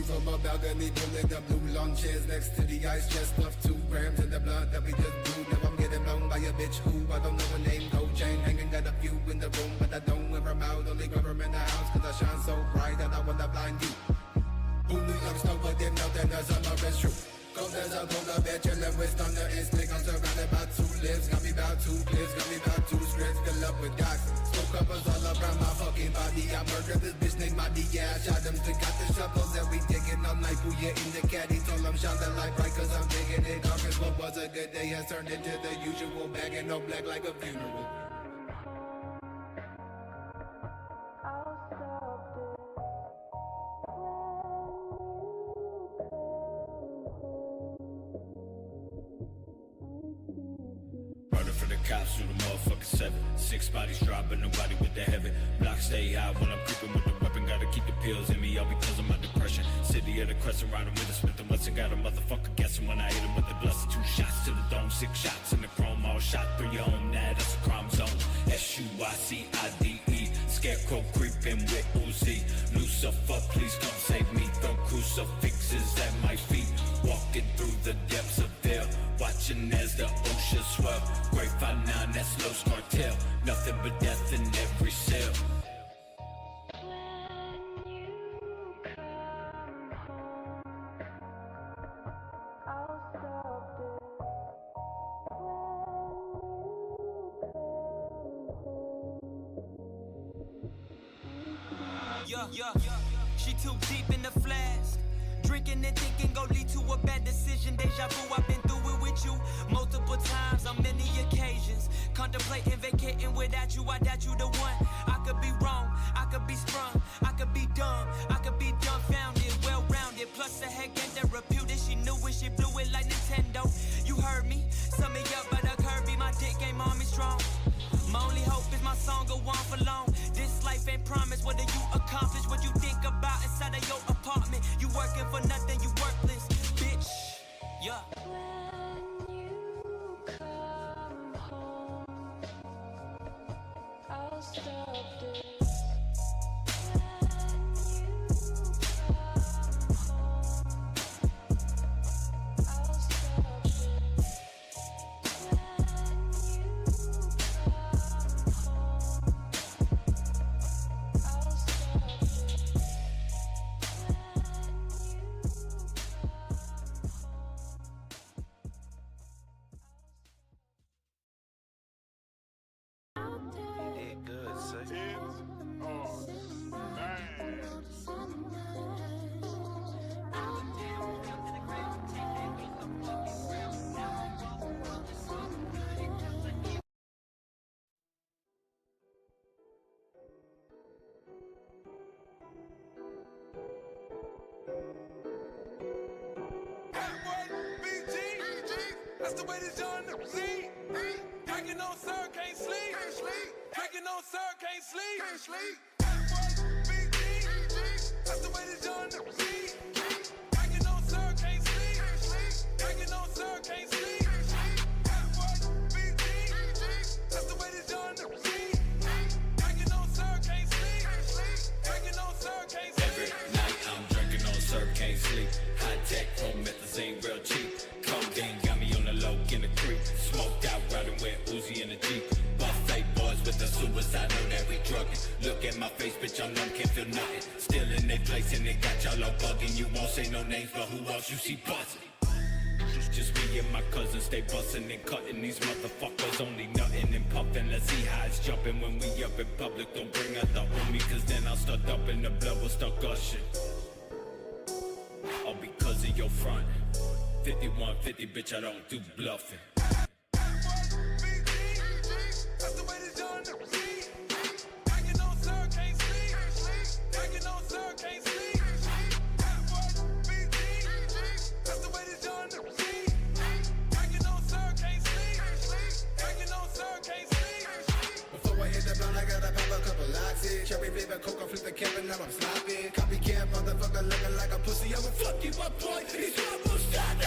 view from a balcony, pulling the blue lawn chairs next to the ice chest, stuffed 2 grams in the blunt that we just blew. Now I'm getting blown by a bitch who I don't know her name. Gold chain hanging, got a few in the room, but I don't wear them out. Only wear them in the house, cause I shine so bright that I wanna blind you. Who New York snow, but then out there, the summer is true. Cold as a polar bear, chillin' with thunder and stick. I'm surrounded by 2 lives, got me about 2 clips, got me about 2 strips, fill up with dots. Smoke covers all around my fucking body. I murdered this bitch named Maddie, yeah, I shot him. Still got the shovels that we digging all night. Booyah in the caddy, told him shine the light bright, cause I'm digging it. Dark as what was a good day has turned into the usual bag and no black like a funeral. Cops through the motherfucking 7. 6 bodies dropping, nobody with the heaven. Block stay high when I'm creeping with the weapon. Gotta keep the pills in me, all because of my depression. City of the Crescent, riding with a Smith and Wesson. Got a motherfucker guessing when I hit him with the blessing. 2 shots to the dome, 6 shots in the chrome. All shot through your home, nah, that's a crime zone. SUICIDE, scarecrow creeping with Uzi. Lucifer, please come save me. Throw crucifixes at my feet. Walking through the depths of hell, watching as the ocean swell. Great 5-9, that's Los Cartel. Nothing but death in every cell. When you come home, I'll stop this. Yeah, she too deep in the flask. Drinking and thinking gon' lead to a bad decision. Deja vu, I've been through it with you multiple times on many occasions. Contemplating vacating without you, I doubt you the one. I could be wrong, I could be sprung, I could be dumb, I could be dumbfounded, well-rounded. Plus a heck and therapeutic. She knew it, she blew it like Nintendo. You heard me, sum me up but a Kirby. My dick game on me strong. My only hope is my song go on for long. This life ain't promised. Whether you accomplish what you think about inside of your apartment. You working for nothing, you worthless, bitch. Yeah. When you come home, I'll stop this. That's the way this young nigga see. Drinking on sir, can't sleep. Drinking on sir, can't sleep. That's the way this young nigga see. Drinking on sir, can't sleep. Drinking on sir, can't sleep. That's the way this young nigga see. Drinking on sir, can't sleep. Drinking on sir, can't sleep. Every night I'm drinking on sir, can't sleep. High tech, promethazine, real cheap. Codeine got me on the low in the creek. Smoked out, riding with Uzi in the Jeep. Buffet boys with the suicide, know that we drugging. Look at my face, bitch, I'm numb, can't feel nothing. Still in they place and they got y'all all bugging. You won't say no names, but who else you see buzzing? Just me and my cousins stay busting and cutting. These motherfuckers only nutting and puffing. Let's see how it's jumping when we up in public. Don't bring out the homie, cause then I'll start dumping. The blood will start gushing. All because of your front. 5150, bitch, I don't do bluffing. That's the way this young nigga see. Drinking on sir, can't sleep. Drinking on sir, can't sleep. That's the way this young nigga see. Drinking on sir, can't sleep. Drinking on sir, can't sleep. Before I hit the blunt, I gotta pop a couple locks in. Cherry flavor coke, I flip the cap and now I'm sloppy. Copycat motherfucker looking like a pussy. I'ma fuck you up, boy. These troubles stop it.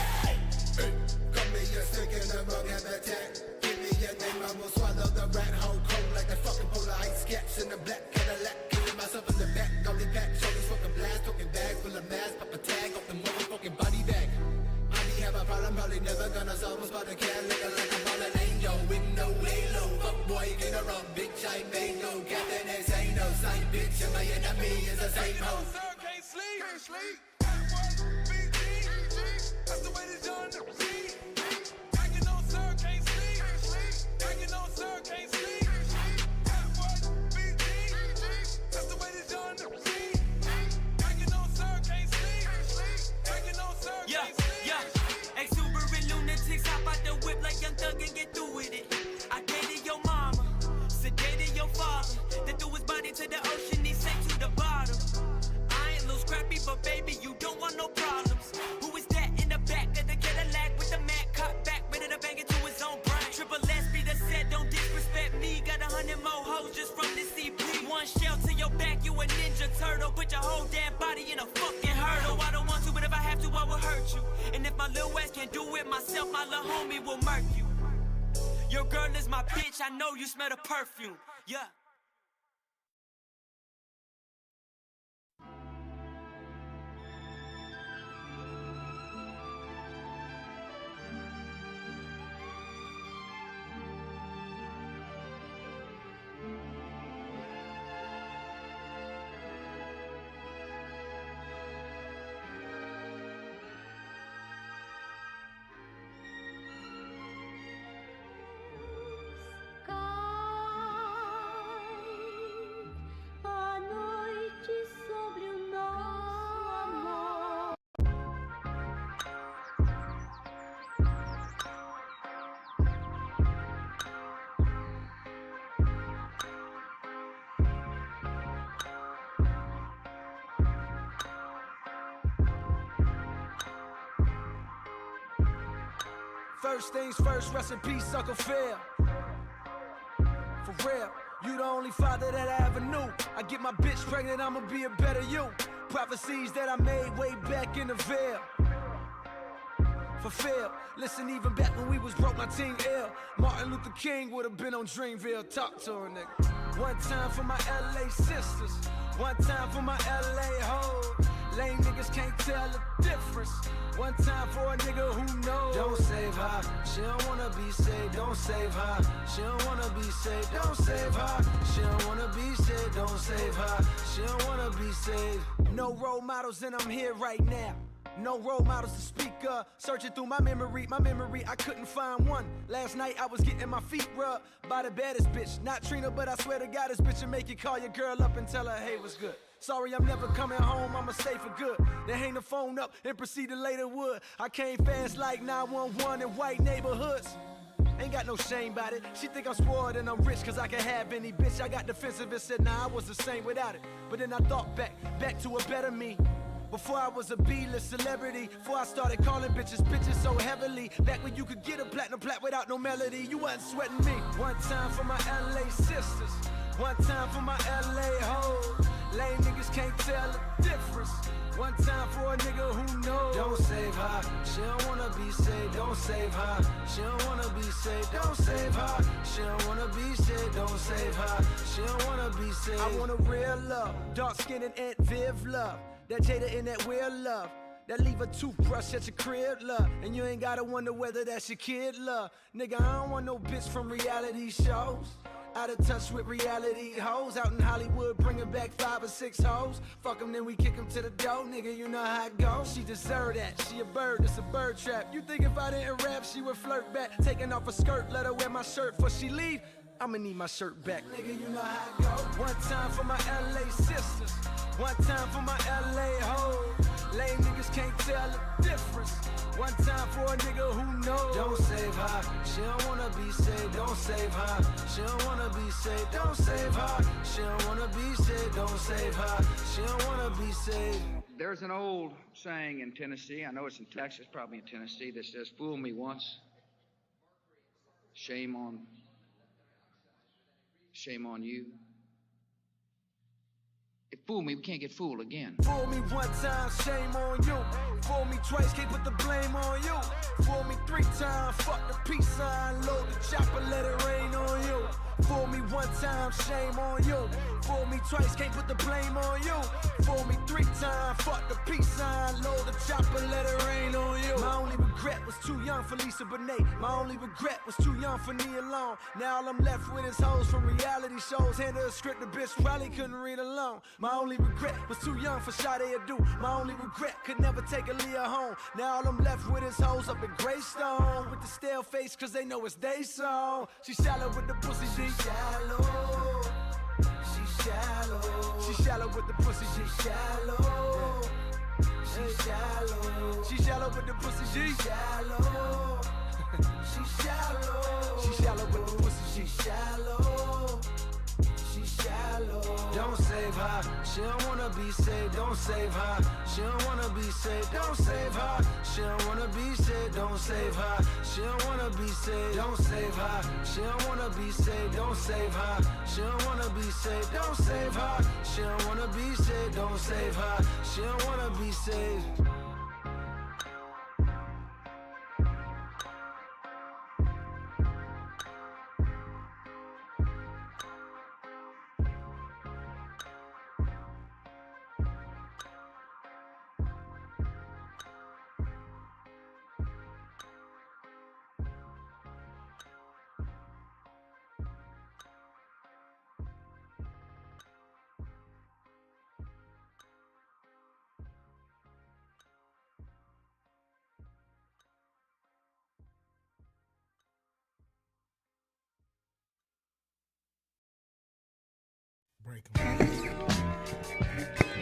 Hey, cut me a stick in the wrong habitat. Give me your name, I will swallow the rat hole cold like the fucking polar ice caps in the black Cadillac. Killing myself in the back, only pack, shoulders fucking blast, talking bags full of mass, pop a can't sleep. That was BG. That's the way this young nigga see. Packing on sir, can't sleep. Packing on sir, can't sleep. That was BG. That's the way this young nigga see. Packing on sir, can't sleep. Packing on sir, can't sleep. Yeah. Exuberant lunatics hop out the whip like Young Thug and get through with it. I dated your mama, sedated your father, then threw his body to the ocean, he sank to the bottom. I ain't little scrappy, but baby, you don't want no problems. Who is that in the back of the Cadillac with the Mac cut back, ready to bang it to his own brain? Triple S be the set, don't disrespect me. Got 100 more hoes just from this CP. One shell to your back, you a ninja turtle. Put your whole damn body in a fucking hurdle. I don't want to, but if I have to, I will hurt you. And if my little ass can't do it myself, my little homie will murk you. Your girl is my bitch, I know you smell the perfume. Yeah. A noite sobre o nosso amor. First things first, rest in peace, Uncle Phil. For real, you the only father that I ever knew. I get my bitch pregnant, I'ma be a better you. Prophecies that I made way back in the veil. Fulfilled. Listen, even back when we was broke, my team ill. Martin Luther King would've been on Dreamville. Talk to her, nigga. One time for my LA sisters. One time for my LA hoes. Lame niggas can't tell the difference. One time for a nigga who knows. Don't save her, she don't wanna be saved. Don't save her, she don't wanna be saved. Don't save her, she don't wanna be saved. Don't save her, she don't wanna be saved. No role models and I'm here right now. No role models to speak of. Searching through my memory, I couldn't find one. Last night I was getting my feet rubbed by the baddest bitch. Not Trina, but I swear to God, this bitch will make you call your girl up and tell her, hey, what's good? Sorry, I'm never coming home, I'ma stay for good. Then hang the phone up and proceed to lay the wood. I came fast like 911 in white neighborhoods. Ain't got no shame about it. She think I'm spoiled and I'm rich cause I can have any bitch. I got defensive and said, nah, I was the same without it. But then I thought back to a better me. Before I was a B-list celebrity, before I started calling bitches so heavily. Back when you could get a platinum plat without no melody, you wasn't sweating me. One time for my LA sisters, one time for my LA hoes. Lame niggas can't tell the difference. One time for a nigga who knows. Don't save her, she don't wanna be saved. Don't save her, she don't wanna be saved. Don't save her, she don't wanna be saved. Don't save her, she don't wanna be saved. I want a real love, dark skin and Aunt Viv love. That Jada in that weird love. That leave a toothbrush at your crib, love. And you ain't gotta wonder whether that's your kid, love. Nigga, I don't want no bitch from reality shows. Out of touch with reality hoes. Out in Hollywood, bringing back 5 or 6 hoes. Fuck them, then we kick them to the door. Nigga, you know how it goes. She deserve that. She a bird, it's a bird trap. You think if I didn't rap, she would flirt back. Taking off her skirt, let her wear my shirt before she leave. I'ma need my shirt back. Nigga, you know how it goes. One time for my LA sisters. One time for my LA hoes. Lame niggas can't tell the difference. One time for a nigga who knows. Don't save her, she don't wanna be saved. Don't save her, she don't wanna be saved. Don't save her, she don't wanna be saved. Don't save her, she don't wanna be saved. There's an old saying in Tennessee, I know it's in Texas, probably in Tennessee, that says, fool me once, shame on you. If fool me, we can't get fooled again. Fool me one time, shame on you. Fool me twice, can't put the blame on you. Fool me 3 times, fuck the peace sign. Load the chopper, let it rain on you. Fool me one time, shame on you. Fool me twice, can't put the blame on you. Fool me 3 times, fuck the peace sign. Load the chopper, let it rain on you. My only regret was too young for Lisa Bonet. My only regret was too young for Nia Long. Now all I'm left with is hoes from reality shows. Hand her a script the bitch probably couldn't read alone. My only regret was too young for Sade Adu. My only regret could never take Aaliyah home. Now all I'm left with is hoes up in Greystone. With the stale face cause they know it's they song. She shallow with the pussy, she shallow. She shallow. She shallow with the pussy, she shallow. She shallow. She shallow with the pussy, she shallow. She shallow. She shallow with the pussy, she shallow. She shallow. Don't save her. She don't wanna be saved. Don't save her. She don't wanna be saved. Don't save her. She don't wanna be saved. Don't save her. She don't wanna be saved. Don't save her. She don't wanna be saved. Don't save her. She don't wanna be saved. Don't save her. She don't wanna be saved. Don't save her. She don't wanna be saved.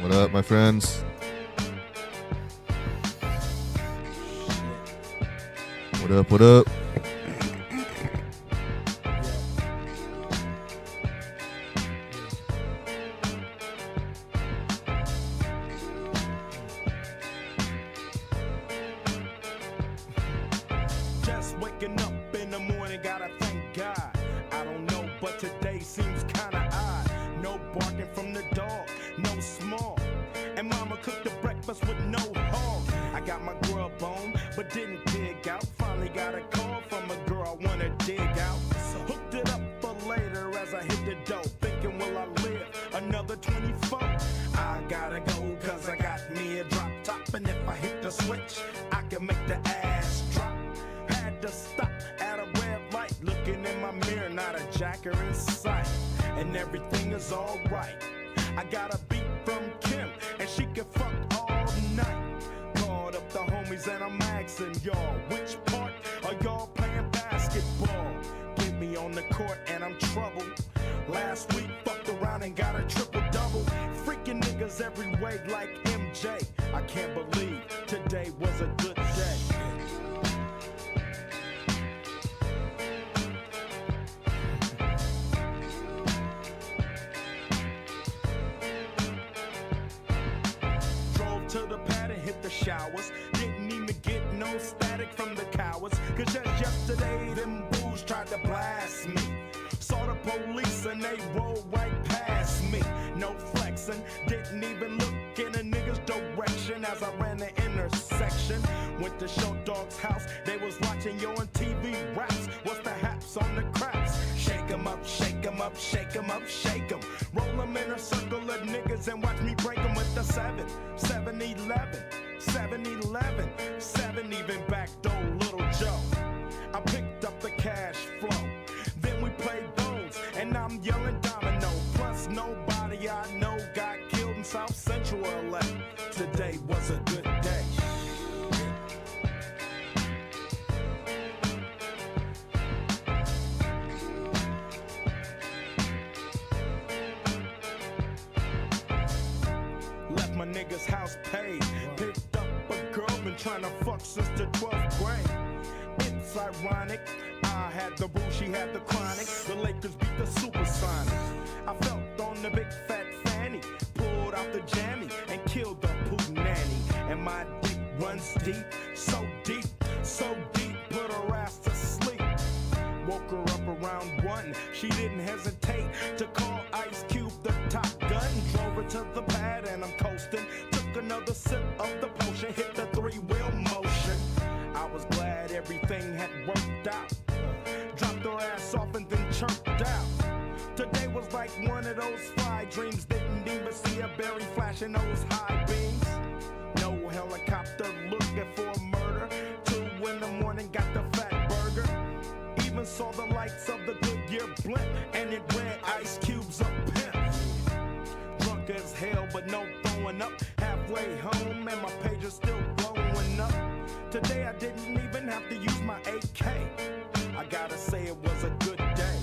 What up, my friends? What up, what up? Just waking up in the morning, gotta thank God. I don't know, but today seems kinda odd. No barking from the dog, no small. And mama cooked the breakfast with no hog. I got my grub on, but didn't dig out. Finally got a call from a girl I wanna dig out. Hooked it up for later as I hit the dough. Thinking, will I live another 24? I gotta go, cause I got me a drop top. And if I hit the switch, I can make the ass drop. Had to stop at a red light. Looking in my mirror, not a jacker in sight. And everything is alright. I got a beat from Kim, and she can fuck all night. Called up the homies and I'm asking y'all, which part are y'all playing basketball? Get me on the court and I'm troubled. Last week fucked around and got a triple-double. Freaking niggas every way like MJ. I can't believe today was a good day. To the pad and hit the showers. Didn't even get no static from the cowards. Cause just yesterday, them bulls tried to blast me. Saw the police and they rolled right past me. No flexing, didn't even look in a nigga's direction as I ran the intersection. Went to Short Dog's house, they was watching Yo on TV raps. What's the haps on the craps? Shake 'em up, shake 'em up, shake 'em up, shake 'em. Roll 'em in a circle of niggas and watch me break 'em with the 7-11, 7-11, 7 even backdoor Little Joe. I picked up the cash flow, then we played bones, and I'm yelling domino. Plus nobody I know got killed in South Central LA. Today was a good day. Left my nigga's house paid. Picked up a girl, been trying to fuck since the 12th grade. It's ironic, I had the boo, she had the chronic. The Lakers beat the Supersonics. I felt on the big fat fanny, pulled out the jammy and killed the poo nanny. And my dick runs deep, so deep, so deep, put her ass to sleep. Woke her up around 1, she didn't hesitate to call Ice Cube the top gun. Drove her to the pad and I'm coasting. Took another sip of the potion, hit the 3-wheel motion. I was glad everything had worked out. Dropped her ass off and then chirped out. Today was like one of those fly dreams. Didn't even see a berry flashing those high beams. No helicopter looking for a murder. 2 in the morning, got the fat burger. Even saw the lights of the Goodyear blimp, and it read Ice Cube's a pimp. Drunk as hell, but no throwing up. Halfway home, and my page is still blowing up. Today I didn't even have to use my AK. I gotta say it was a good day.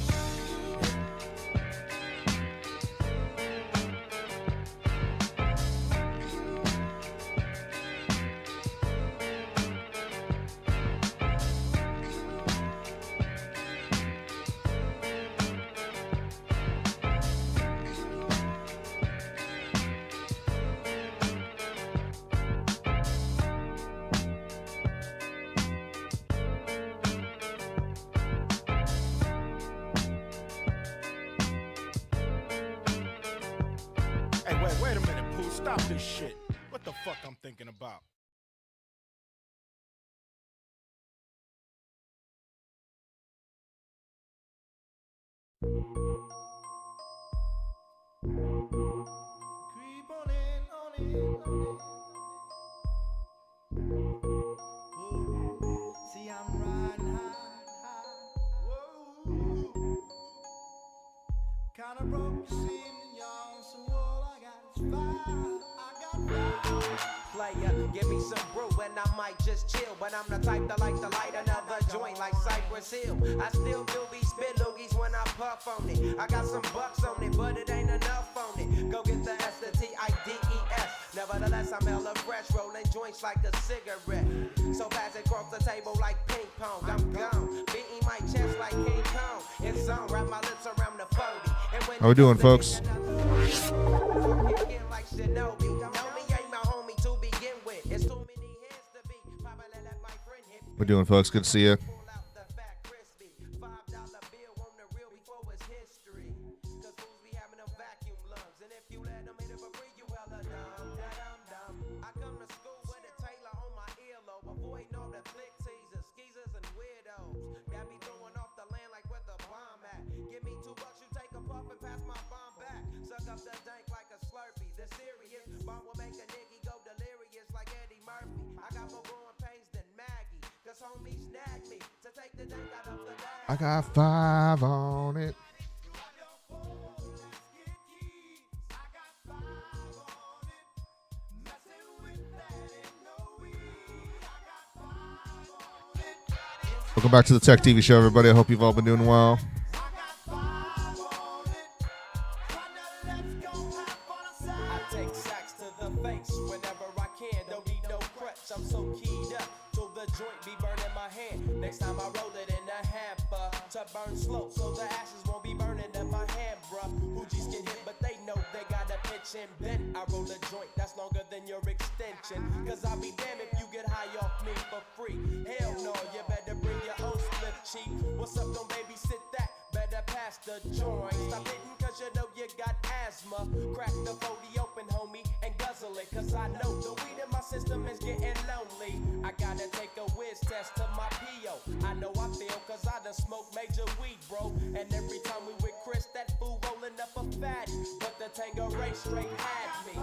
Wait a minute, Pooh. Stop this shit. What the fuck I'm thinking about? Creep on in, on in, on in. Ooh, see, I'm riding high. Whoa. Kinda broke, you see me, y'all. So all I got is fire. I got fire. Player, give me some brew and I might just chill. But I'm the type that like to light another joint like Cypress Hill. I still do be spit loogies when I puff on it. I got some bucks on it, but it ain't enough on it. Go get the S, the T-I-D-E-S. Nevertheless, I'm hella fresh, rolling joints like a cigarette. So fast across the table like ping pong. I'm gone, beating my chest like King Kong. It's on, wrap my lips around the 40. And when How we doing, folks? like Shinobi. Homie ain't my homie to begin with. It's too many hands to be. Probably let my friend hit. We're doing, folks. Good to see you. Pull out the fat crispy. $5 bill on the real before it's history. Cause fools be having them vacuum lungs. And if you let them hit it for free, you hella dumb. Dumb. I come to school with a Taylor on my earlobe. Avoiding all the flick teasers, skeezers, and weirdos. That be throwing off the land like where the bomb at. Give me $2, you take a puff and pass my bomb back. Suck up the dank like a Slurpee. The serious bomb will make a nigga go delirious like Eddie Murphy. I got more growing pains than Maggie. Cause homies snagged me to take the dank out of the bag. I got 5 on it. Welcome back to the Tech TV show, everybody. I hope you've all been doing well. I take sacks to the face whenever I can. Don't need no crutch. I'm so keyed up till the joint be burning my hand. Next time I roll it in a hamper to burn slow, so the ashes won't be burning in my hand, bruh. Hoogies get hit, but they know they got a pitch and bent. I roll a joint that's longer than your extension. Cause I'll be damned if you get high off me for free. Hell no, you better bring your own slip cheap. What's up, don't babysit that? Better pass the joint. Stop hitting cause you know you got asthma. Crack the 40 open, homie, and guzzle it. Cause I know the weed in my system is getting lonely. I gotta take a whiz test to my P.O. I know I feel cause I done smoked major weed, bro. And every time we with Chris, that fool rolling up a fatty. But the Tango Ray straight had me.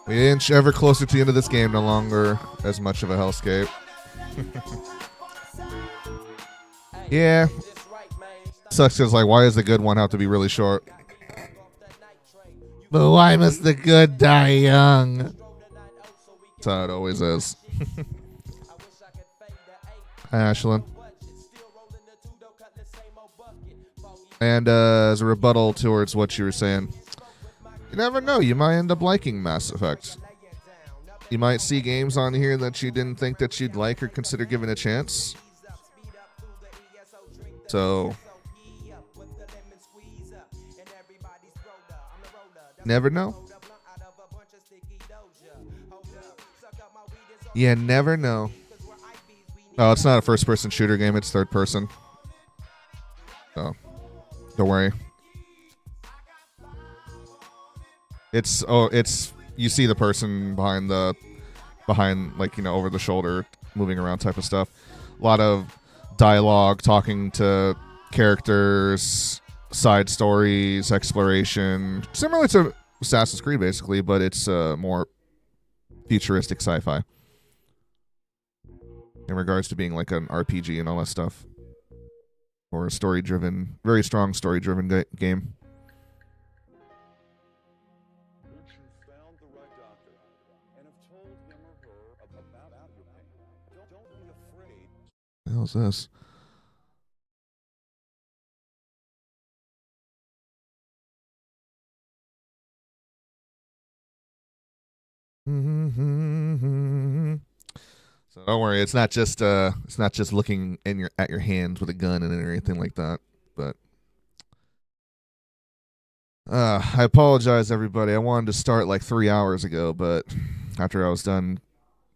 We inch ever closer to the end of this game, no longer as much of a hellscape. Yeah. Sucks because, like, why does the good one have to be really short? But why must the good die young? That's how it always is. Hi, Ashlyn. And as a rebuttal towards what you were saying, you never know. You might end up liking Mass Effect. You might see games on here that you didn't think that you'd like or consider giving a chance. So, never know. Yeah, never know. Oh, it's not a first-person shooter game. It's third-person. So, don't worry. It's you see the person behind like, you know, over the shoulder moving around type of stuff. A lot of dialogue, talking to characters, side stories, exploration, similar to Assassin's Creed basically, but it's more futuristic sci-fi in regards to being like an RPG and all that stuff, or a story-driven, very strong story-driven game. Found the right doctor and have told him or her about your pain. Don't be afraid. What the hell's this? So don't worry, it's not just looking at your hands with a gun and anything like that. But I apologize, everybody. I wanted to start like 3 hours ago, but after I was done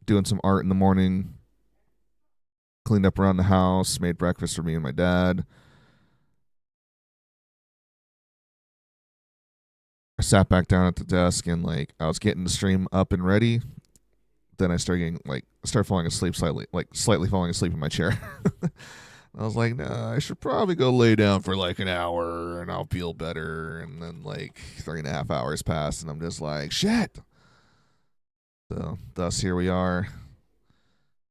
doing some art in the morning, cleaned up around the house, made breakfast for me and my dad, I sat back down at the desk and like I was getting the stream up and ready. Then I started falling asleep slightly falling asleep in my chair. I was like, nah, I should probably go lay down for like an hour and I'll feel better. And then like 3.5 hours passed and I'm just like, shit. So thus here we are.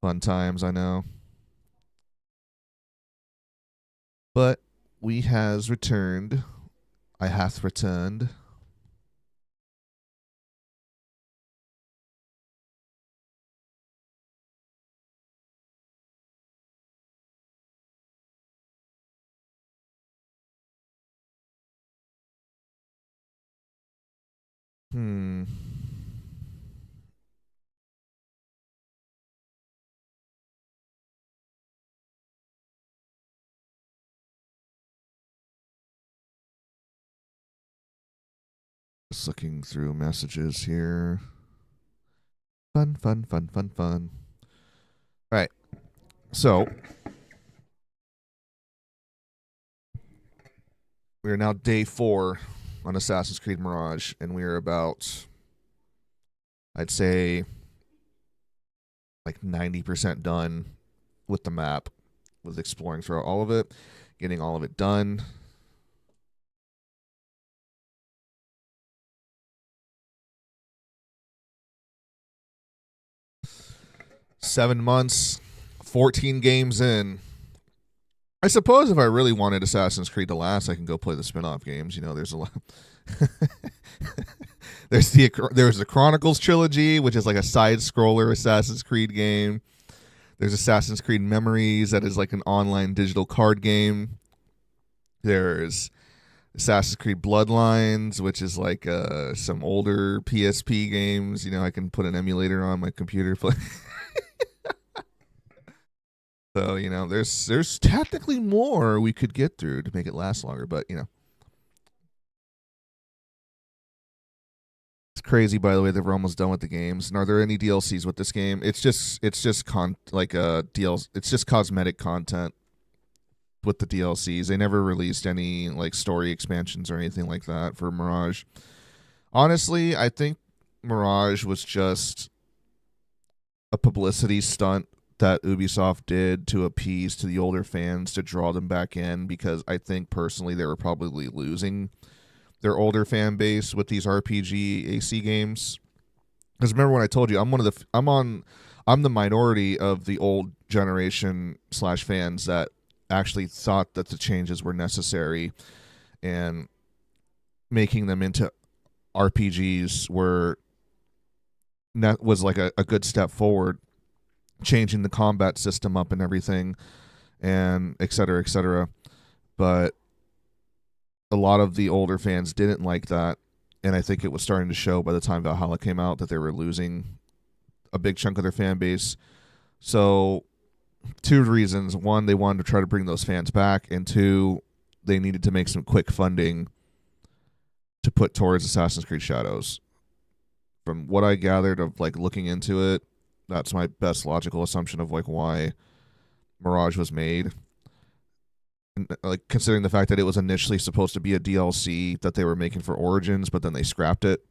Fun times, I know. But we has returned. I hath returned. Just looking through messages here. Fun. All right. So we are now day 4 on Assassin's Creed Mirage, and we are about, I'd say, like 90% done with the map, with exploring throughout all of it, getting all of it done. Seven months, 14 games in. I suppose if I really wanted Assassin's Creed to last, I can go play the spin-off games. You know, there's a lot. there's the Chronicles trilogy, which is like a side-scroller Assassin's Creed game. There's Assassin's Creed Memories, that is like an online digital card game. There's Assassin's Creed Bloodlines, which is like some older PSP games. You know, I can put an emulator on my computer. So, you know, there's technically more we could get through to make it last longer, but, you know. It's crazy, by the way, that we're almost done with the games. And are there any DLCs with this game? It's just cosmetic content with the DLCs. They never released any like story expansions or anything like that for Mirage. Honestly, I think Mirage was just a publicity stunt that Ubisoft did to appease to the older fans, to draw them back in, because I think personally they were probably losing their older fan base with these RPG AC games. Because remember when I told you I'm the minority of the old generation / fans that actually thought that the changes were necessary, and making them into RPGs was like a good step forward, changing the combat system up and everything, and et cetera, but a lot of the older fans didn't like that, and I think it was starting to show by the time Valhalla came out that they were losing a big chunk of their fan base. So 2 reasons: 1, they wanted to try to bring those fans back, and 2, they needed to make some quick funding to put towards Assassin's Creed Shadows. From what I gathered of like looking into it, that's my best logical assumption of like why Mirage was made. And, like, considering the fact that it was initially supposed to be a DLC that they were making for Origins, but then they scrapped it.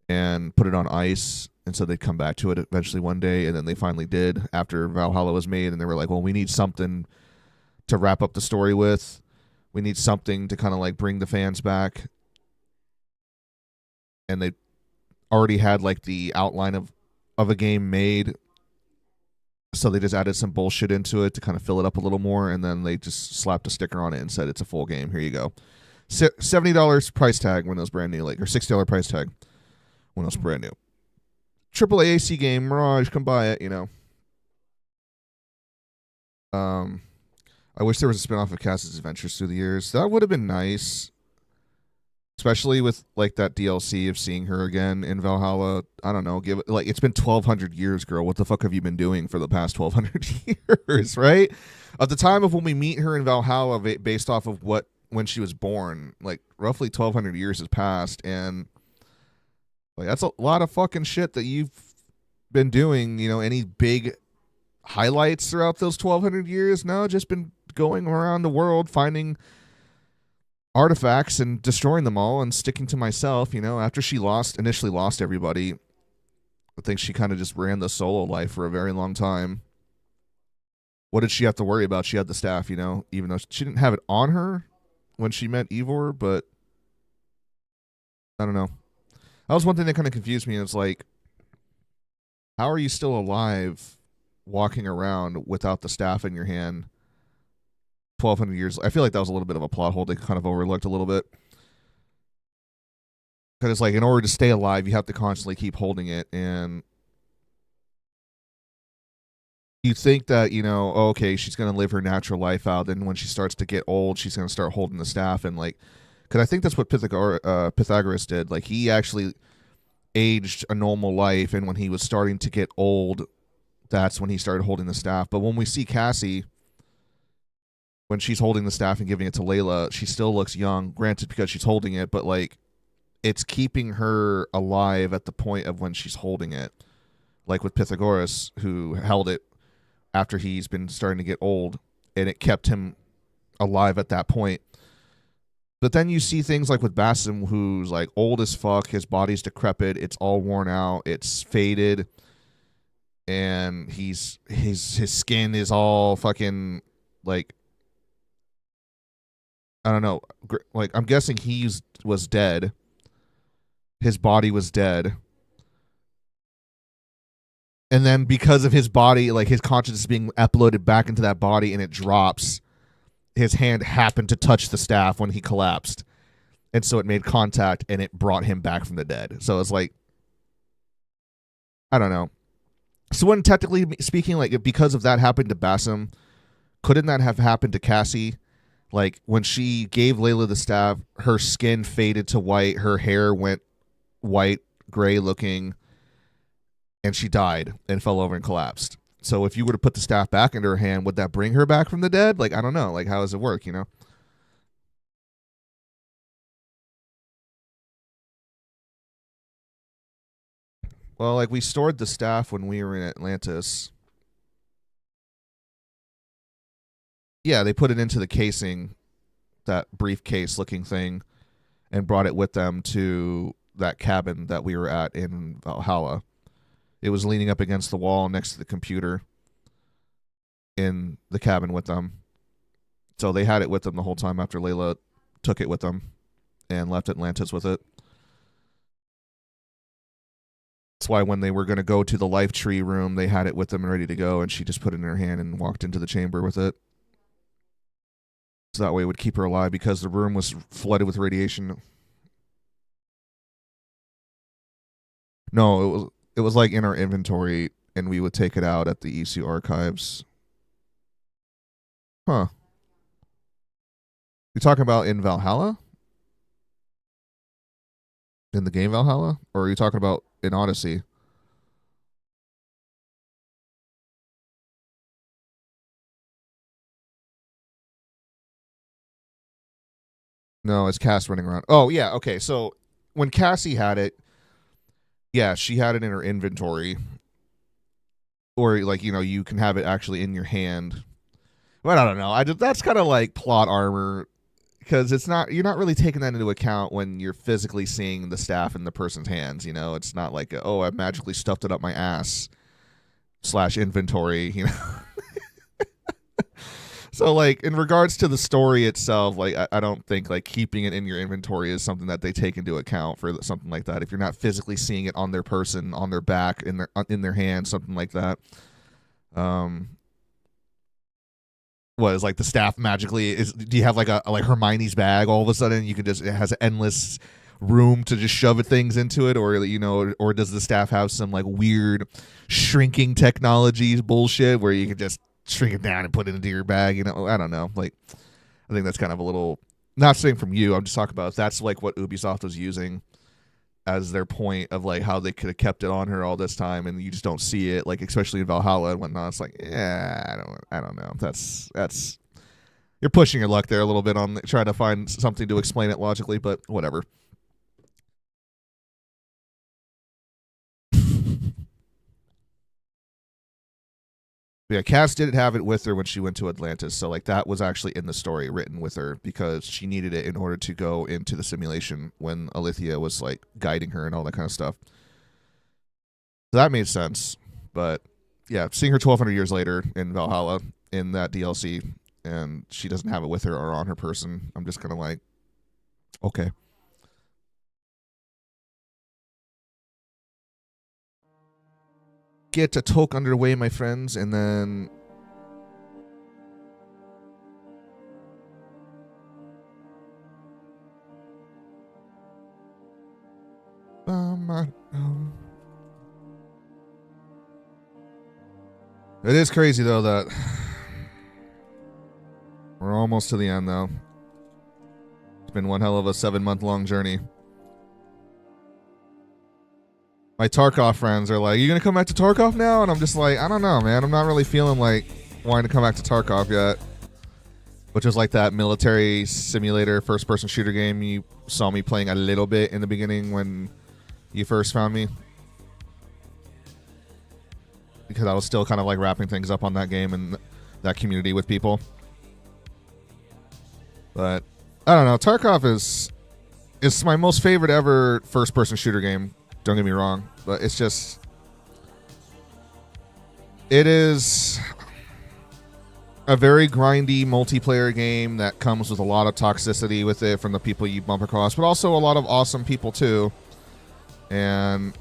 and put it on ice. And so they'd come back to it eventually one day, and then they finally did after Valhalla was made, and they were like, well, we need something to wrap up the story with. We need something to kind of like bring the fans back. And they already had like the outline of a game made, so they just added some bullshit into it to kind of fill it up a little more, and then they just slapped a sticker on it and said it's a full game. Here you go. $70 price tag when it was brand new, like, or $60 price tag when it was brand new. Triple AAC game, Mirage, come buy it, you know. I wish there was a spinoff of Cassie's Adventures through the years. That would have been nice. Especially with like that DLC of seeing her again in Valhalla. I don't know, give it like, it's been 1,200 years, girl. What the fuck have you been doing for the past 1,200 years, right? At the time of when we meet her in Valhalla, based off of when she was born, like roughly 1,200 years has passed, and like that's a lot of fucking shit that you've been doing. You know, any big highlights throughout those 1,200 years? No, just been going around the world finding artifacts and destroying them all and sticking to myself, you know. After she initially lost everybody, I think she kind of just ran the solo life for a very long time. What did she have to worry about? She had the staff, you know, even though she didn't have it on her when she met Ivor, but I don't know. That was one thing that kind of confused me. It's like, how are you still alive walking around without the staff in your hand 1,200 years? I feel like that was a little bit of a plot hole they kind of overlooked a little bit. Because it's like, in order to stay alive, you have to constantly keep holding it. And you think that, you know, oh, okay, she's going to live her natural life out. And when she starts to get old, she's going to start holding the staff. And like, because I think that's what Pythagoras did. Like, he actually aged a normal life. And when he was starting to get old, that's when he started holding the staff. But when we see Cassie, when she's holding the staff and giving it to Layla, she still looks young, granted because she's holding it, but like, it's keeping her alive at the point of when she's holding it. Like with Pythagoras, who held it after he's been starting to get old, and it kept him alive at that point. But then you see things like with Basim, who's like old as fuck, his body's decrepit, it's all worn out, it's faded, and his skin is all fucking like, I don't know, like, I'm guessing he was dead. His body was dead. And then because of his body, like his consciousness being uploaded back into that body and it drops, his hand happened to touch the staff when he collapsed. And so it made contact and it brought him back from the dead. So it's like, I don't know. So when technically speaking, like, because of that happened to Basim, couldn't that have happened to Cassie? Like, when she gave Layla the staff, her skin faded to white, her hair went white, gray looking, and she died and fell over and collapsed. So if you were to put the staff back into her hand, would that bring her back from the dead? Like, I don't know. Like, how does it work, you know? Well, like, we stored the staff when we were in Atlantis. Yeah, they put it into the casing, that briefcase looking thing, and brought it with them to that cabin that we were at in Valhalla. It was leaning up against the wall next to the computer in the cabin with them. So they had it with them the whole time after Layla took it with them and left Atlantis with it. That's why when they were going to go to the life tree room, they had it with them and ready to go, and she just put it in her hand and walked into the chamber with it. So that way it would keep her alive because the room was flooded with radiation. No, it was like in our inventory, and we would take it out at the EC archives. Huh. You talking about in Valhalla? In the game Valhalla? Or are you talking about in Odyssey? No, it's Cass running around. Oh, yeah, okay. So when Cassie had it, yeah, she had it in her inventory. Or, like, you know, you can have it actually in your hand. But I don't know. That's kind of like plot armor. because you're not really taking that into account when you're physically seeing the staff in the person's hands. You know, it's not like, oh, I magically stuffed it up my ass / inventory, you know. So, like, in regards to the story itself, like, I don't think, like, keeping it in your inventory is something that they take into account for something like that. If you're not physically seeing it on their person, on their back, in their hand, something like that. What is, like, the staff magically do you have like Hermione's bag all of a sudden it has endless room to just shove things into it, or, you know, or does the staff have some like weird shrinking technology bullshit where you can just shrink it down and put it into your bag, you know? I don't know. Like, I think that's kind of a little, not saying from you, I'm just talking about that's like what Ubisoft was using as their point of like how they could have kept it on her all this time, and you just don't see it, like especially in Valhalla and whatnot. It's like, yeah, I don't know. That's you're pushing your luck there a little bit on trying to find something to explain it logically, but whatever. Yeah, Cass didn't have it with her when she went to Atlantis, so like that was actually in the story written with her because she needed it in order to go into the simulation when Alethea was like guiding her and all that kind of stuff. So that made sense, but yeah, seeing her 1,200 years later in Valhalla in that DLC, and she doesn't have it with her or on her person, I'm just kind of like, okay. Get a talk underway, my friends, and then it is crazy though that we're almost to the end though. It's been one hell of a 7-month-long journey. My Tarkov friends are like, you gonna come back to Tarkov now? And I'm just like, I don't know, man. I'm not really feeling like wanting to come back to Tarkov yet. Which was like that military simulator first-person shooter game you saw me playing a little bit in the beginning when you first found me. Because I was still kind of like wrapping things up on that game and that community with people. But I don't know. Tarkov is my most favorite ever first-person shooter game. Don't get me wrong, but it's just, it is a very grindy multiplayer game that comes with a lot of toxicity with it from the people you bump across, but also a lot of awesome people too. And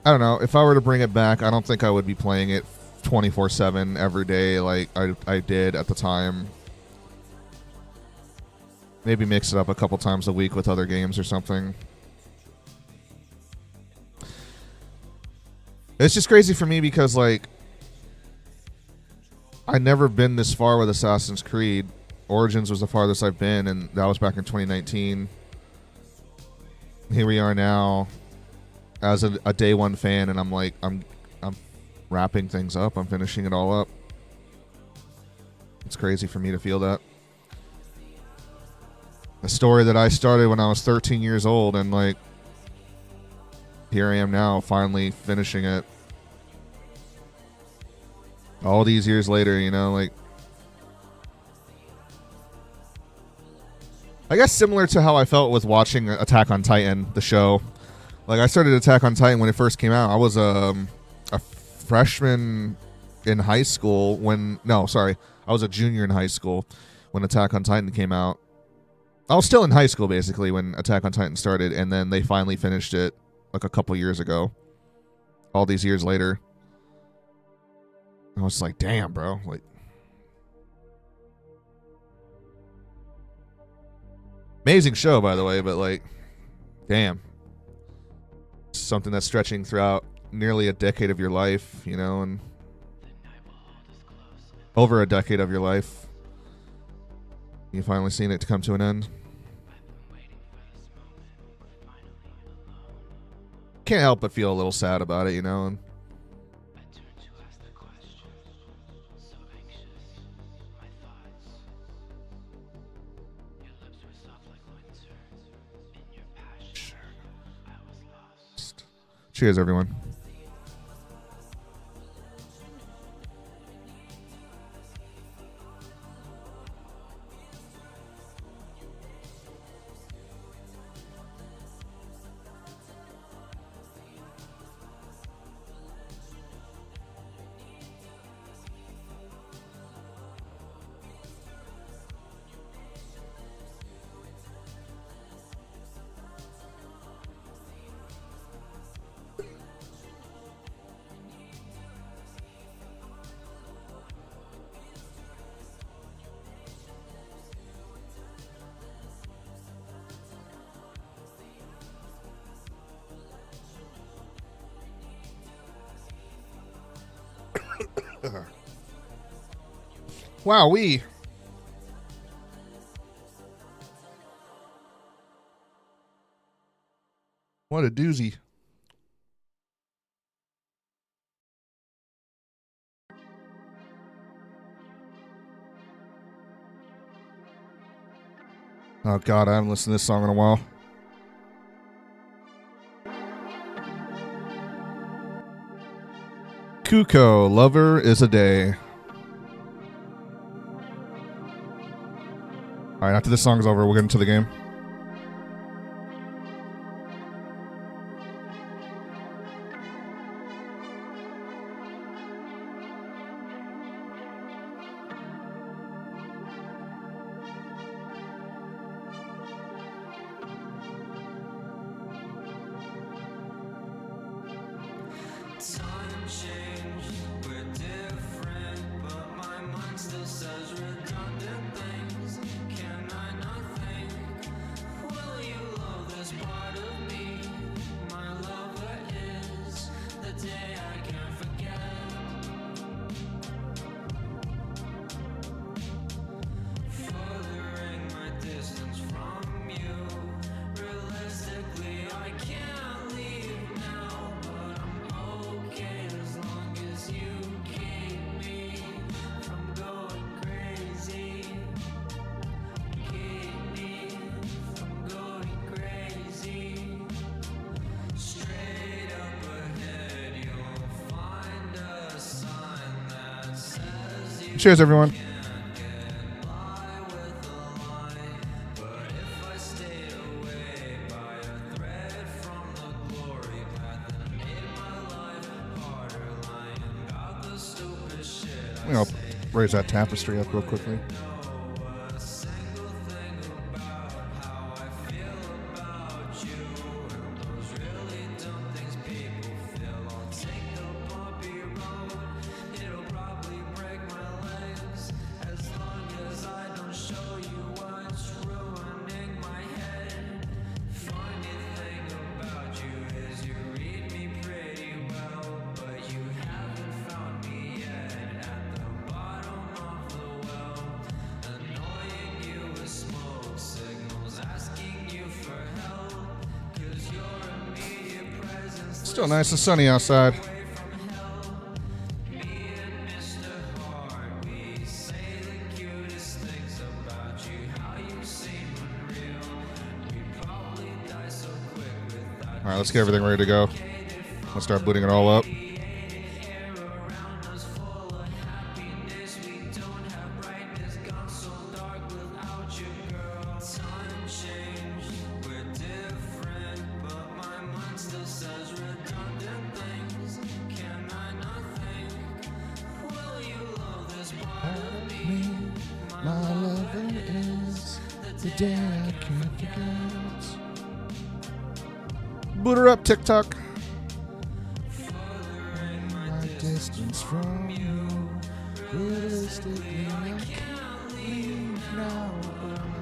I don't know, if I were to bring it back, I don't think I would be playing it 24/7 every day like I did at the time. Maybe mix it up a couple times a week with other games or something. It's just crazy for me because, like, I never been this far with Assassin's Creed. Origins was the farthest I've been, and that was back in 2019. Here we are now as a day one fan, and I'm like, I'm wrapping things up. I'm finishing it all up. It's crazy for me to feel that. A story that I started when I was 13 years old, and, like, here I am now, finally finishing it. All these years later, you know, like, I guess similar to how I felt with watching Attack on Titan, the show. Like, I started Attack on Titan when it first came out. I was a freshman in high school I was a junior in high school when Attack on Titan came out. I was still in high school, basically, when Attack on Titan started, and then they finally finished it like a couple years ago. All these years later. I was like, damn, bro. Like, amazing show, by the way, but, like, damn. Something that's stretching throughout nearly a decade of your life, you know, and over a decade of your life. You finally seen it to come to an end. Can't help but feel a little sad about it, you know, and cheers, everyone. Wowee. What a doozy. Oh, God, I haven't listened to this song in a while. Kuko, Lover is a Day. All right, after this song's over, we'll get into the game. Time changed, we're different, but my mind still says redundant things. Can I not think? Will you love this part of me? My lover is the day I can't forget. Furthering my distance from you. Realistically, I can't leave now, but I'm okay as long as you keep me from going crazy. Keep me from going crazy. Straight up ahead, you'll find a sign that says you Cheers, everyone. can't get by with a lie. But if I stayed away by a thread from the glory path that made my life harder, lying about the stupid shit I I'll raise that tapestry up real quickly. know a single thing about how I feel about you, and those really dumb things people feel. I'll take the bumpy road, it'll probably break my legs, as long as I don't show you what's ruining my head. Funny thing about you is you read me pretty well, but you haven't found me yet at the bottom of the well. Annoying you with smoke signals, asking you for help, 'cause your immediate presence Still nice and sunny outside. away from hell. Me and Mr. Hart, we say the cutest things about you, how you seem unreal. We'd probably die so quick without All right, let's get everything ready to go. Let's start booting it all up. air around us full of happiness. We don't have brightness, gone so dark without you, girl. Time changed, we're different, but my mind still says redundant things. Can I not think? Will you love this part of me? My lover is the day I can't forget. Boot her up, TikTok. My distance from you. Realistically, I can't leave now, but I'm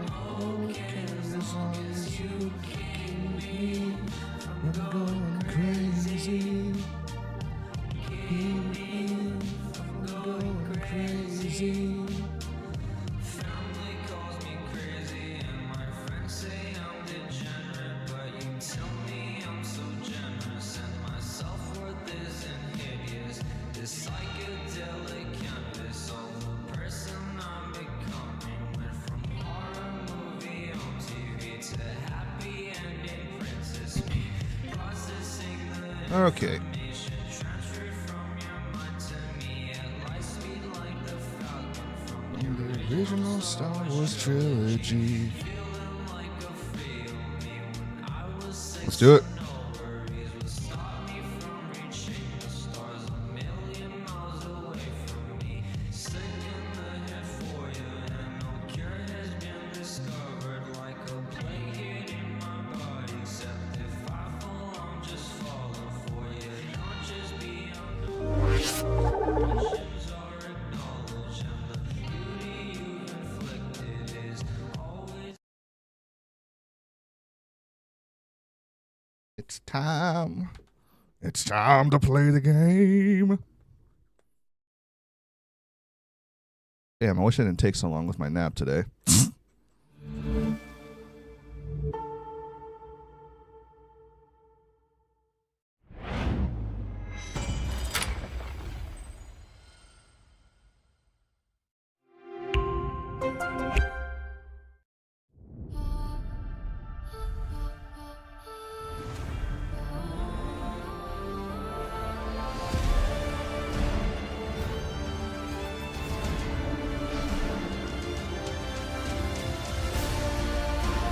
okay as long as you keep me from going crazy. Keep me from going crazy. Family calls me crazy and my friends say I'm degenerate, but you tell me I'm so generous and my self-worth isn't hideous. This psychedelic canvas of the person I'm becoming went from horror movie on TV to happy ending princess me. Processing the Okay. information transferred from your mind to me at light speed like the Falcon from The original Star Wars trilogy. Let's do it. It's time. It's time to play the game. Damn, I wish I didn't take so long with my nap today.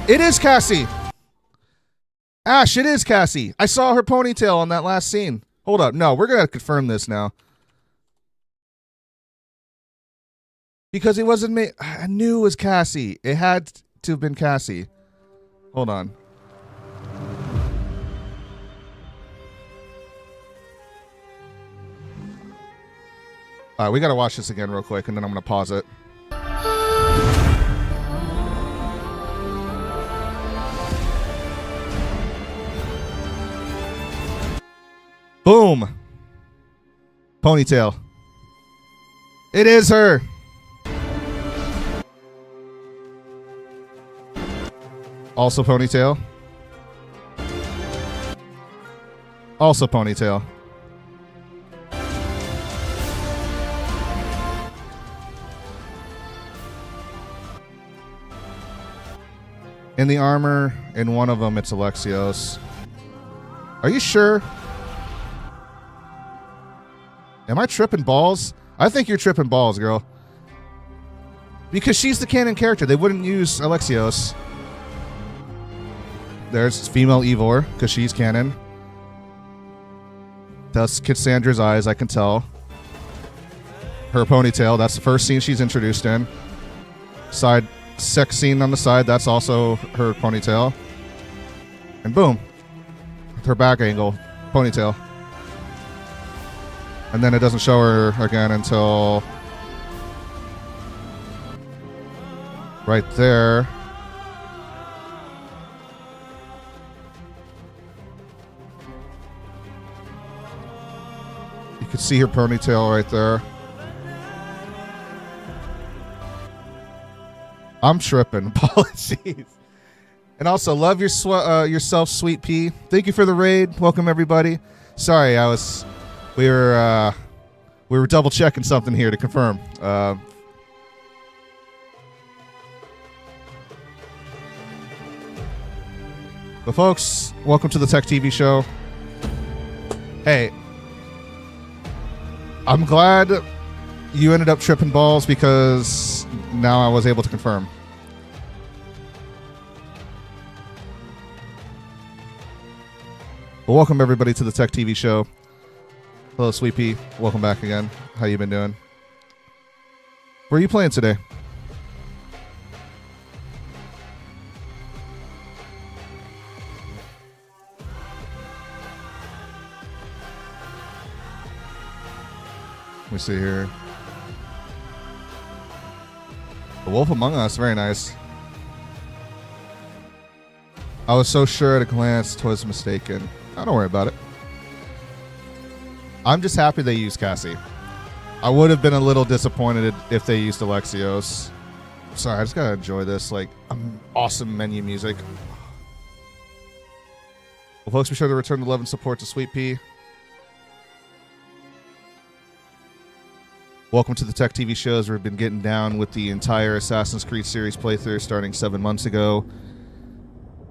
It is Cassie. Ash, it is Cassie. I saw her ponytail on that last scene. Hold up. No, we're going to confirm this now. Because it wasn't me. I knew it was Cassie. It had to have been Cassie. Hold on. All right, we got to watch this again real quick, and then I'm going to pause it. Boom. Ponytail. It is her. Also ponytail. Also ponytail. In the armor, in one of them, it's Alexios. Are you sure? Am I tripping balls? I think you're tripping balls, girl. Because she's the canon character. They wouldn't use Alexios. There's female Eivor, because she's canon. That's Cassandra's eyes, I can tell. Her ponytail, that's the first scene she's introduced in. Side sex scene on the side, that's also her ponytail. And boom. Her back angle, ponytail. And then it doesn't show her again until right there. You can see her ponytail right there. I'm tripping. Apologies. And also, love yourself, Sweet Pea. Thank you for the raid. Welcome, everybody. Sorry, we were double checking something here to confirm. But folks, welcome to the TekTV show. Hey, I'm glad you ended up tripping balls because now I was able to confirm. Well, welcome everybody to the TekTV show. Hello, Sweet Pea. Welcome back again. How you been doing? Where are you playing today? Let me see here. The Wolf Among Us. Very nice. I was so sure at a glance 'twas mistaken. Oh, don't worry about it. I'm just happy they used Cassie. I would have been a little disappointed if they used Alexios. Sorry, I just gotta enjoy this awesome menu music. Well, folks, be sure to return the love and support to Sweet Pea. Welcome to the TekTV shows. We've been getting down with the entire Assassin's Creed series playthrough starting 7 months ago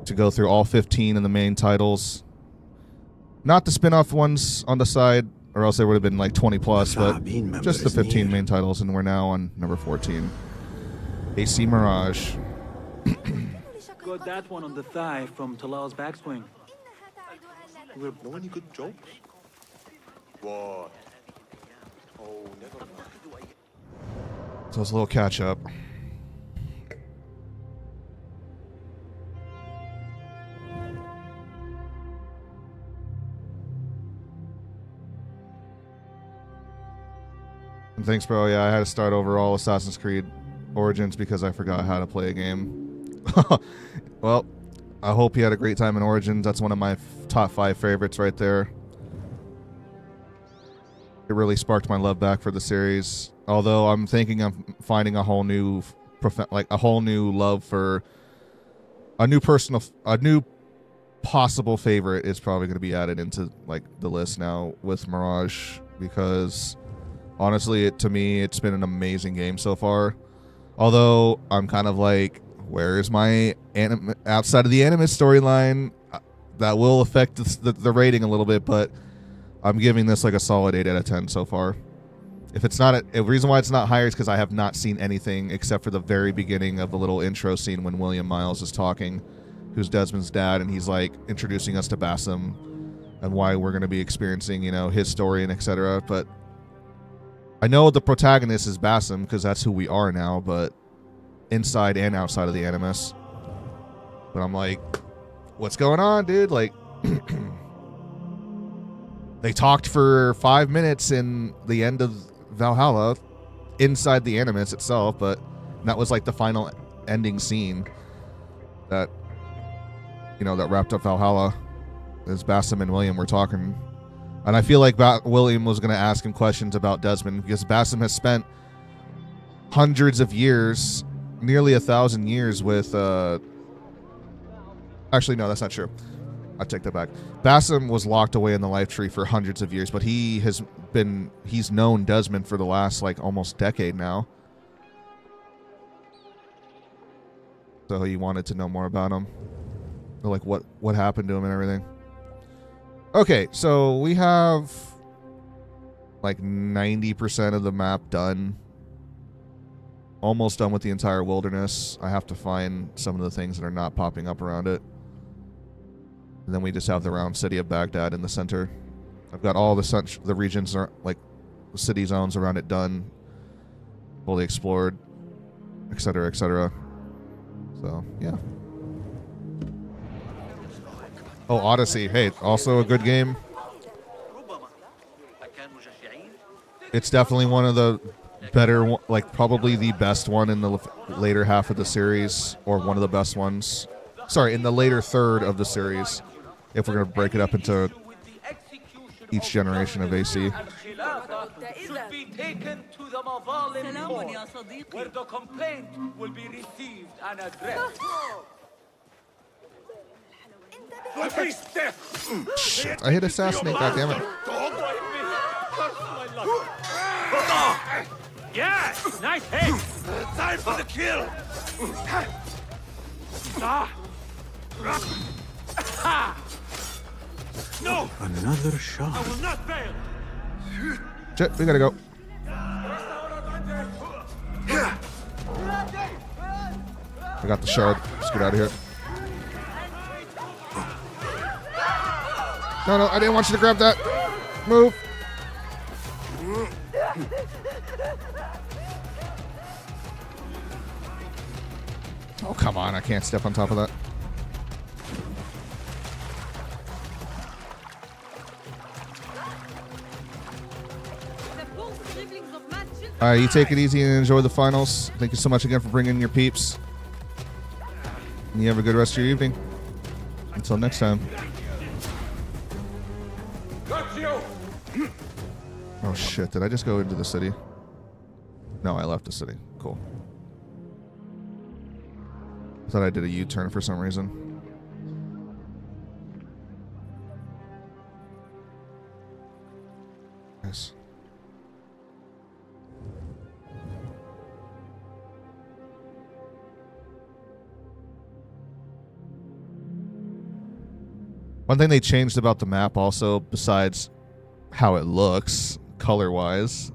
to go through all 15 of the main titles. Not the spin-off ones on the side, or else there would have been like 20 plus, but just the 15 main titles, and we're now on number 14. AC Mirage. Got that one on the thigh from Talal's backswing. No any good jokes? What? Oh, never mind. So it's a little catch-up. And thanks, bro. Yeah, I had to start over all Assassin's Creed Origins because I forgot how to play a game. Well, I hope you had a great time in Origins. That's one of my top 5 favorites right there. It really sparked my love back for the series. Although I'm thinking of finding a whole new, a whole new love for a new possible favorite is probably going to be added into like the list now with Mirage, because honestly, to me, it's been an amazing game so far. Although I'm kind of like, where is my outside of the anime storyline? That will affect the rating a little bit, but I'm giving this like a solid 8 out of 10 so far. If it's not the reason why it's not higher is because I have not seen anything except for the very beginning of the little intro scene when William Miles is talking, who's Desmond's dad, and he's like introducing us to Bassam and why we're going to be experiencing, you know, his story and etc. But I know the protagonist is Bassam because that's who we are now, but inside and outside of the Animus. But I'm like, what's going on, dude? Like, they talked for 5 minutes in the end of Valhalla inside the Animus itself, but that was like the final ending scene that, you know, that wrapped up Valhalla. As Bassam and William were talking. And I feel like William was going to ask him questions about Desmond, because Bassam has spent hundreds of years, nearly 1,000 years with... Actually, no, that's not true. I take that back. Bassam was locked away in the life tree for hundreds of years, but he's known Desmond for the last like almost decade now. So he wanted to know more about him. Or like what happened to him and everything. Okay, so we have like 90% of the map done. Almost done with the entire wilderness. I have to find some of the things that are not popping up around it. And then we just have the round city of Baghdad in the center. I've got all the regions, like the city zones around it done. Fully explored, etc., etc. So, yeah. Oh, Odyssey. Hey, also a good game. It's definitely one of the better, like probably the best one in the later half of the series, or one of the best ones. Sorry, in the later third of the series, if we're going to break it up into each generation of AC. should be taken to the Mazalim court, where the complaint will be received and addressed. Shit, I hit assassinate, goddammit. Yes, nice hit. Time for the kill. No, Another shot. I will not fail. Shit, we gotta go. I got the shard. Let's get out of here. No, I didn't want you to grab that. Move. Oh, come on. I can't step on top of that. All right, you take it easy and enjoy the finals. Thank you so much again for bringing your peeps. And you have a good rest of your evening. Until next time. Oh shit, did I just go into the city? No, I left the city. Cool. I thought I did a U-turn for some reason. Yes. One thing they changed about the map also, besides how it looks color-wise,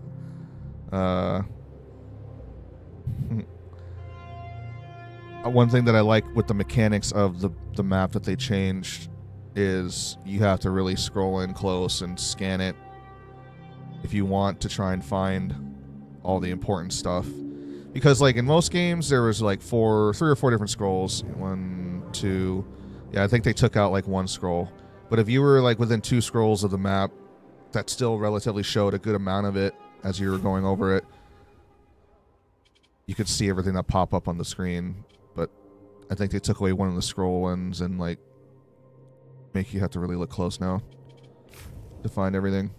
one thing that I like with the mechanics of the map that they changed is you have to really scroll in close and scan it if you want to try and find all the important stuff. Because like in most games there was like 3 or 4 different scrolls. 1, 2... Yeah, I think they took out like 1 scroll. But if you were like within 2 scrolls of the map, that still relatively showed a good amount of it as you were going over it. You could see everything that pop up on the screen. But I think they took away one of the scroll ones and like make you have to really look close now to find everything.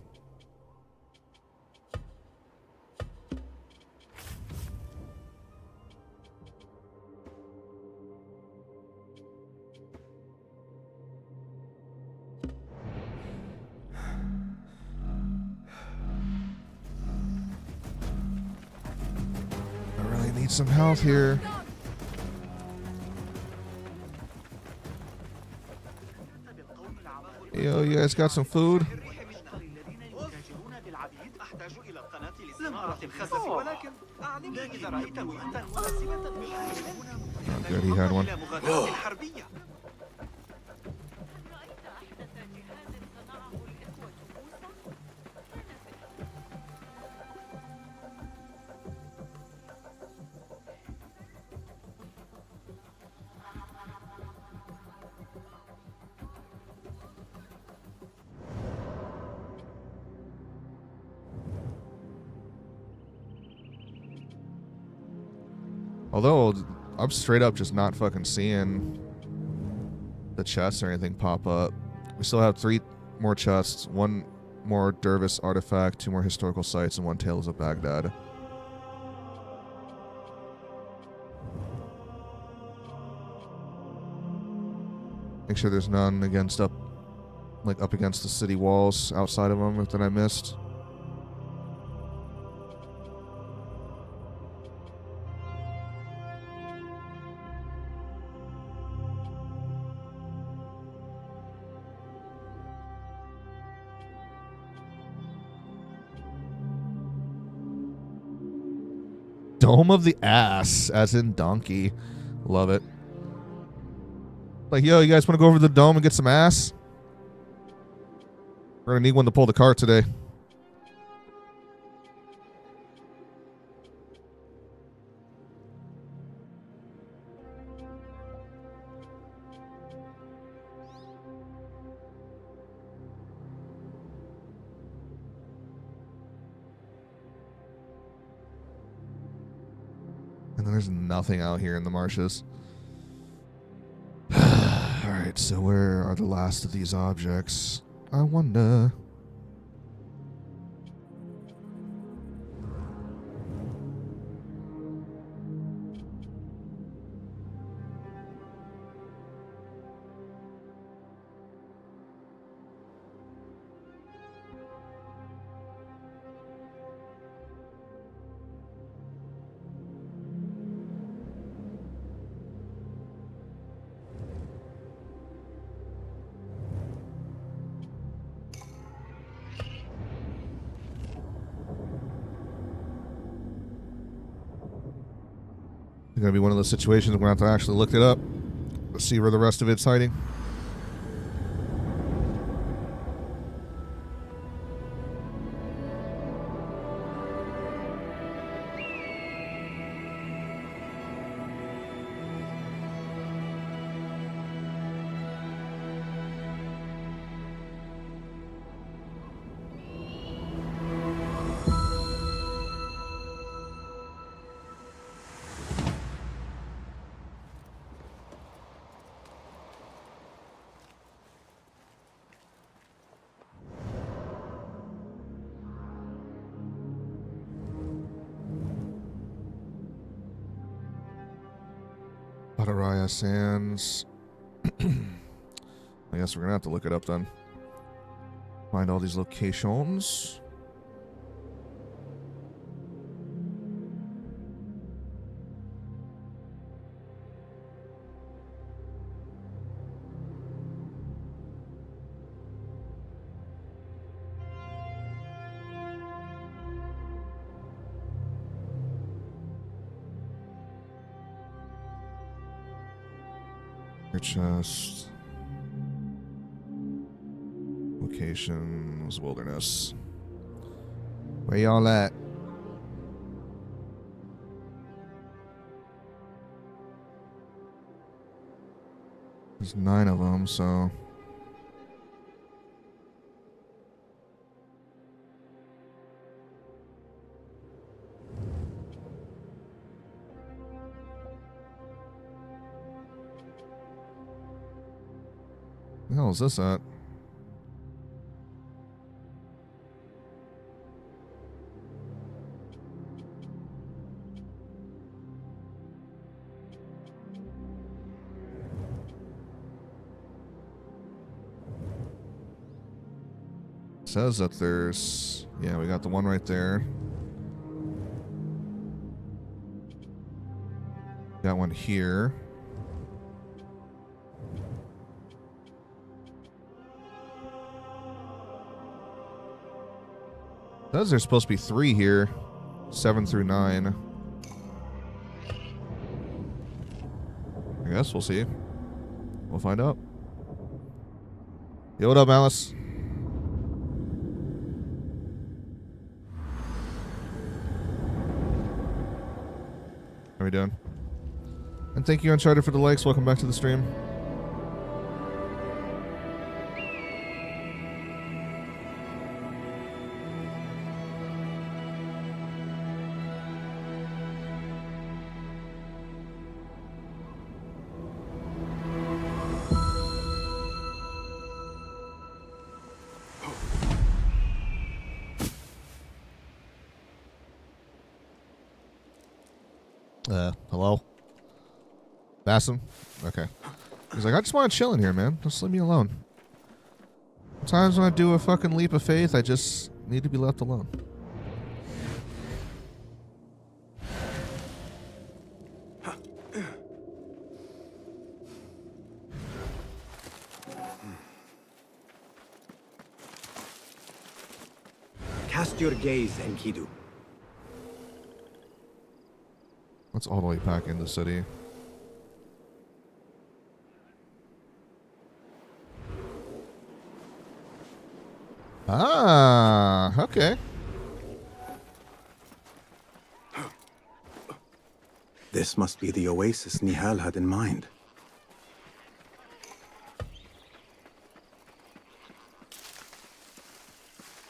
some health here. Yo, you guys got some food? Oh, good, he had one. Although I'm straight up just not fucking seeing the chests or anything pop up. We still have 3 more chests, 1 more Dervis artifact, 2 more historical sites, and 1 Tales of Baghdad. Make sure there's none against up against the city walls outside of them that I missed. Dome of the Ass, as in donkey. Love it. Like, yo, you guys want to go over to the dome and get some ass? We're going to need one to pull the cart today. And then there's nothing out here in the marshes. Alright, so where are the last of these objects? I wonder. It's going to be one of those situations we're going to have to actually look it up. Let's see where the rest of it's hiding. Pattaya Sands. I guess we're going to have to look it up then. Find all these locations. Chest. Locations. Wilderness. Where y'all at? There's 9 of them, so... Where the hell is this at? It says that there's... Yeah, we got the one right there. Got one here. Says there's supposed to be 3 here. 7 through 9. I guess we'll see. We'll find out. Yo, what up, Alice? How are we doing? And thank you, Uncharted, for the likes. Welcome back to the stream. Hello? Bassam? Okay. He's like, I just want to chill in here, man. Just leave me alone. Sometimes when I do a fucking leap of faith, I just need to be left alone. Cast your gaze, Enkidu. Let's all the way back in the city. Ah, okay. This must be the oasis Nihal had in mind.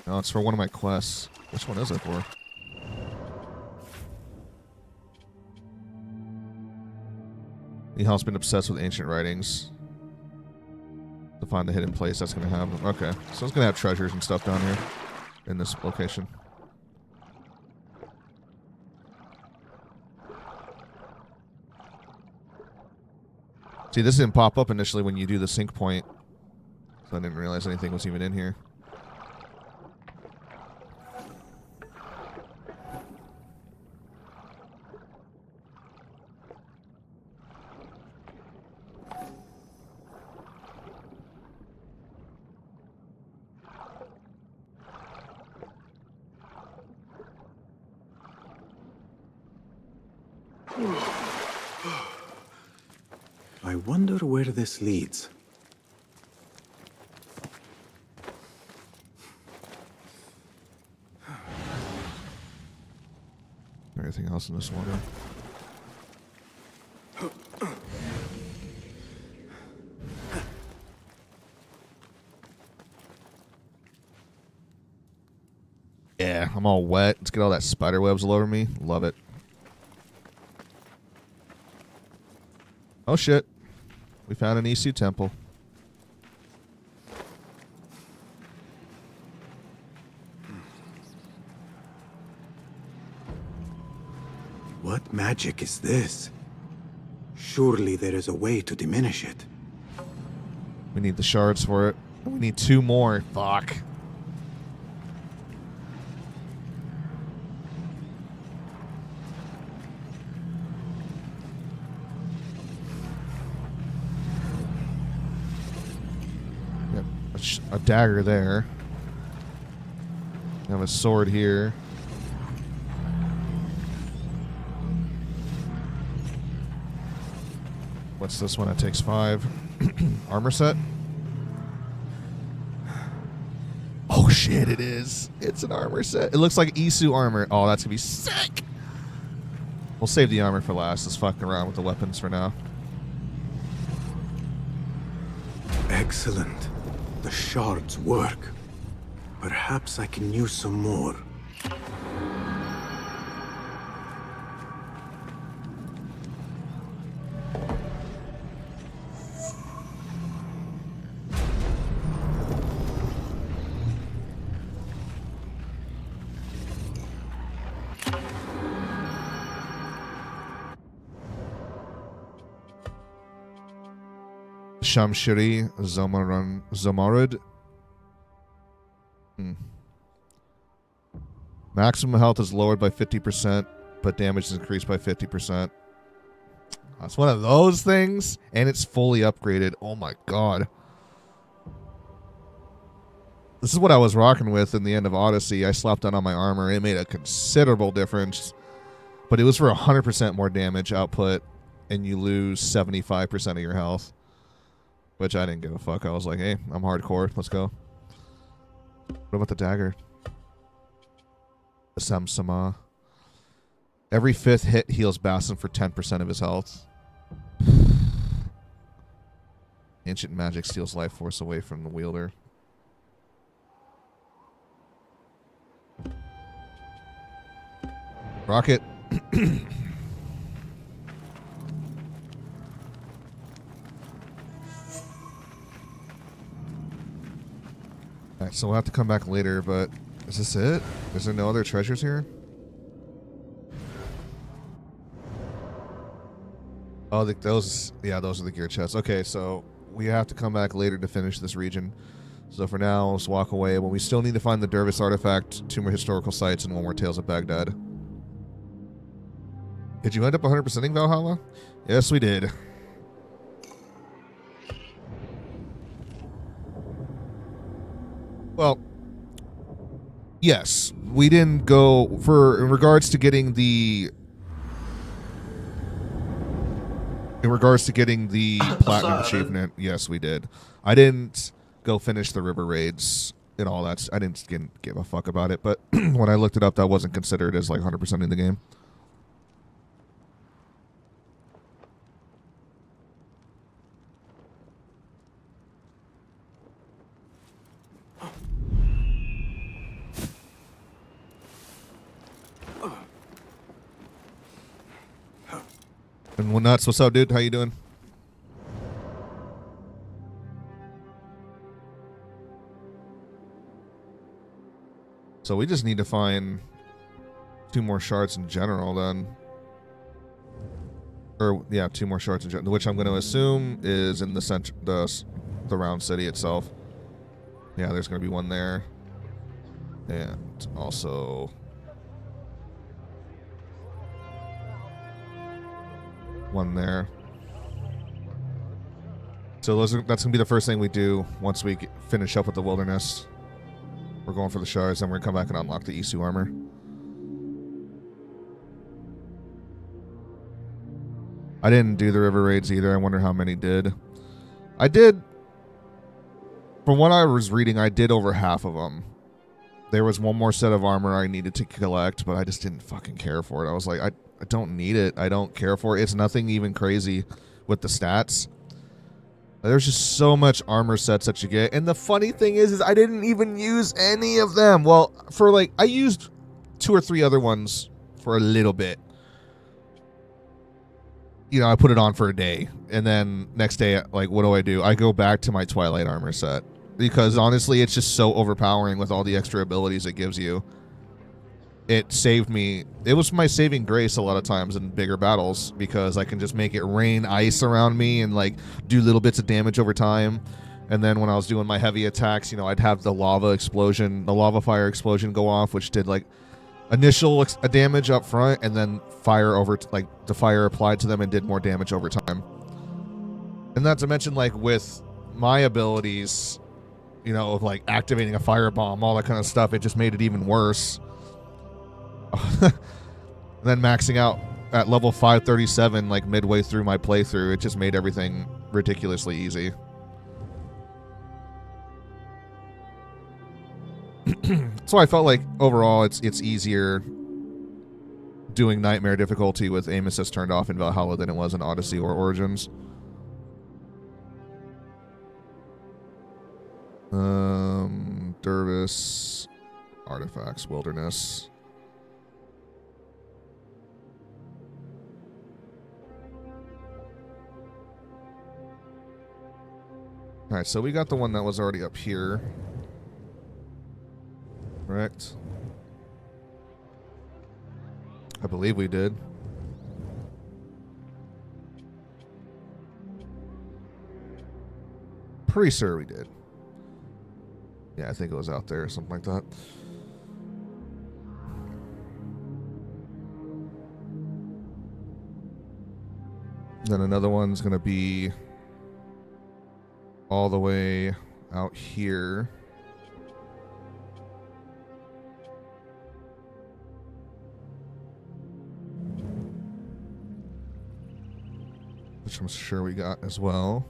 No, it's for one of my quests. Which one is it for? Nihal's been obsessed with ancient writings. To find the hidden place that's going to have them. Okay, so it's going to have treasures and stuff down here in this location. See, this didn't pop up initially when you do the sync point. So I didn't realize anything was even in here. I wonder where this leads. Anything else in this water? Yeah, I'm all wet. Let's get all that spider webs all over me. Love it. Oh shit. We found an Isu temple. What magic is this? Surely there is a way to diminish it. We need the shards for it. We need 2 more. Fuck. Yep. A dagger there. I have a sword here. What's this one? It takes 5. Armor set? Oh shit, it is. It's an armor set. It looks like Isu armor. Oh, that's gonna be sick. We'll save the armor for last. Let's fuck around with the weapons for now. Excellent. The shards work. Perhaps I can use some more. Shamshiri Zamarud. Maximum health is lowered by 50%, but damage is increased by 50%. It's one of those things, and it's fully upgraded. Oh my god. This is what I was rocking with in the end of Odyssey. I slapped that on my armor. It made a considerable difference, but it was for 100% more damage output, and you lose 75% of your health, which I didn't give a fuck. I was like, hey, I'm hardcore. Let's go. What about the dagger? The Samsama. Every 5th hit heals Bassin for 10% of his health. Ancient magic steals life force away from the wielder. Rocket. Alright, so we'll have to come back later, but is this it? Is there no other treasures here? Oh, those are the gear chests. Okay, so we have to come back later to finish this region. So for now, let's walk away. But we still need to find the Dervis artifact, 2 more historical sites, and 1 more Tales of Baghdad. Did you end up 100%ing Valhalla? Yes, we did. Well, yes, we didn't go in regards to getting the platinum achievement. Yes, we did. I didn't go finish the river raids and all that. I didn't give a fuck about it. But when I looked it up, that wasn't considered as like 100% in the game. And well, nuts, what's up, dude? How you doing? So we just need to find 2 more shards in general, then. Or yeah, 2 more shards in general, which I'm going to assume is in the center, the round city itself. Yeah, there's going to be 1 there, and also. One there. So that's going to be the first thing we do once we finish up with the wilderness. We're going for the shards, and we're going to come back and unlock the Isu armor. I didn't do the river raids either. I wonder how many did. I did. From what I was reading, I did over half of them. There was 1 more set of armor I needed to collect, but I just didn't fucking care for it. I was like, I don't need it. I don't care for it. It's nothing even crazy with the stats. There's just so much armor sets that you get. And the funny thing is I didn't even use any of them. Well, for like, I used 2 or 3 other ones for a little bit. You know, I put it on for a day. And then next day, like, what do? I go back to my Twilight armor set. Because honestly, it's just so overpowering with all the extra abilities it gives you. It saved me. It was my saving grace a lot of times in bigger battles because I can just make it rain ice around me and like do little bits of damage over time. And then when I was doing my heavy attacks, you know, I'd have the lava fire explosion go off, which did like initial damage up front, and then the fire applied to them and did more damage over time. And not to mention, like, with my abilities, you know, of like activating a firebomb, all that kind of stuff, it just made it even worse. Then maxing out at level 537 like midway through my playthrough, it just made everything ridiculously easy. So I felt like overall it's easier doing nightmare difficulty with aim assist turned off in Valhalla than it was in Odyssey or Origins. Dervis artifacts, wilderness. Alright, so we got the one that was already up here. Correct? I believe we did. Pretty sure we did. Yeah, I think it was out there or something like that. Then another one's going to be all the way out here. Which I'm sure we got as well.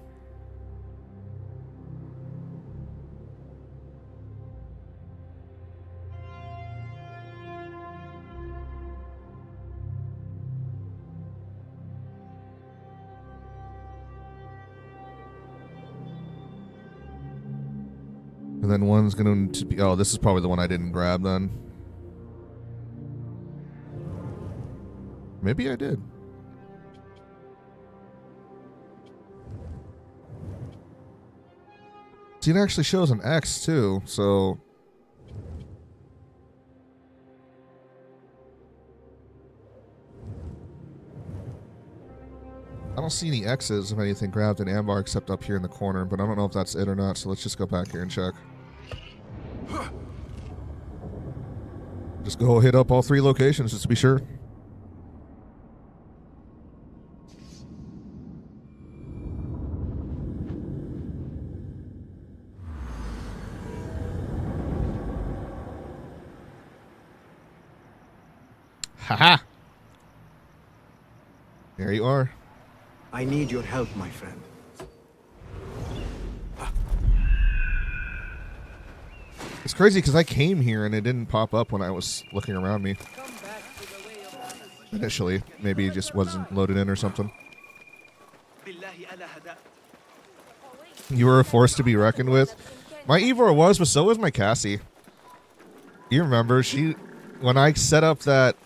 And then one's going to be... Oh, this is probably the one I didn't grab then. Maybe I did. See, it actually shows an X too, so... I don't see any X's of anything grabbed in Ambar except up here in the corner, but I don't know if that's it or not, so let's just go back here and check. Just go hit up all 3 locations just to be sure. Haha! There you are. I need your help, my friend. It's crazy because I came here and it didn't pop up when I was looking around me. Initially. Maybe it just wasn't loaded in or something. You were a force to be reckoned with. My Eivor was, but so was my Cassie. You remember, when I set up that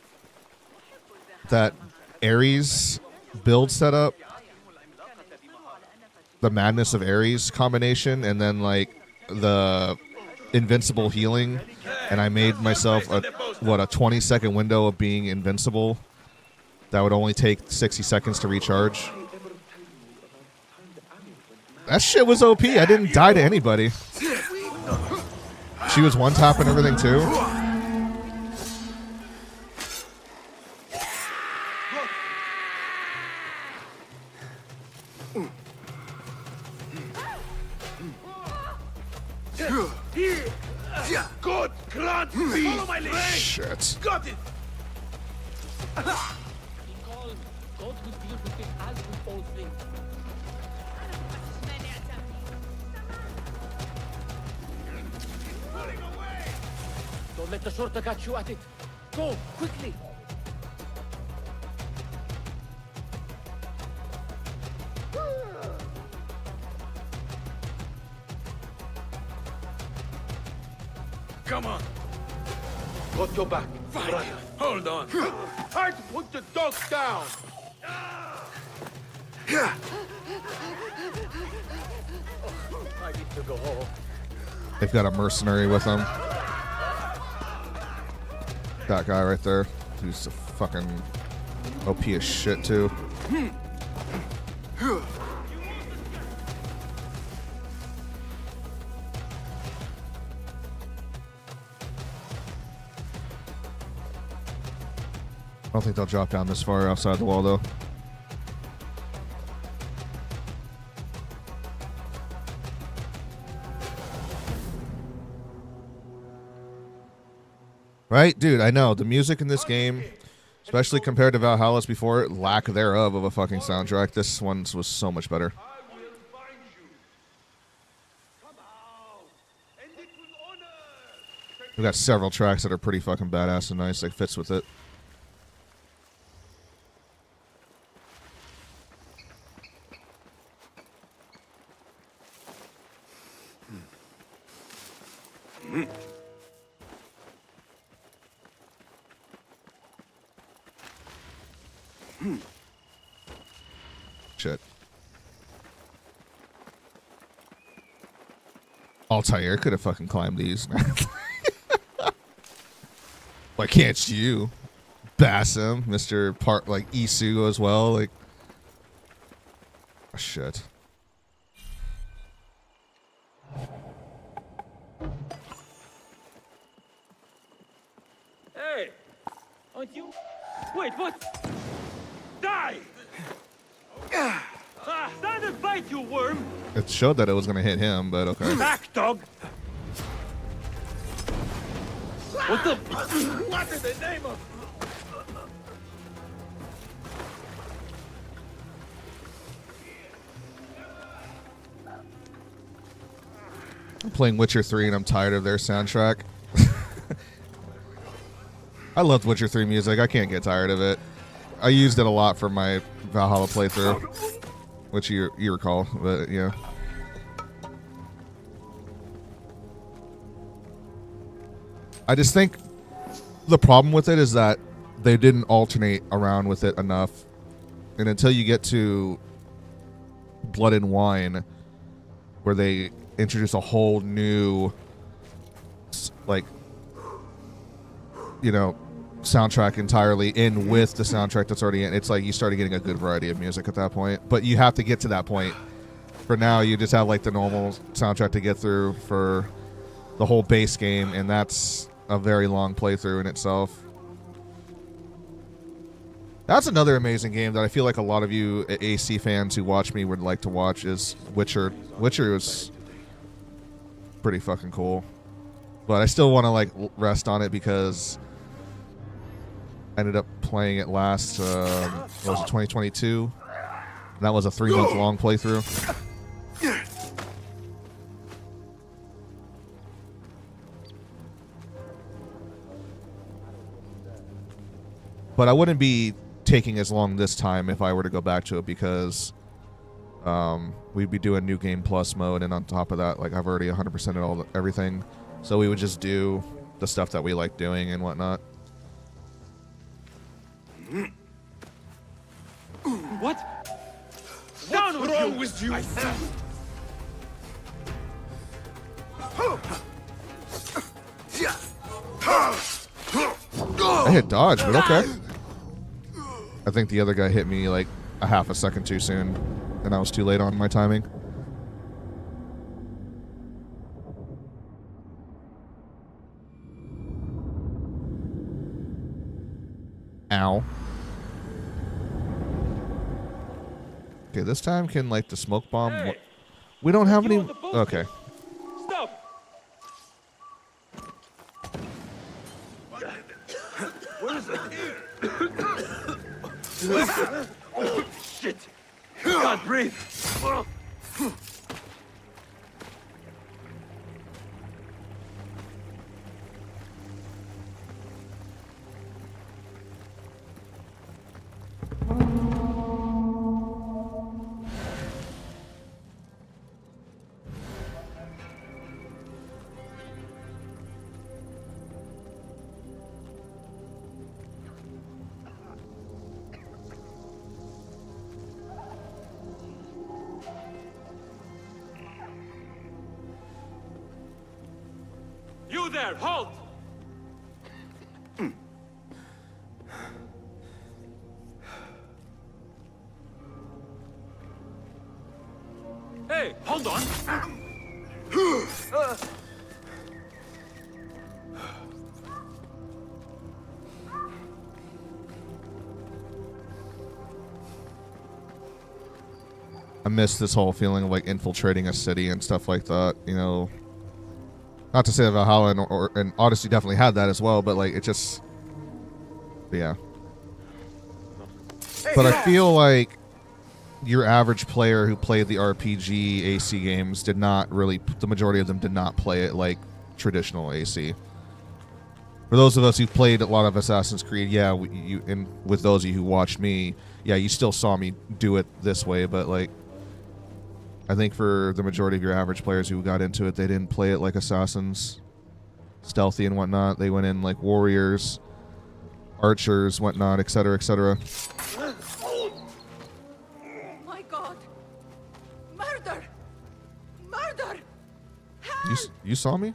Ares build setup, the Madness of Ares combination, and then like the invincible healing, and I made myself a 20-second window of being invincible that would only take 60 seconds to recharge. That shit was OP. I didn't die to anybody. She was one-tapping everything too. Good grant me. Follow my lead. Shit. Got it. God will deal with it as with all things. Don't let the shorter catch you at it. Go, quickly. Come on. Got your back. Fine. Right. Hold on. Time to put the dog down. I need to go home. They've got a mercenary with them. That guy right there. He's a fucking OP as shit too. I don't think they'll drop down this far outside the wall, though. Right? Dude, I know. The music in this game, especially compared to Valhalla's before, lack thereof of a fucking soundtrack, this one was so much better. We got several tracks that are pretty fucking badass and nice, like fits with it. Shit. Altair could have fucking climbed these. Why can't you? Bassam, Mr. Part like Isu as well, like oh, shit. Hey, aren't you? Wait, what? Die! Stand and fight, you worm! It showed that it was going to hit him, but okay. Back, dog! What the? What in the name of? I'm playing Witcher 3 and I'm tired of their soundtrack. I loved Witcher 3 music. I can't get tired of it. I used it a lot for my Valhalla playthrough, which you recall, but yeah. I just think the problem with it is that they didn't alternate around with it enough. And until you get to Blood and Wine, where they introduce a whole new, like, you know, soundtrack entirely in with the soundtrack that's already in, it's like you started getting a good variety of music at that point. But you have to get to that point. For now, you just have like the normal soundtrack to get through for the whole base game, and that's a very long playthrough in itself. That's another amazing game that I feel like a lot of you AC fans who watch me would like to watch is Witcher. Witcher was pretty fucking cool. But I still want to like rest on it because I ended up playing it last, what was it, 2022? And that was a 3-month long playthrough. But I wouldn't be taking as long this time if I were to go back to it because we'd be doing New Game Plus mode, and on top of that, like I've already 100%ed everything. So we would just do the stuff that we like doing and whatnot. What? What's wrong with you? I hit dodge, but okay. I think the other guy hit me like a half a second too soon, and I was too late on my timing. Ow. Okay, this time can like the smoke bomb. Hey, we don't have you any. on the boat? Okay. Stop! Where is it? Oh, shit! Can't breathe. You there, halt! Hey, hold on! I miss this whole feeling of like infiltrating a city and stuff like that, you know. Not to say that Valhalla and Odyssey definitely had that as well, but like it just, yeah. But I feel like your average player who played the RPG AC games did not really, the majority of them did not play it like traditional AC. For those of us who've played a lot of Assassin's Creed, yeah, and with those of you who watched me, yeah, you still saw me do it this way, but like, I think for the majority of your average players who got into it, they didn't play it like Assassins, stealthy and whatnot. They went in like warriors, archers, whatnot, etc., etc. My God! Murder! Murder! You saw me?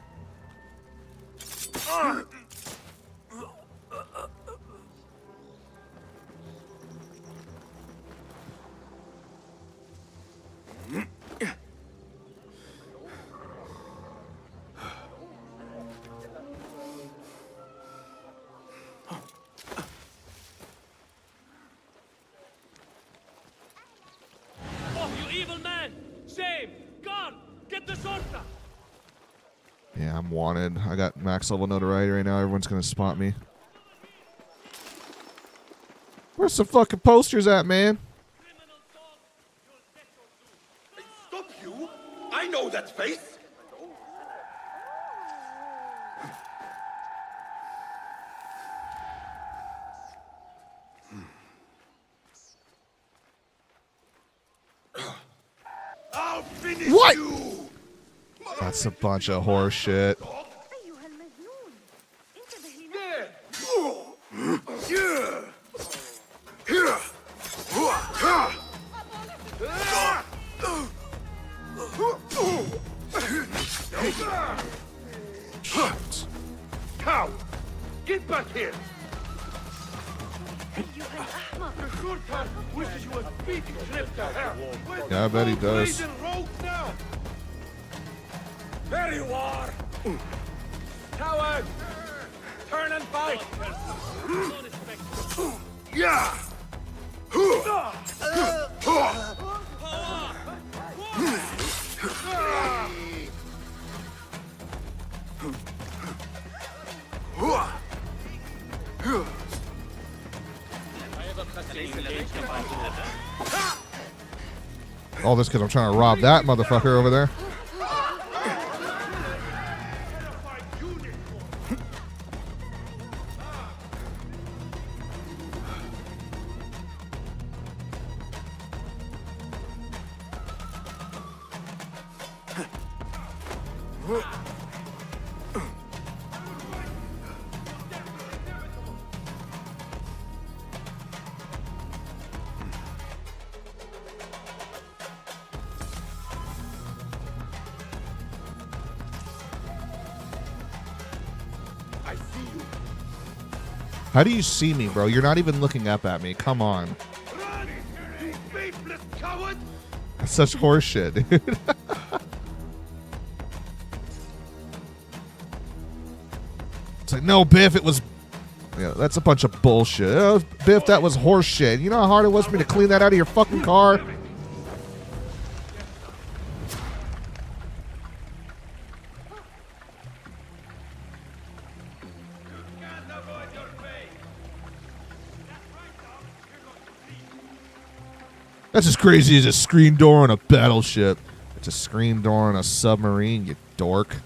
Yeah, I'm wanted. I got max level notoriety right now. Everyone's gonna spot me. Where's the fucking posters at, man? Stop you! I know that face! I'll finish What? you! That's a bunch of horse shit. Cow! Get back here! The shortcut wishes you a speedy trip to hell. Yeah, I bet he does. There you are! Coward! Turn and fight! Yeah! All this because I'm trying to rob that motherfucker over there. How do you see me, bro? You're not even looking up at me. Come on. That's such horseshit, dude. It's like, no, Biff, it was... Yeah, that's a bunch of bullshit. Oh, Biff, that was horseshit. You know how hard it was for me to clean that out of your fucking car? That's as crazy as a screen door on a battleship. It's a screen door on a submarine, you dork.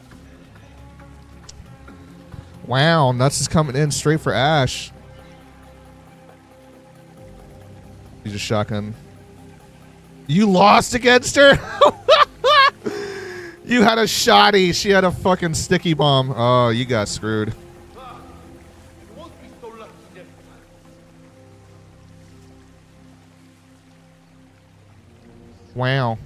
Wow, Nuts is coming in straight for Ash. He's a shotgun. You lost against her? You had a shotty. She had a fucking sticky bomb. Oh, you got screwed. Wow.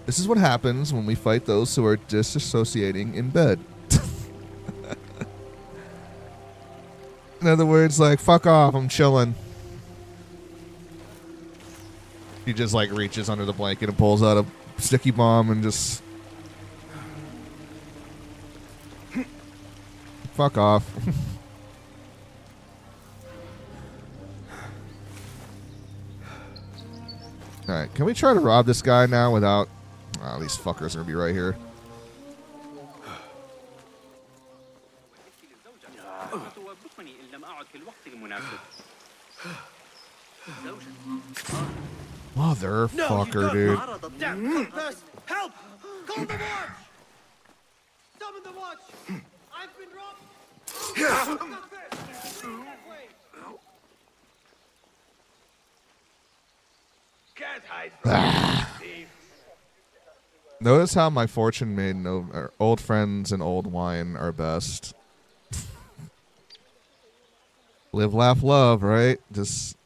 This is what happens when we fight those who are disassociating in bed. In other words, like, fuck off, I'm chilling. He just, like, reaches under the blanket and pulls out a sticky bomb and just... Fuck off. Alright, can we try to rob this guy now without... Oh, these fuckers are gonna be right here. Motherfucker, dude. Help! Call the watch! Summon the watch! I've been robbed! Can't hide from Steve. Notice how my fortune made old friends and old wine are best. Live, laugh, love, right? Just... Is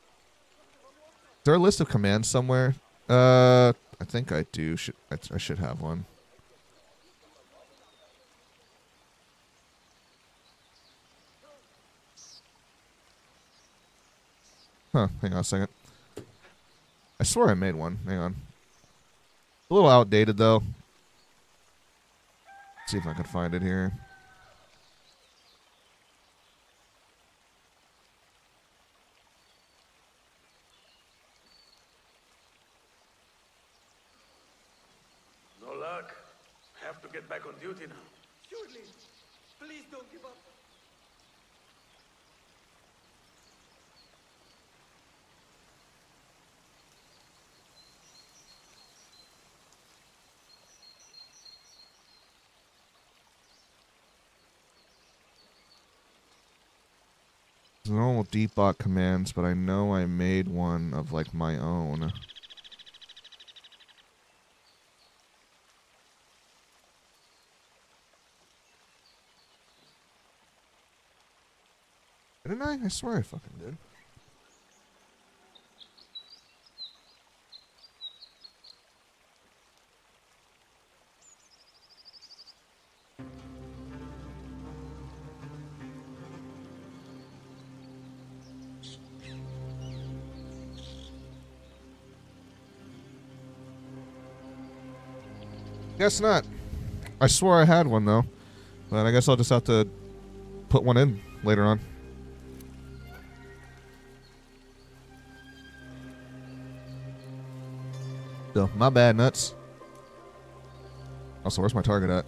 there a list of commands somewhere? I think I do. I should have one. Huh, hang on a second. I swear I made one. Hang on. A little outdated, though. Let's see if I can find it here. get back on duty now. Surely. Please don't give up. Normal deepbot commands, but I know I made one of like my own. Didn't I? I swear I fucking did. Guess not. I swore I had one though, but I guess I'll just have to put one in later on. So, my bad, nuts. Also, where's my target at?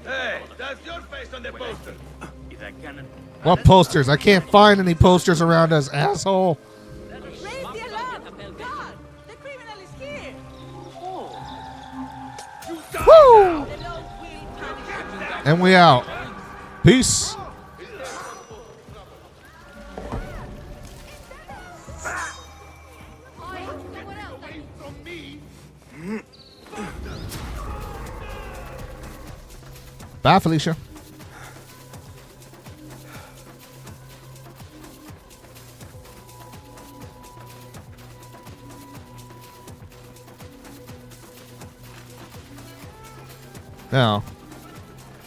Hey, that's your face on the poster. What posters? I can't find any posters around us, asshole. Raise the alarm! God, the criminal is here! Woo! And we out. Peace. Bye, Felicia. Now,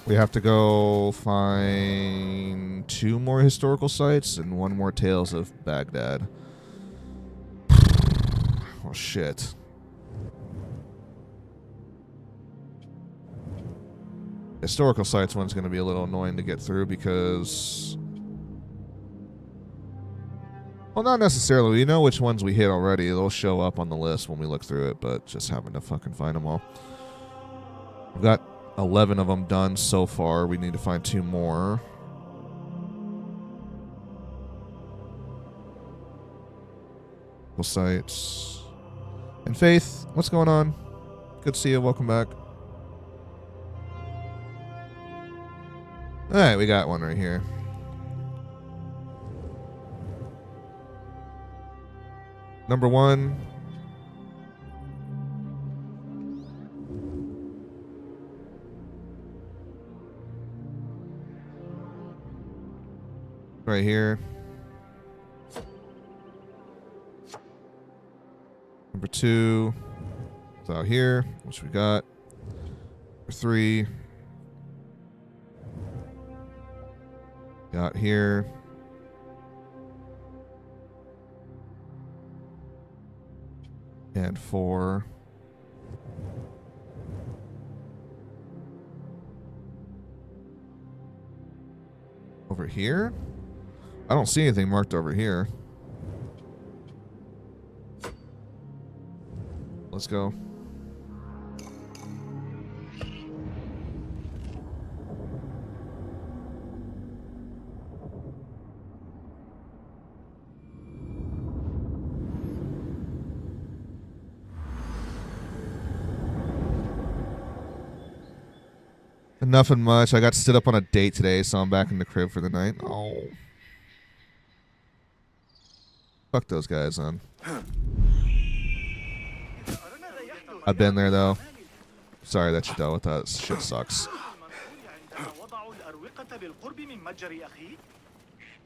we have to go find 2 more historical sites and 1 more Tales of Baghdad. Oh, shit. Historical sites one's going to be a little annoying to get through because... Well, not necessarily. We know which ones we hit already. They'll show up on the list when we look through it, but just having to fucking find them all. We've got 11 of them done so far. We need to find 2 more. Sites. And Faith, what's going on? Good to see you. Welcome back. Alright, we got one right here. Number 1. Right here. Number 2. It's out here, which we got. Number 3. Got here. And 4. Over here? I don't see anything marked over here. Let's go. Nothing much. I got stood up on a date today, so I'm back in the crib for the night. Oh. Fuck those guys, man. I've been there, though. Sorry that you dealt with that. Shit sucks.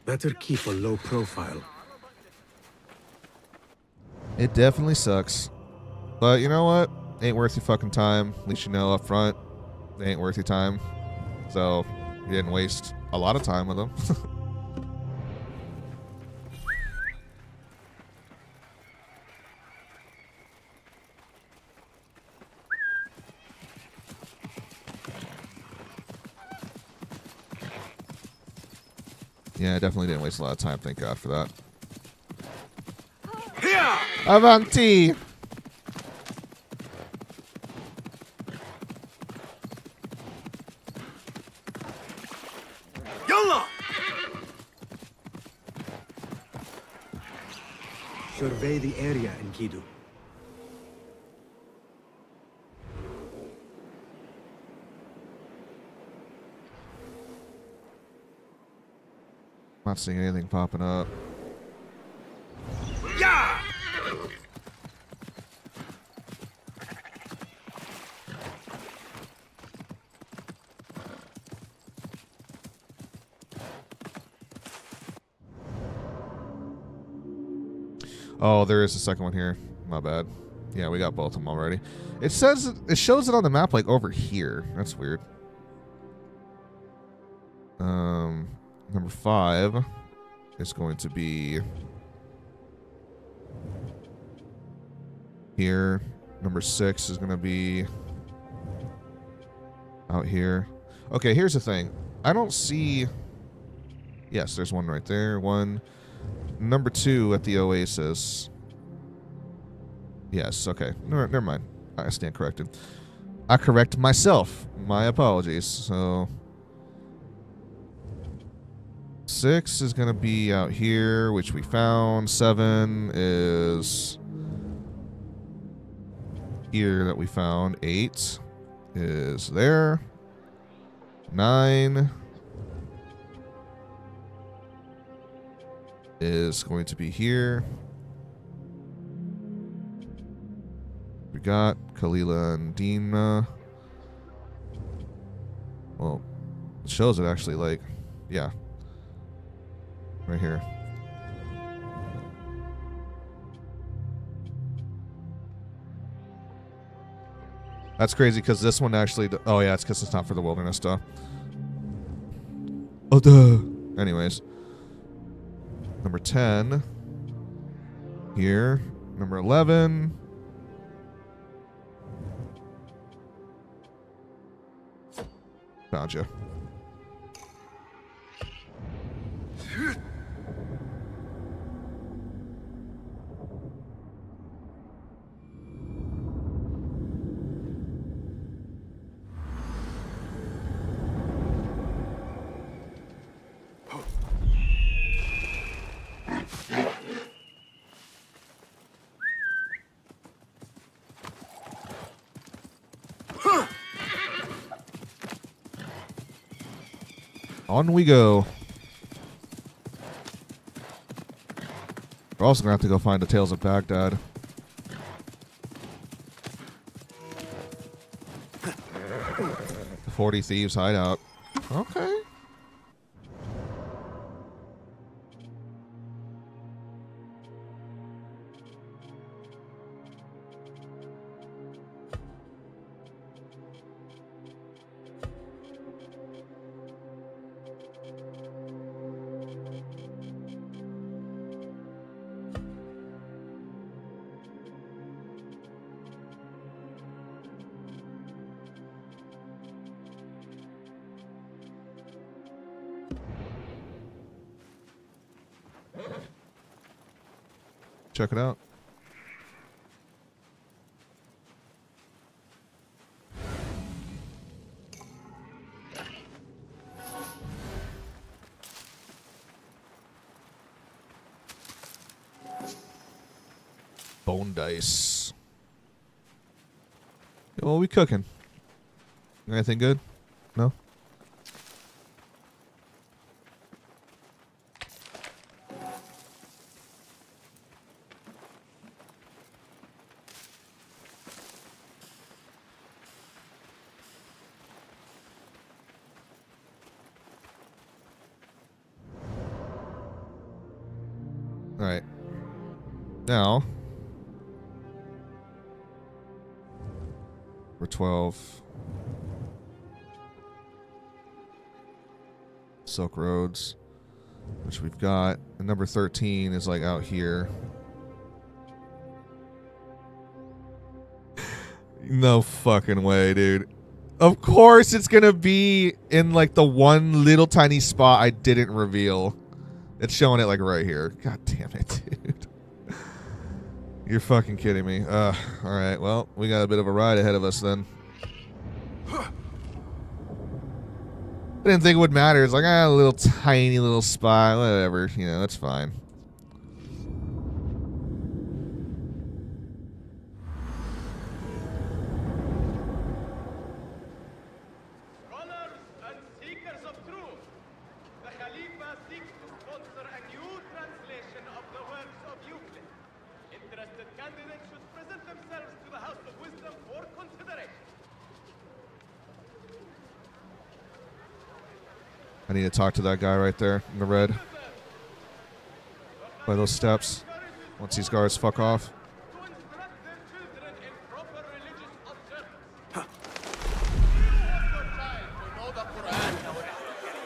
Better keep a low profile. It definitely sucks. But you know what? Ain't worth your fucking time. At least you know up front. They ain't worth your time. So, you didn't waste a lot of time with them. Yeah, I definitely didn't waste a lot of time. Thank God for that. Avanti! Yalla! Survey the area, Enkidu. Not seeing anything popping up. Yeah! Oh, there is a second one here. My bad. Yeah, we got both of them already. It shows it on the map like over here. That's weird. Number 5 is going to be here. Number 6 is going to be out here. Okay, here's the thing. I don't see... Yes, there's one right there. One. Number 2 at the Oasis. Yes, okay. Never mind. I stand corrected. I correct myself. My apologies. So... 6 is going to be out here, which we found. 7 is here that we found. 8 is there. 9 is going to be here. We got Kalila and Dina. Well, it shows it actually like, yeah. Right here. That's crazy because this one actually... Oh, yeah, it's because it's not for the wilderness stuff. Oh, duh. Anyways. Number 10. Here. Number 11. Found you. On we go. We're also going to have to go find the Tales of Baghdad. The 40 Thieves hideout. Okay. Check it out. Bone dice. What are we cooking? Anything good? No? Alright. Now, we're 12. Silk Roads, which we've got. And number 13 is like out here. No fucking way, dude. Of course it's gonna be in like the one little tiny spot I didn't reveal. It's showing it like right here. God damn it, dude. You're fucking kidding me. All right, well, we got a bit of a ride ahead of us then. I didn't think it would matter. It's like, a little tiny little spot. Whatever. You know, that's fine. Scholars and seekers of truth, the Khalifa seeks to sponsor a new translation of the works of Euclid. Interested candidates should present themselves to the House of Wisdom for consideration. I need to talk to that guy right there in the red. By those steps. Once these guards fuck off.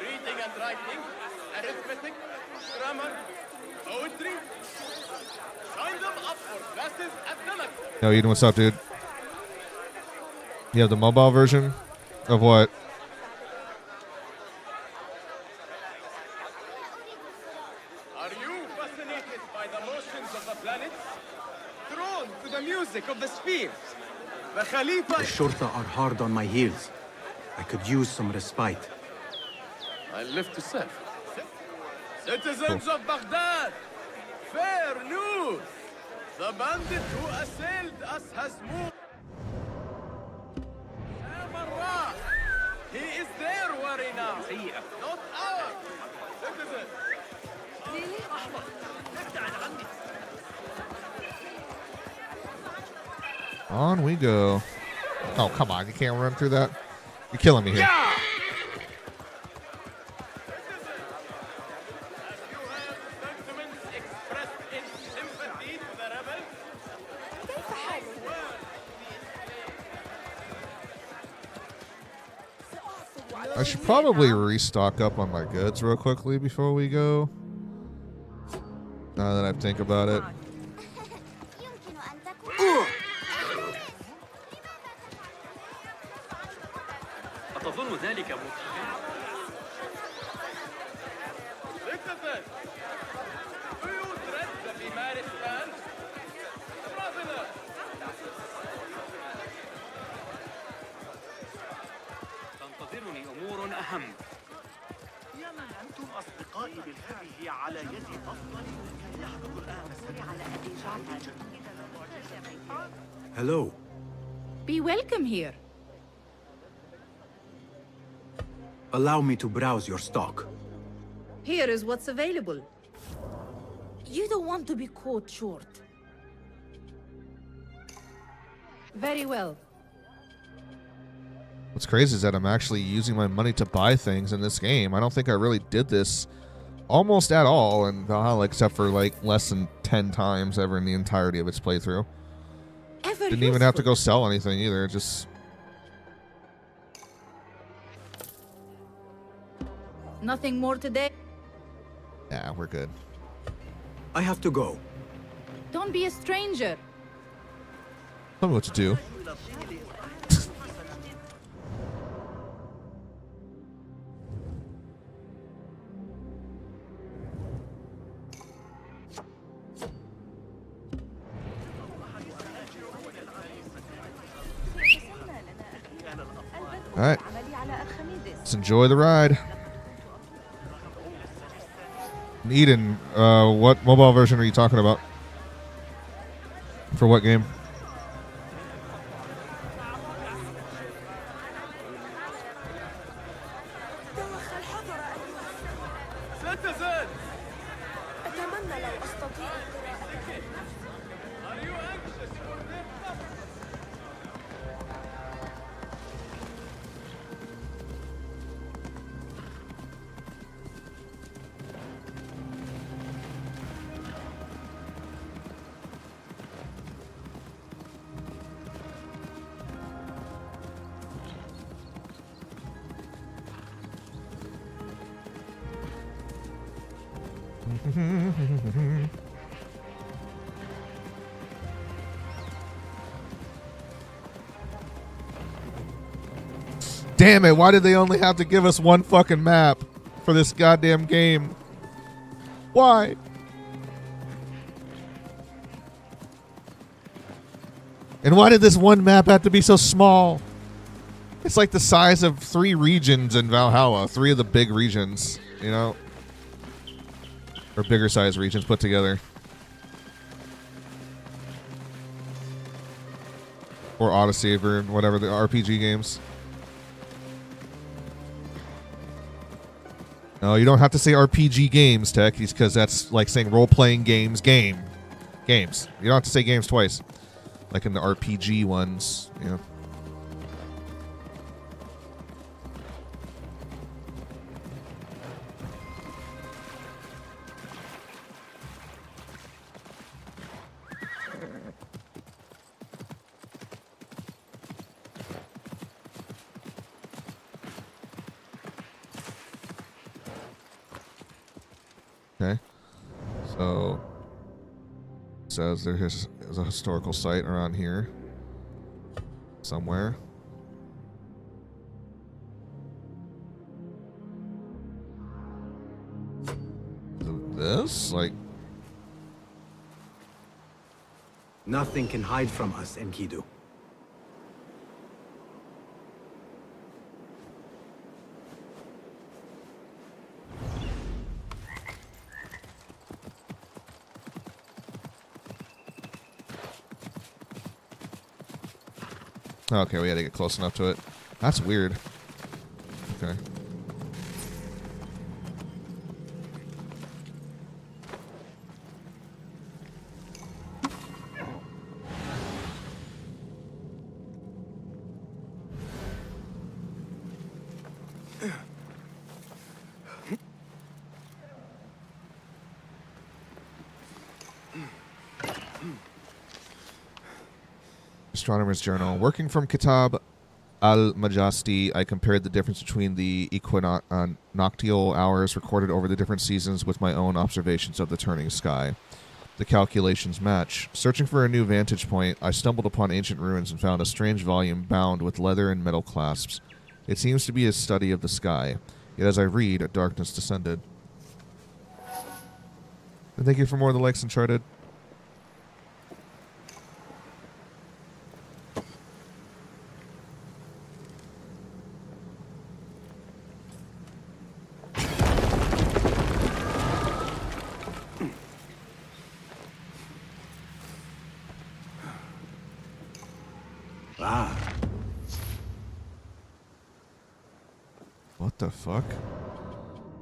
Reading and writing, arithmetic, grammar, poetry. Sign them up for classes at the Mac. Yo, Eden, what's up, dude? You have the mobile version of what? Are you fascinated by the motions of the planets? Drawn to the music of the spheres? The Khalifa... The Shurta are hard on my heels. I could use some respite. I live to serve. Citizens of Baghdad, fair news! The bandit who assailed us has moved. Samarra! He is their worry now, not ours! Citizens! On we go. Oh, come on. You can't run through that. You're killing me here. Yeah! I should probably restock up on my goods real quickly before we go. Now that I think about it. أتظن ذلك Citizens! Do you dread the Mirage ban? Traveler! تنتظرني أمور أهم. يا من أنتم أصدقائي بالفعل هي على يد أفضل يحدث الآن. Hello. Be welcome here. Allow me to browse your stock. Here is what's available. You don't want to be caught short. Very well. What's crazy is that I'm actually using my money to buy things in this game. I don't think I really did this almost at all in Valhalla, except for like less than 10 times ever in the entirety of its playthrough. Didn't even have to go sell anything either. Just Nothing more today? yeah, we're good. I have to go. Don't be a stranger. Tell me what to do. All right, let's enjoy the ride. Eden, what mobile version are you talking about? For what game? Citizens! أتمنى لو أستطيع قراءتك. Are you anxious for their comfort? Damn it, why did they only have to give us one fucking map for this goddamn game? Why? And why did this one map have to be so small? It's like the size of 3 regions in Valhalla. 3 of the big regions, you know? Or bigger size regions put together. Or Odyssey or whatever, the RPG games. No, you don't have to say RPG games, Tech, because that's like saying role-playing games, games. You don't have to say games twice. Like in the RPG ones, you know. Okay, so it says there's a historical site around here somewhere. This, like, Nothing can hide from us, Enkidu. okay, we had to get close enough to it. That's weird. Okay. Astronomer's Journal. Working from Kitab al-Majasti, I compared the difference between the noctial hours recorded over the different seasons with my own observations of the turning sky. The calculations match. Searching for a new vantage point, I stumbled upon ancient ruins and found a strange volume bound with leather and metal clasps. It seems to be a study of the sky. Yet as I read, darkness descended. And thank you for more of the likes, Uncharted. What the fuck?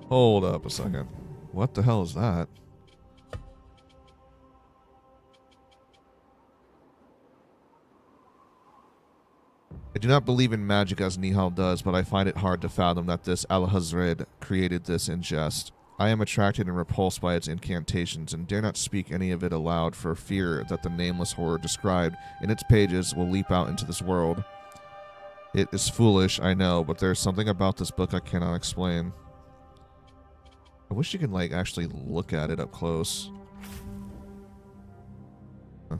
Hold up a second. What the hell is that? I do not believe in magic as Nihal does, but I find it hard to fathom that this Al-Hazred created this in jest. I am attracted and repulsed by its incantations and dare not speak any of it aloud for fear that the nameless horror described in its pages will leap out into this world. It is foolish, I know, but there's something about this book I cannot explain. I wish you could, like, actually look at it up close. Huh.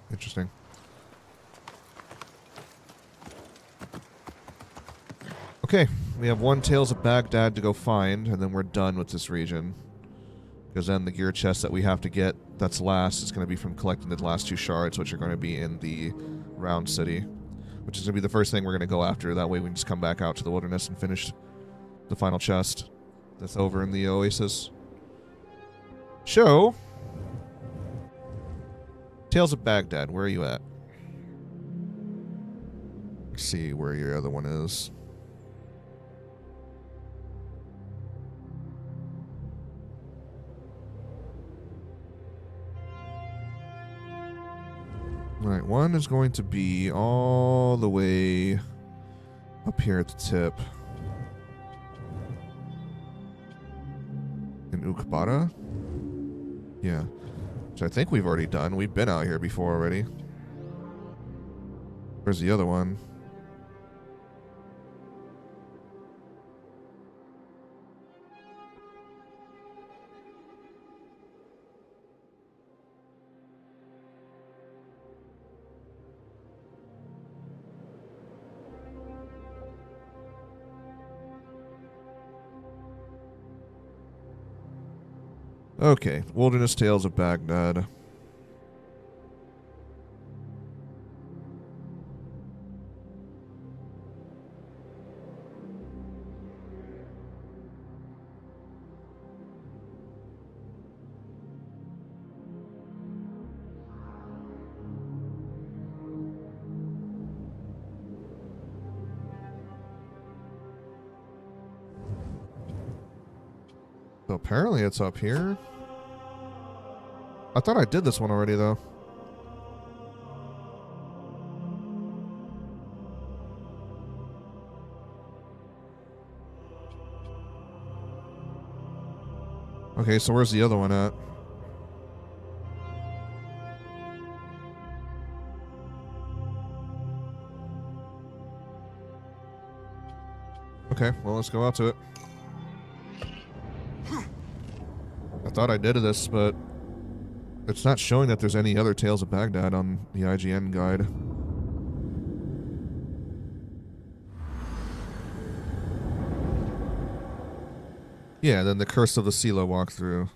Interesting. Okay, we have one Tales of Baghdad to go find, and then we're done with this region. Because then the gear chest that we have to get that's last is going to be from collecting the last 2 shards, which are going to be in the Round City. Which is going to be the first thing we're going to go after. That way we can just come back out to the wilderness and finish the final chest that's over in the oasis. So, Tales of Baghdad, where are you at? Let's see where your other one is. Alright, one is going to be all the way up here at the tip. In Ukbara? Yeah. Which I think we've already done. We've been out here before already. Where's the other one? Okay, Wilderness Tales of Baghdad. So apparently it's up here. I thought I did this one already, though. Okay, so where's the other one at? Okay, well, let's go out to it. I thought I did this, but it's not showing that there's any other Tales of Baghdad on the IGN guide. Yeah, then the Curse of the Sela walkthrough.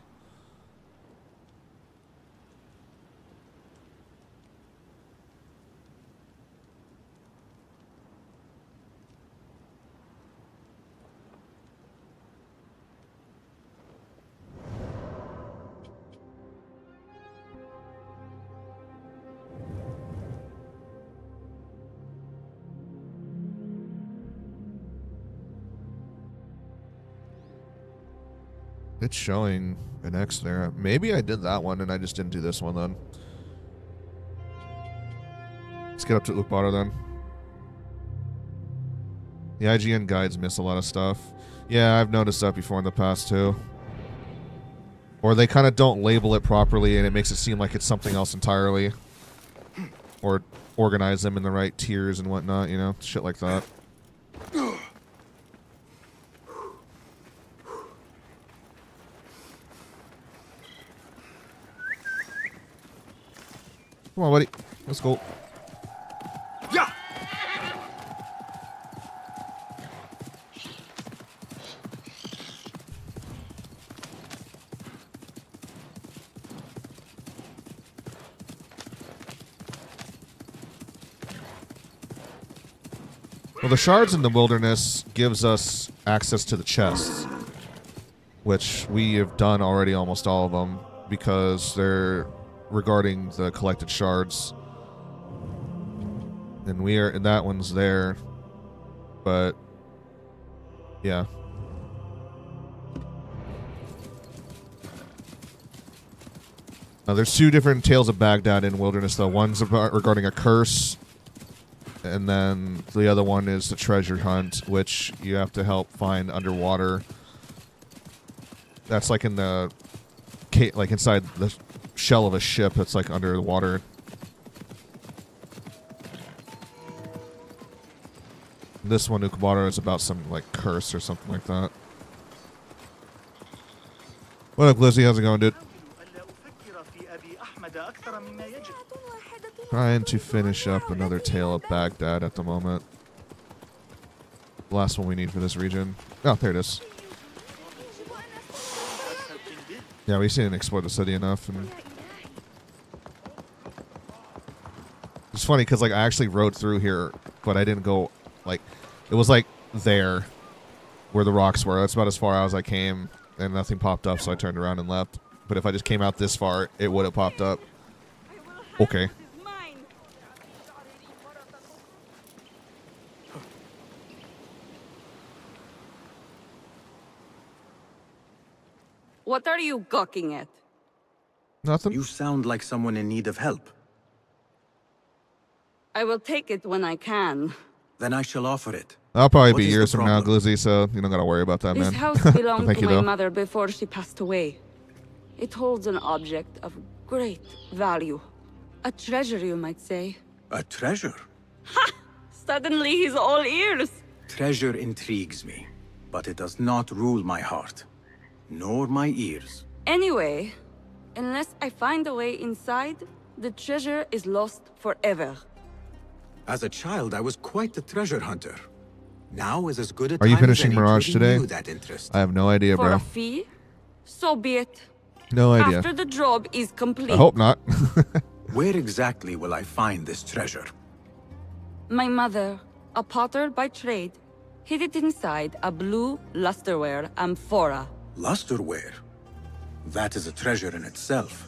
It's showing an X there. Maybe I did that one and I just didn't do this one then. Let's get up to Ukbara then. The IGN guides miss a lot of stuff. Yeah, I've noticed that before in the past too. Or they kind of don't label it properly and it makes it seem like it's something else entirely. Or organize them in the right tiers and whatnot, you know? Shit like that. Come on, buddy. Let's go. Yeah. Well, the shards in the wilderness gives us access to the chests, which we have done already almost all of them because they're regarding the collected shards, and that one's there, but yeah. Now, there's two different Tales of Baghdad in Wilderness though. One's about regarding a curse, and then the other one is the treasure hunt, which you have to help find underwater. That's like in the like inside the shell of a ship that's like under the water. This one, Ukbara, is about some like curse or something like that. What up, Glizzy? How's it going, dude? Trying to finish up another Tale of Baghdad at the moment. Last one we need for this region. Oh, there it is. Yeah, we didn't explore the city enough, and it's funny because like I actually rode through here, but I didn't go like it was like there where the rocks were. That's about as far out as I came, and nothing popped up, so I turned around and left. But if I just came out this far, it would have popped up. Okay. What are you gawking at? Nothing. You sound like someone in need of help. I will take it when I can. Then I shall offer it. That'll probably What be is years the from now, problem? Glizzy, so you don't gotta worry about that, This man. house belonged Thank to you, my though. mother before she passed away. It holds an object of great value. A treasure, you might say. A treasure? Suddenly he's all ears. Treasure intrigues me, but it does not rule my heart, nor my ears. Anyway, unless I find a way inside, the treasure is lost forever. As a child, I was quite the treasure hunter. Now is as good a Are you time as finishing any to Mirage today? renew that interest. I have no idea, For bro. a fee? So be it. No idea. After the job is complete. I hope not. Where exactly will I find this treasure? My mother, a potter by trade, hid it inside a blue lusterware amphora. Lusterware? That is a treasure in itself.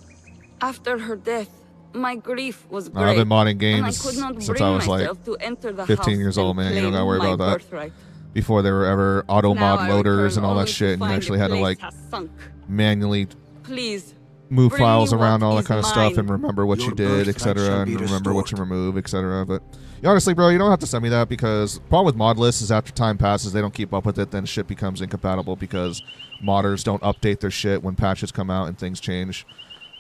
After her death, my grief was great. I've been modding and I games could not since bring I was like myself to enter the 15 house years old, and man. You don't gotta claim worry my about that. birthright. Before there were ever auto Now mod I loaders return and all that only to shit, and you find actually the had to place like has sunk. manually Please, move bring files me around, what all that is kind of stuff, mine. and remember what Your you did, birthright etc., shall and be remember what you restored. remove, etc. But honestly, bro, you don't have to send me that because the problem with mod lists is after time passes, they don't keep up with it, then shit becomes incompatible because modders don't update their shit when patches come out and things change.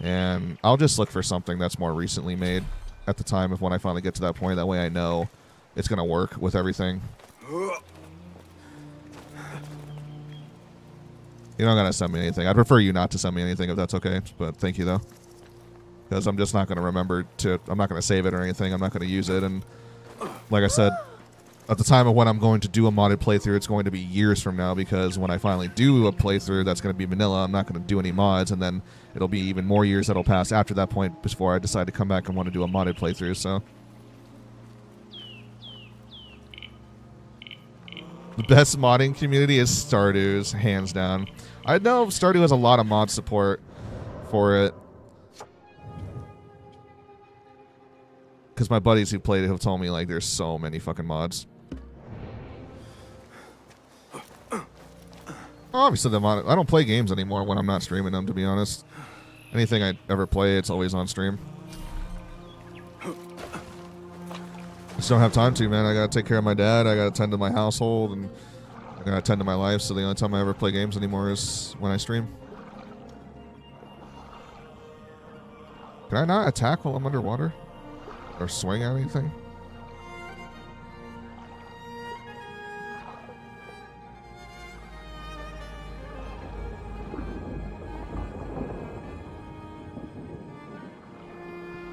And I'll just look for something that's more recently made at the time of when I finally get to that point. That way I know it's going to work with everything. You don't got to send me anything. I'd prefer you not to send me anything if that's okay. But thank you, though. Because I'm just not going to remember to... I'm not going to save it or anything. I'm not going to use it. And like I said, at the time of when I'm going to do a modded playthrough, it's going to be years from now. Because when I finally do a playthrough that's going to be vanilla, I'm not going to do any mods. And then it'll be even more years that'll pass after that point before I decide to come back and want to do a modded playthrough. So... the best modding community is Stardew's, hands down. I know Stardew has a lot of mod support for it. Because my buddies who played it have told me, like, there's so many fucking mods. Obviously, the mod... I don't play games anymore when I'm not streaming them, to be honest. Anything I ever play, it's always on stream. Just don't have time to, man. I gotta take care of my dad. I gotta tend to my household, and I gotta tend to my life. So the only time I ever play games anymore is when I stream. Can I not attack while I'm underwater? Or swing at anything?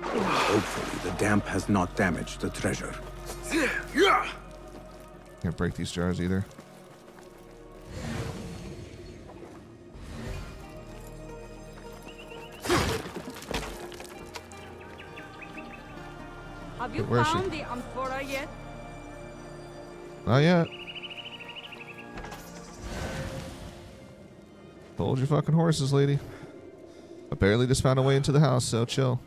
Hopefully the damp has not damaged the treasure. Can't break these jars either. Have you Where is she? found the amphora yet? Not yet. Hold your fucking horses, lady. I barely just found a way into the house, so chill.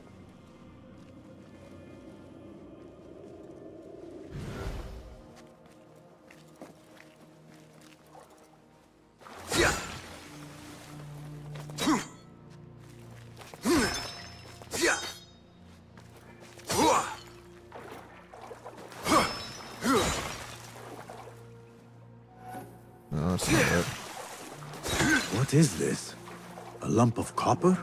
No, that's not it. What is this? A lump of copper?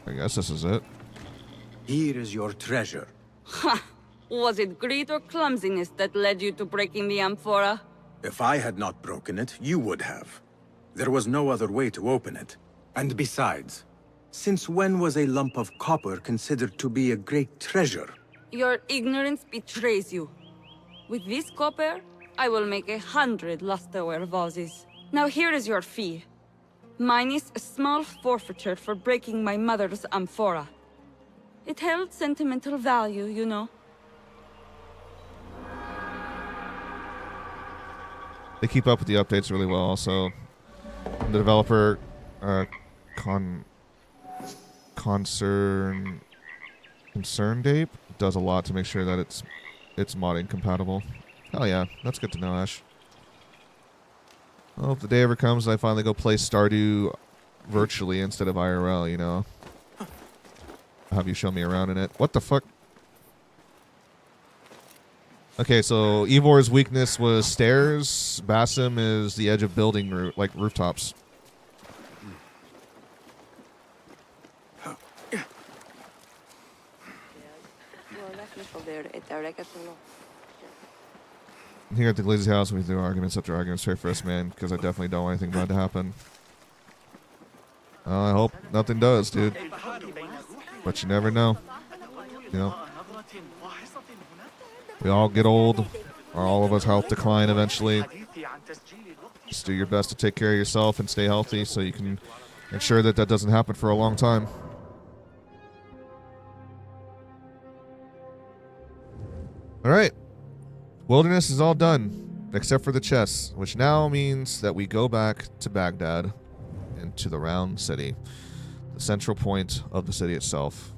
I guess this is it. Here is your treasure. Ha! Was it greed or clumsiness that led you to breaking the amphora? If I had not broken it, you would have. There was no other way to open it. And besides, since when was a lump of copper considered to be a great treasure? Your ignorance betrays you. With this copper, I will make 100 lusterware vases. Now here is your fee. Minus a small forfeiture for breaking my mother's amphora. It held sentimental value, you know. They keep up with the updates really well. Also, the developer, Concerned Ape does a lot to make sure that it's modding compatible. Hell yeah, that's good to know, Ash. Well, if the day ever comes and I finally go play Stardew virtually instead of IRL, you know, I'll have you show me around in it. What the fuck? Okay, so Evor's weakness was stairs. Basim is the edge of building, rooftops. Here at the Glazie's house, we do arguments after arguments. Pray for us, man, because I definitely don't want anything bad to happen. I hope nothing does, dude. But you never know. You know, we all get old. all of us health decline eventually. Just do your best to take care of yourself and stay healthy so you can ensure that that doesn't happen for a long time. All right. Wilderness is all done, except for the chests, which now means that we go back to Baghdad and to the Round City, the central point of the city itself.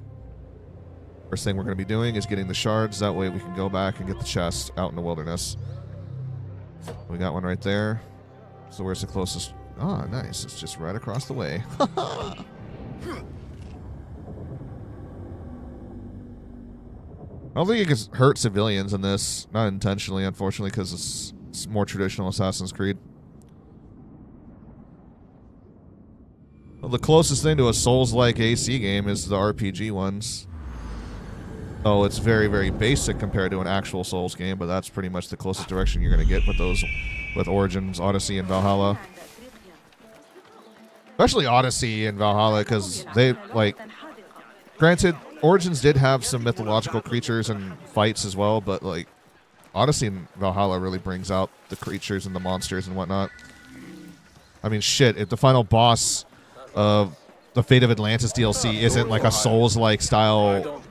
First thing we're going to be doing is getting the shards. That way we can go back and get the chest out in the wilderness. We got one right there. So where's the closest? Ah, nice. It's just right across the way. I don't think you can hurt civilians in this. Not intentionally, unfortunately, because it's more traditional Assassin's Creed. Well, the closest thing to a Souls-like AC game is the RPG ones. Oh, it's very, very basic compared to an actual Souls game, but that's pretty much the closest direction you're going to get with those, with Origins, Odyssey, and Valhalla. Especially Odyssey and Valhalla, because they, like, granted, Origins did have some mythological creatures and fights as well, but like Odyssey and Valhalla really brings out the creatures and the monsters and whatnot. I mean, shit, if the final boss of the Fate of Atlantis DLC isn't like a Souls-like style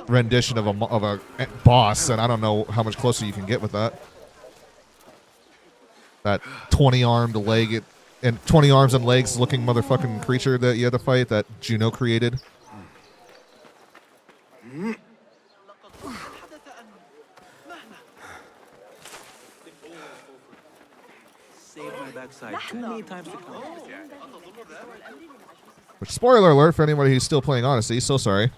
rendition of a boss, then I don't know how much closer you can get with that. That 20-armed leg and 20 arms and legs looking motherfucking creature that you had to fight that Juno created. Which, spoiler alert for anybody who's still playing Odyssey, so sorry.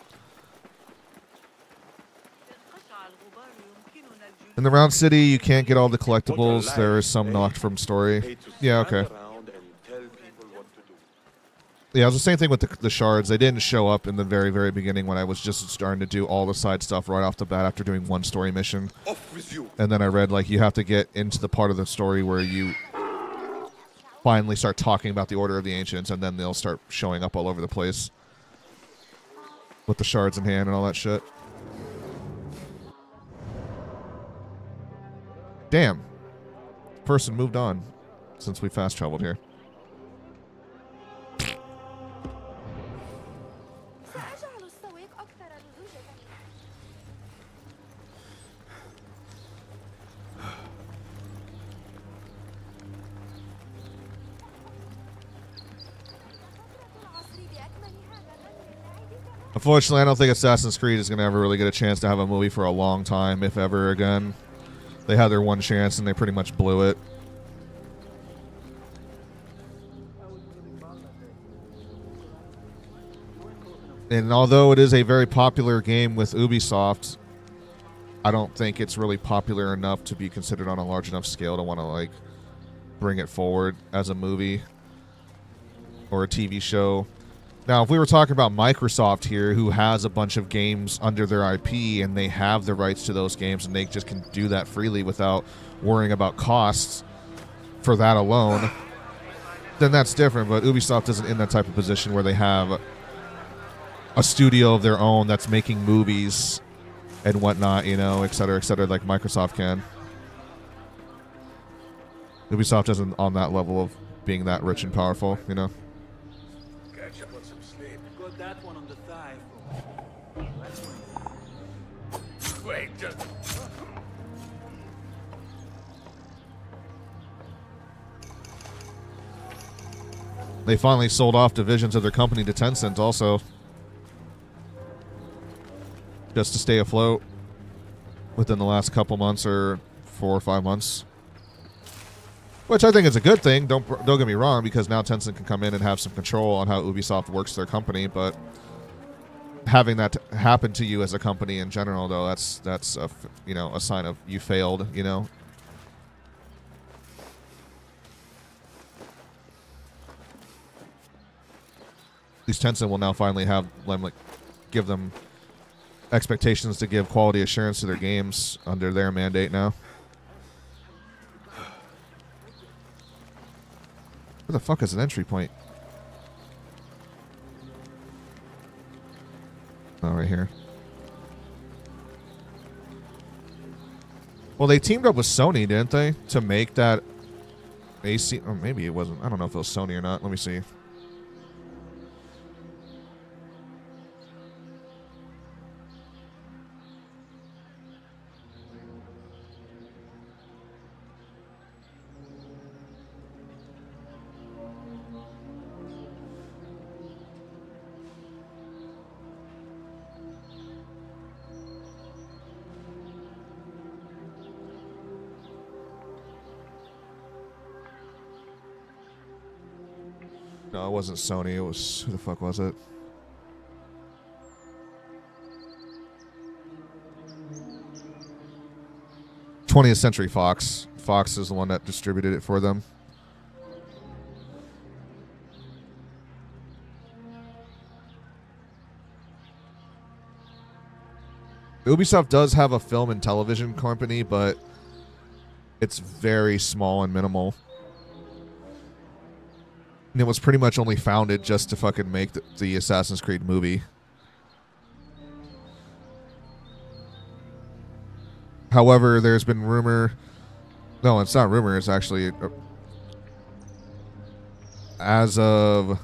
In the Round City, you can't get all the collectibles. There is some knocked from story. Yeah, okay. Yeah, it was the same thing with the shards. They didn't show up in the very, very beginning when I was just starting to do all the side stuff right off the bat after doing one story mission. And then I read, like, you have to get into the part of the story where you finally start talking about the Order of the Ancients, and then they'll start showing up all over the place with the shards in hand and all that shit. Damn. Person moved on since we fast traveled here. Unfortunately, I don't think Assassin's Creed is going to ever really get a chance to have a movie for a long time, if ever again. They had their one chance and they pretty much blew it. And although it is a very popular game with Ubisoft, I don't think it's really popular enough to be considered on a large enough scale to want to, like, bring it forward as a movie or a TV show. Now, if we were talking about Microsoft here, who has a bunch of games under their IP and they have the rights to those games and they just can do that freely without worrying about costs for that alone, then that's different. But Ubisoft isn't in that type of position where they have a studio of their own that's making movies and whatnot, you know, et cetera, like Microsoft can. Ubisoft isn't on that level of being that rich and powerful, you know. That one on the thigh. Wait. They finally sold off divisions of their company to Tencent also, just to stay afloat within the last couple months or 4 or 5 months. Which I think is a good thing. Don't get me wrong, because now Tencent can come in and have some control on how Ubisoft works their company. But having that happen to you as a company in general, though, that's a, you know, a sign of you failed. You know. At least Tencent will now finally have, like, give them expectations to give quality assurance to their games under their mandate now. Where the fuck is an entry point? Oh, right here. Well, they teamed up with Sony, didn't they, to make that AC? Or maybe it wasn't. I don't know if it was Sony or not. Let me see. No, it wasn't Sony. It was, who the fuck was it? Twentieth Century Fox. Fox is the one that distributed it for them. Ubisoft does have a film and television company, but it's very small and minimal. And it was pretty much only founded just to fucking make the Assassin's Creed movie. However, there's been rumor... No, it's not rumor. It's actually... as of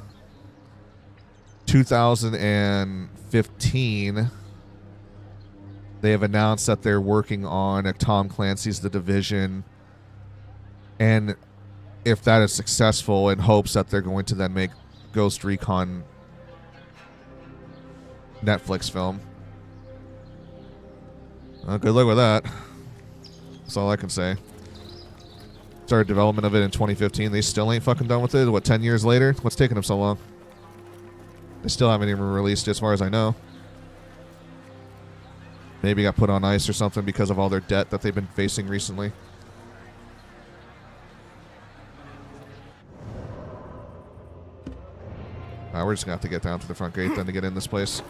2015, they have announced that they're working on a Tom Clancy's The Division, and if that is successful, in hopes that they're going to then make Ghost Recon Netflix film. Good luck with that. That's all I can say. Started development of it in 2015. They still ain't fucking done with it. What, 10 years later? What's taking them so long? They still haven't even released it, as far as I know. Maybe got put on ice or something because of all their debt that they've been facing recently. We're just going to have to get down to the front gate then to get in this place.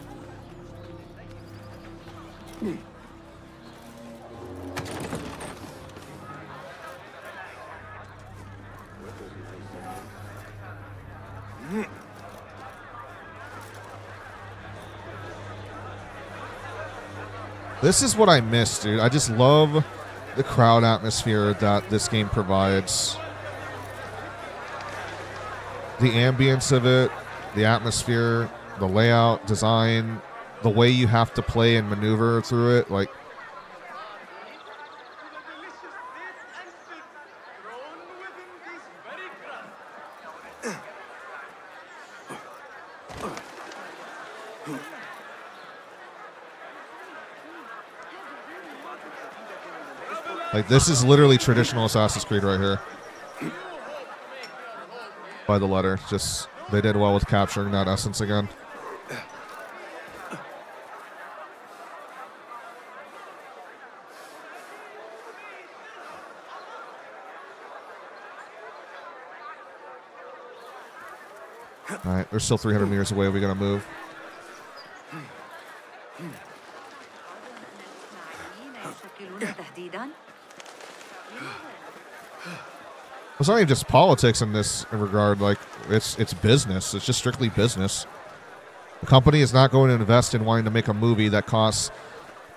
This is what I miss, dude. I just love the crowd atmosphere that this game provides. The ambience of it, the atmosphere, the layout, design, the way you have to play and maneuver through it, like... Like, this is literally traditional Assassin's Creed right here. By the letter. Just, they did well with capturing that essence again. Alright, they're still 300 meters away. We gotta move. It's not even just politics in this regard. Like, it's business. It's just strictly business. The company is not going to invest in wanting to make a movie that costs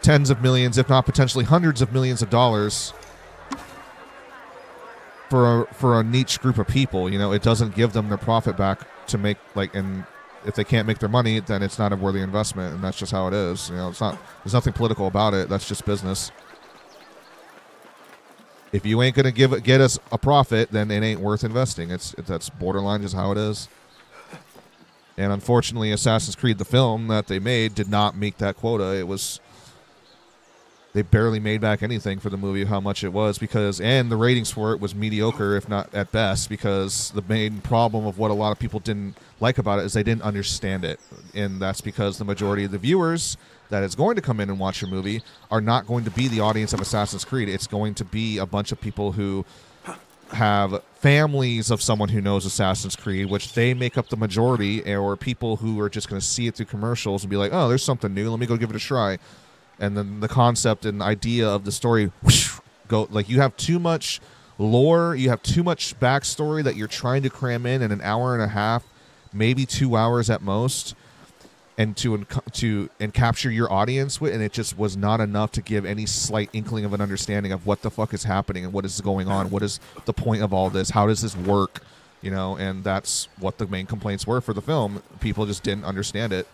tens of millions, if not potentially hundreds of millions of dollars for a niche group of people. You know, it doesn't give them their profit back to make, like, and if they can't make their money, then it's not a worthy investment, and that's just how it is. You know, it's not. There's nothing political about it. That's just business. If you ain't gonna get us a profit, then it ain't worth investing. That's borderline just how it is. And unfortunately, Assassin's Creed, the film that they made, did not meet that quota. They barely made back anything for the movie, how much it was, and the ratings for it was mediocre, if not at best, because the main problem of what a lot of people didn't like about it is they didn't understand it. And that's because the majority of the viewers that is going to come in and watch your movie are not going to be the audience of Assassin's Creed. It's going to be a bunch of people who have families of someone who knows Assassin's Creed, which they make up the majority, or people who are just going to see it through commercials and be like, oh, there's something new, let me go give it a try. And then the concept and idea of the story go, like, you have too much lore, you have too much backstory that you're trying to cram in an hour and a half, maybe 2 hours at most. and to capture your audience with, and it just was not enough to give any slight inkling of an understanding of what the fuck is happening and what is going on. What is the point of all this? How does this work? You know, and that's what the main complaints were for the film. People just didn't understand it.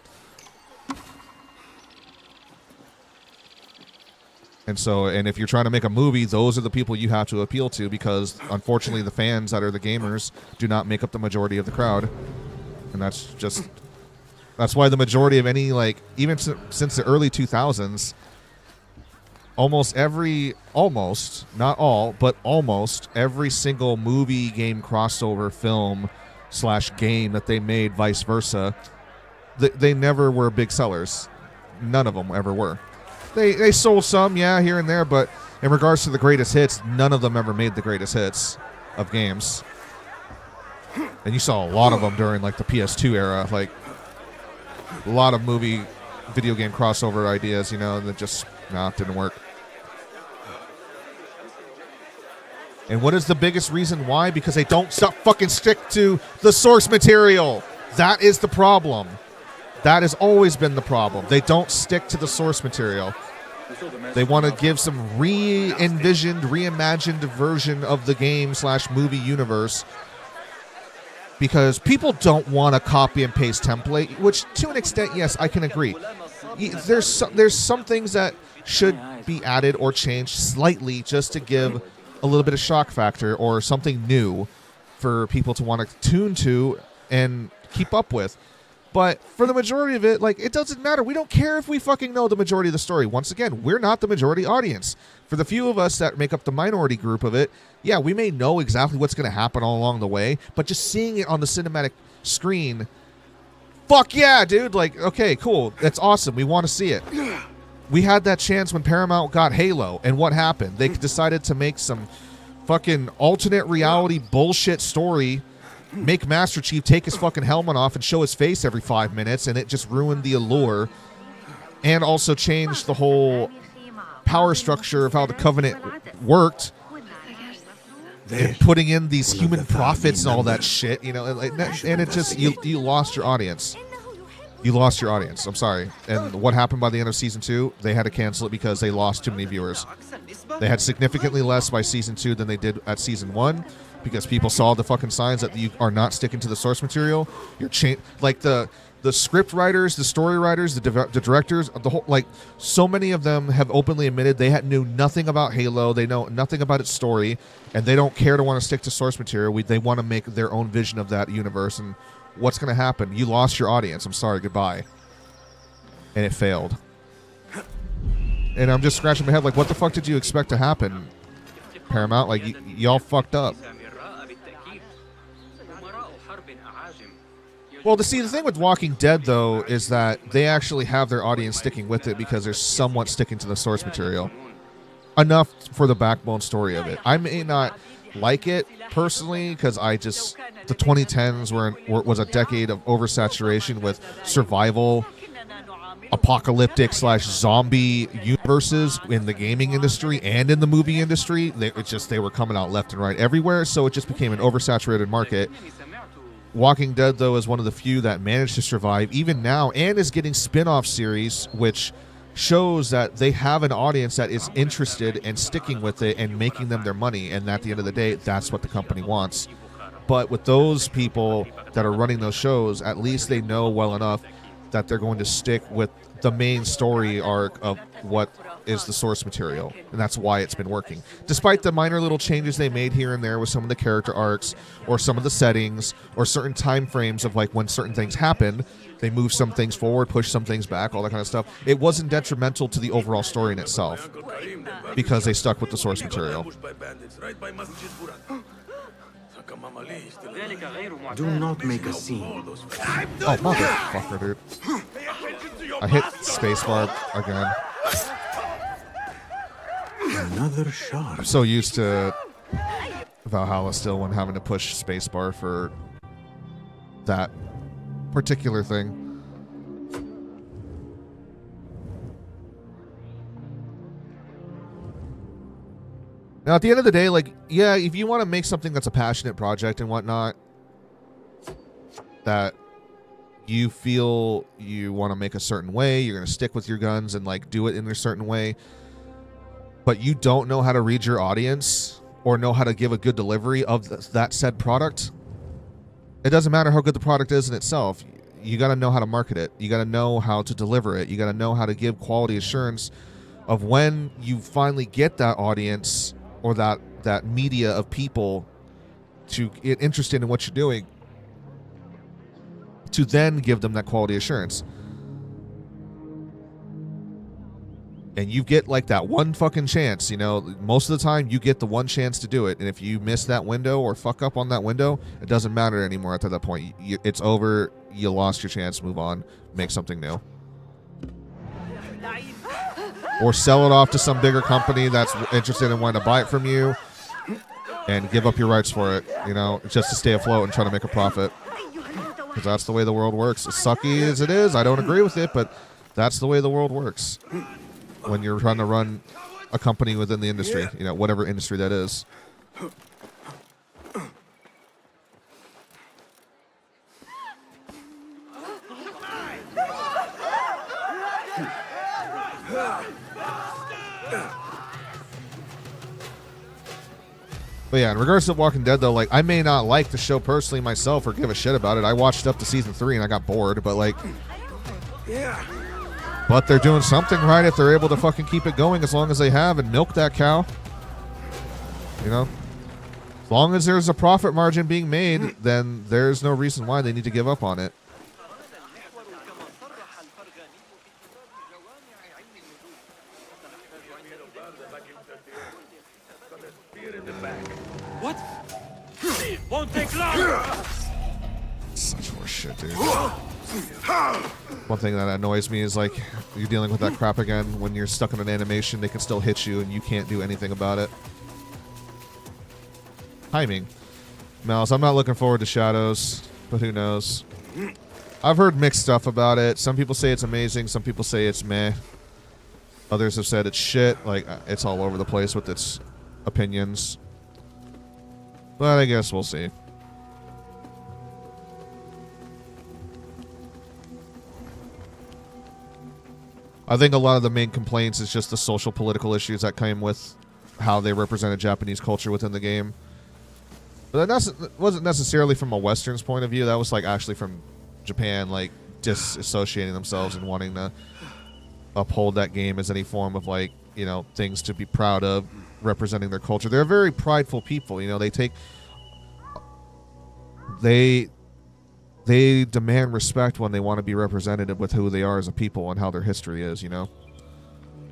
And so, and if you're trying to make a movie, those are the people you have to appeal to, because unfortunately the fans that are the gamers do not make up the majority of the crowd. And that's why the majority of any, like, even since the early 2000s, not all, but almost every single movie game crossover film / game that they made, vice versa, they never were big sellers. None of them ever were. They sold some, yeah, here and there, but in regards to the greatest hits, none of them ever made the greatest hits of games. And you saw a lot of them during, like, the PS2 era, like a lot of video game crossover ideas, you know, that just didn't work. And what is the biggest reason why? Because they don't fucking stick to the source material. That is the problem. That has always been the problem. They don't stick to the source material. They want to give some re-envisioned, reimagined version of the game / movie universe, because people don't want a copy and paste template, which to an extent, yes, I can agree. There's some things that should be added or changed slightly just to give a little bit of shock factor or something new for people to want to tune to and keep up with. But for the majority of it, like, it doesn't matter. We don't care if we fucking know the majority of the story. Once again, we're not the majority audience. For the few of us that make up the minority group of it, yeah, we may know exactly what's going to happen all along the way, but just seeing it on the cinematic screen, fuck yeah, dude. Like, okay, cool. That's awesome. We want to see it. We had that chance when Paramount got Halo, and what happened? They decided to make some fucking alternate reality bullshit story, make Master Chief take his fucking helmet off and show his face every 5 minutes, and it just ruined the allure, and also changed the whole power structure of how the Covenant worked, and putting in these human prophets and all that shit, you know, and it just, you lost your audience. You lost your audience. I'm sorry. And what happened by the end of season 2? They had to cancel it because they lost too many viewers. They had significantly less by season 2 than they did at season 1, because people saw the fucking signs that you are not sticking to the source material. You're like the script writers, the story writers, the directors, the whole, like, so many of them have openly admitted they knew nothing about Halo. They know nothing about its story, and they don't care to want to stick to source material. They want to make their own vision of that universe. And what's going to happen? You lost your audience. I'm sorry. Goodbye. And it failed. And I'm just scratching my head like, what the fuck did you expect to happen, Paramount? Like, y'all fucked up. Well, the thing with Walking Dead, though, is that they actually have their audience sticking with it because they're somewhat sticking to the source material. Enough for the backbone story of it. I may not like it personally because the 2010s was a decade of oversaturation with survival, apocalyptic / zombie universes in the gaming industry and in the movie industry. They were coming out left and right everywhere, so it just became an oversaturated market. Walking Dead, though, is one of the few that managed to survive even now and is getting spin-off series, which shows that they have an audience that is interested and sticking with it and making them their money. And at the end of the day, that's what the company wants. But with those people that are running those shows, at least they know well enough that they're going to stick with the main story arc of what is the source material, and that's why it's been working. Despite the minor little changes they made here and there with some of the character arcs or some of the settings or certain time frames of, like, when certain things happen, they move some things forward, push some things back, all that kind of stuff. It wasn't detrimental to the overall story in itself because they stuck with the source material. Do not make a scene. Oh, motherfucker, dude. I hit spacebar again. Another shot. I'm so used to Valhalla still when having to push spacebar for that particular thing. Now, at the end of the day, like, yeah, if you want to make something that's a passionate project and whatnot, that you feel you want to make a certain way, you're going to stick with your guns and like do it in a certain way, but you don't know how to read your audience or know how to give a good delivery of that said product, it doesn't matter how good the product is in itself. You got to know how to market it. You got to know how to deliver it. You got to know how to give quality assurance of when you finally get that audience or that media of people to get interested in what you're doing, to then give them that quality assurance. And you get like that one fucking chance, you know, most of the time you get the one chance to do it. And if you miss that window or fuck up on that window, it doesn't matter anymore after that point. It's over. You lost your chance. Move on. Make something new. Or sell it off to some bigger company that's interested in wanting to buy it from you and give up your rights for it, you know, just to stay afloat and try to make a profit. Because that's the way the world works. As sucky as it is, I don't agree with it, but that's the way the world works when you're trying to run a company within the industry, you know, whatever industry that is. But yeah, in regards to Walking Dead, though, like, I may not like the show personally myself or give a shit about it. I watched up to season 3 and I got bored, but like, but they're doing something right if they're able to fucking keep it going as long as they have and milk that cow. You know? As long as there's a profit margin being made, then there's no reason why they need to give up on it. What? Won't take long. Such horse shit, dude. One thing that annoys me is like you're dealing with that crap again. When you're stuck in an animation, they can still hit you and you can't do anything about it. Timing. Mouse, I'm not looking forward to Shadows, but who knows? I've heard mixed stuff about it. Some people say it's amazing. Some people say it's meh. Others have said it's shit. Like, it's all over the place with its opinions. But I guess we'll see. I think a lot of the main complaints is just the social political issues that came with how they represented Japanese culture within the game. But that wasn't necessarily from a Western's point of view. That was like actually from Japan, like disassociating themselves and wanting to uphold that game as any form of like, you know, things to be proud of, representing their culture. They're very prideful people. You know, they demand respect when they want to be representative with who they are as a people and how their history is, you know?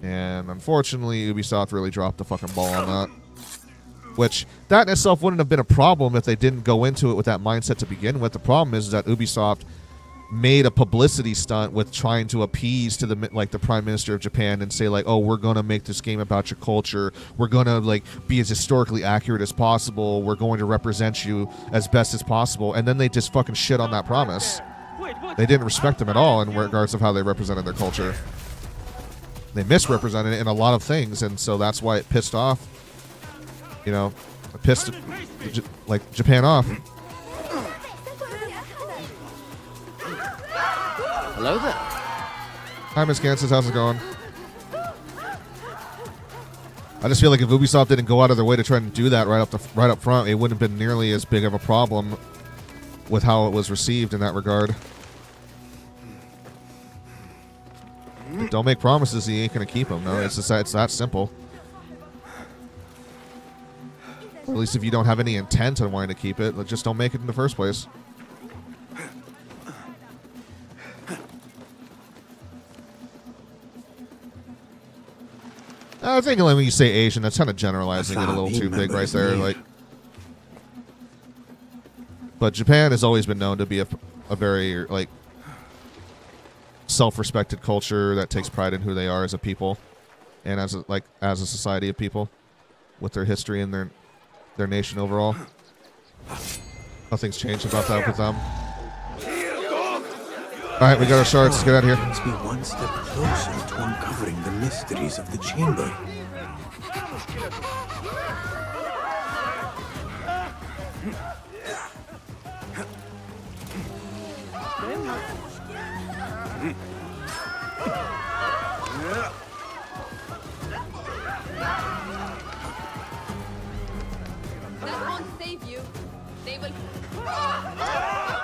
And unfortunately, Ubisoft really dropped the fucking ball on that. Which, that in itself wouldn't have been a problem if they didn't go into it with that mindset to begin with. The problem is that Ubisoft made a publicity stunt with trying to appease to the Prime Minister of Japan and say like, oh, we're going to make this game about your culture. We're going to like be as historically accurate as possible. We're going to represent you as best as possible. And then they just fucking shit on that promise. They didn't respect them at all in regards of how they represented their culture. They misrepresented it in a lot of things, and so that's why it pissed off, you know, it pissed like Japan off. Hello there. Hi, Miss Kansas. How's it going? I just feel like if Ubisoft didn't go out of their way to try and do that right up front, it wouldn't have been nearly as big of a problem with how it was received in that regard. Don't make promises you ain't gonna keep them. No, it's that simple. Or at least if you don't have any intent on wanting to keep it, just don't make it in the first place. I think when you say Asian, that's kind of generalizing it a little too big right there. Like, but Japan has always been known to be a very like self-respected culture that takes pride in who they are as a people and as a society of people with their history and their nation overall. Nothing's changed about that with them. All right, we got our shards. Let's get out of here. Let's be one step closer to uncovering the mysteries of the chamber.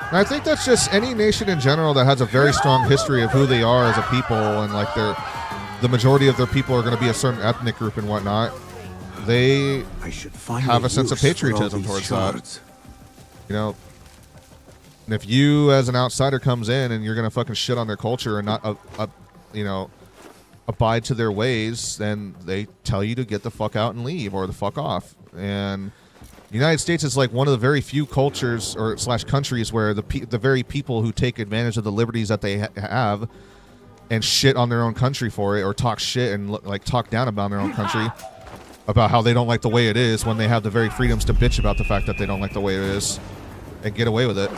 And I think that's just any nation in general that has a very strong history of who they are as a people, and like the majority of their people are going to be a certain ethnic group and whatnot. They have a sense of patriotism towards that. You know, and if you as an outsider comes in and you're going to fucking shit on their culture and not, you know, abide to their ways, then they tell you to get the fuck out and leave or the fuck off. And the United States is like one of the very few cultures or / countries where the very people who take advantage of the liberties that they have and shit on their own country for it, or talk shit and like talk down about their own country about how they don't like the way it is, when they have the very freedoms to bitch about the fact that they don't like the way it is and get away with it.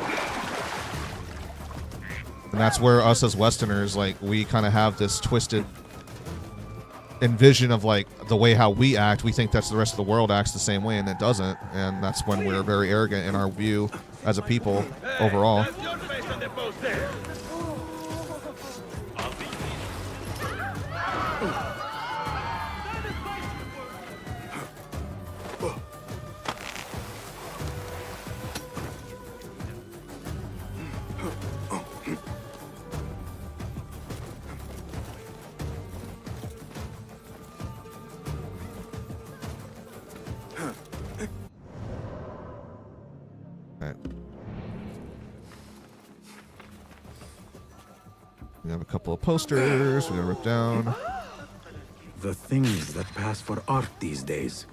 And that's where us as Westerners, like, we kind of have this twisted envision of like the way how we act. We think that's the rest of the world acts the same way, and it doesn't. And that's when we're very arrogant in our view as a people overall. We have a couple of posters we gotta rip down. The things that pass for art these days.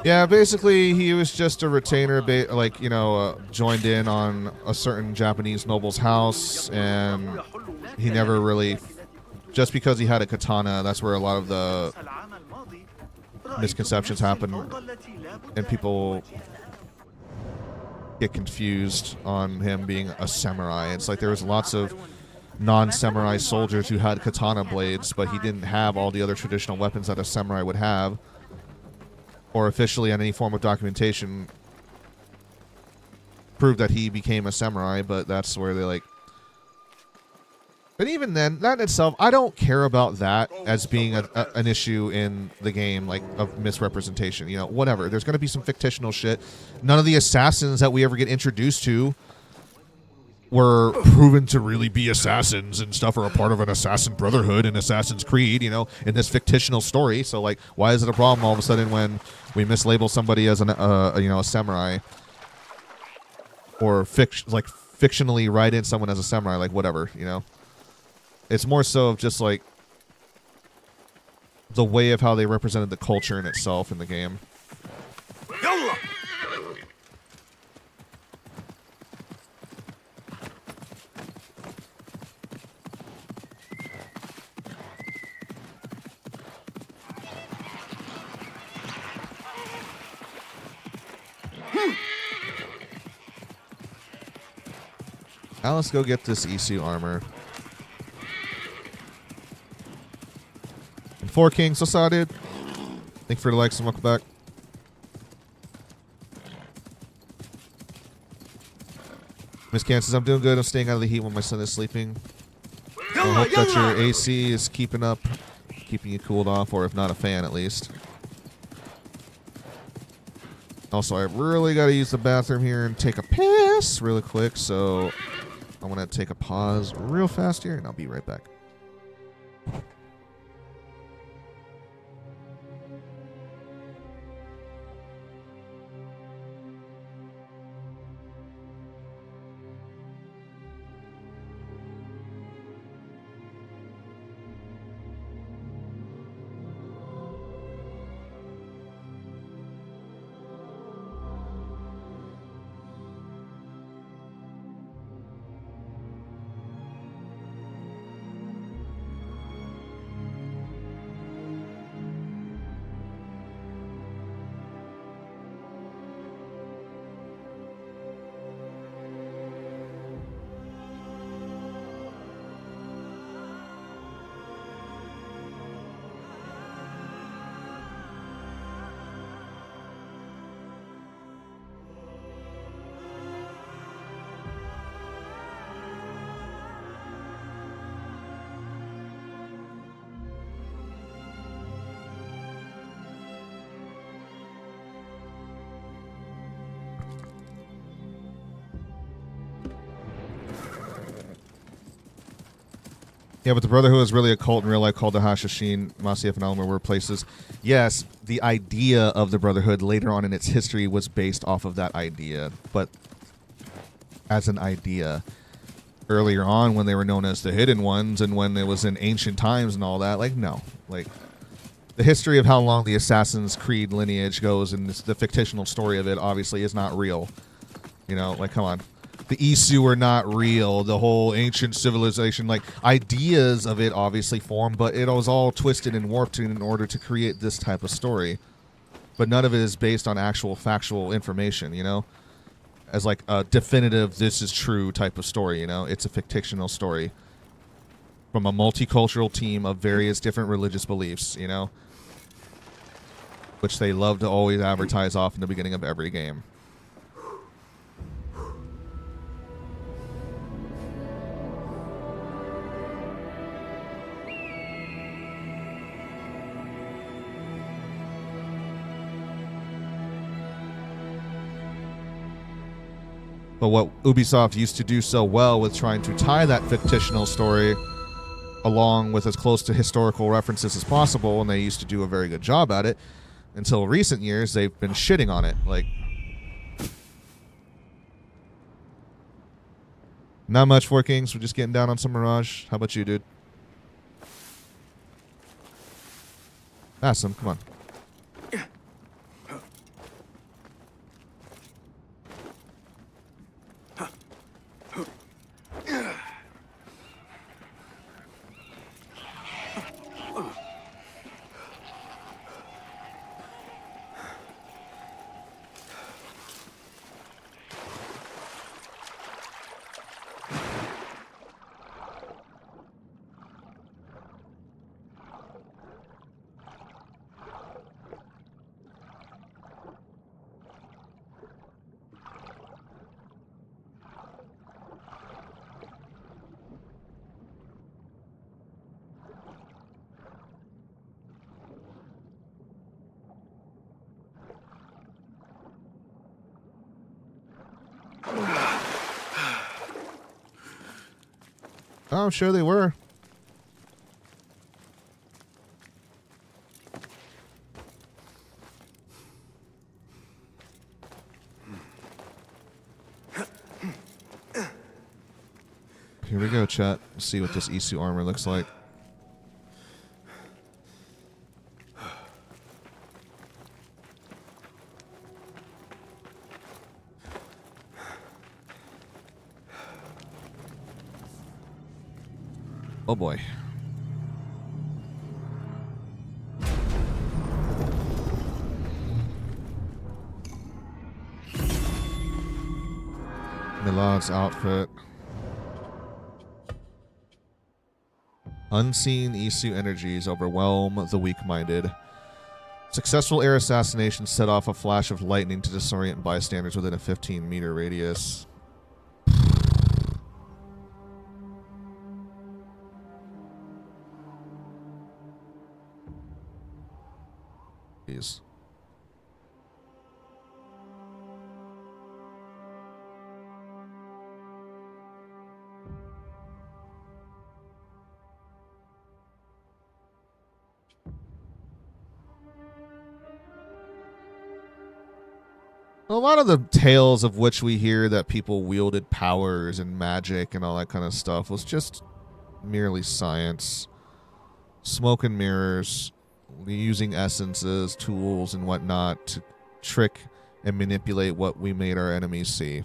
Yeah, basically he was just a retainer, like, you know, joined in on a certain Japanese noble's house, and he never really, just because he had a katana, that's where a lot of the misconceptions happen, and people get confused on him being a samurai. It's like there was lots of non-samurai soldiers who had katana blades, but he didn't have all the other traditional weapons that a samurai would have, or officially on any form of documentation prove that he became a samurai. But that's where they like. But even then, that in itself, I don't care about that as being an issue in the game, like, of misrepresentation. You know, whatever. There's going to be some fictional shit. None of the assassins that we ever get introduced to were proven to really be assassins and stuff, or a part of an assassin brotherhood in Assassin's Creed, you know, in this fictional story. So, like, why is it a problem all of a sudden when we mislabel somebody as an, you know, a samurai, or fictionally write in someone as a samurai, like, whatever, you know? It's more so of just like the way of how they represented the culture in itself in the game. Now let's go get this EC armor. And 4 Kings, what's up, dude? Thank you for the likes and welcome back. Miss Can says, I'm doing good. I'm staying out of the heat when my son is sleeping. I hope that your AC is keeping you cooled off, or if not, a fan at least. Also, I really got to use the bathroom here and take a piss really quick, so I'm going to take a pause real fast here, and I'll be right back. Yeah, but the Brotherhood is really a cult in real life called the Hashashin. Masyaf and Almer were places. Yes, the idea of the Brotherhood later on in its history was based off of that idea, but as an idea. Earlier on, when they were known as the Hidden Ones, and when it was in ancient times and all that, like, no. Like, the history of how long the Assassin's Creed lineage goes and the fictional story of it obviously is not real. You know, like, come on. The Isu are not real. The whole ancient civilization, like, ideas of it obviously formed, but it was all twisted and warped in order to create this type of story. But none of it is based on actual factual information, you know? As like a definitive, this is true type of story, you know? It's a fictional story from a multicultural team of various different religious beliefs, you know? Which they love to always advertise off in the beginning of every game. But what Ubisoft used to do so well with trying to tie that fictional story along with as close to historical references as possible, and they used to do a very good job at it, until recent years, they've been shitting on it. Like, not much for Kings. We're just getting down on some Mirage. How about you, dude? Ask him. Come on. Oh, I'm sure they were. Here we go, chat. Let's see what this Isu armor looks like. Oh boy. Milad's outfit. Unseen Isu energies overwhelm the weak-minded. Successful air assassination set off a flash of lightning to disorient bystanders within a 15-meter radius. Jeez. A lot of the tales of which we hear that people wielded powers and magic and all that kind of stuff was just merely science. Smoke and mirrors, using essences, tools, and whatnot to trick and manipulate what we made our enemies see.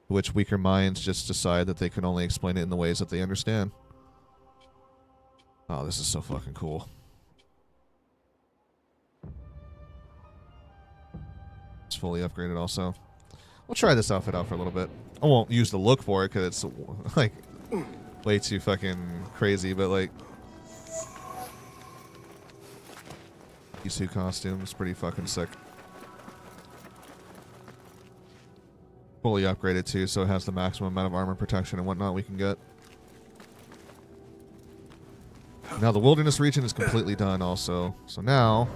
Which weaker minds just decide that they can only explain it in the ways that they understand. Oh, this is so fucking cool. It's fully upgraded also. We'll try this outfit out for a little bit. I won't use the look for it because it's like way too fucking crazy, but like Isu costume is pretty fucking sick. Fully upgraded too, so it has the maximum amount of armor protection and whatnot we can get. Now the wilderness region is completely done also. So now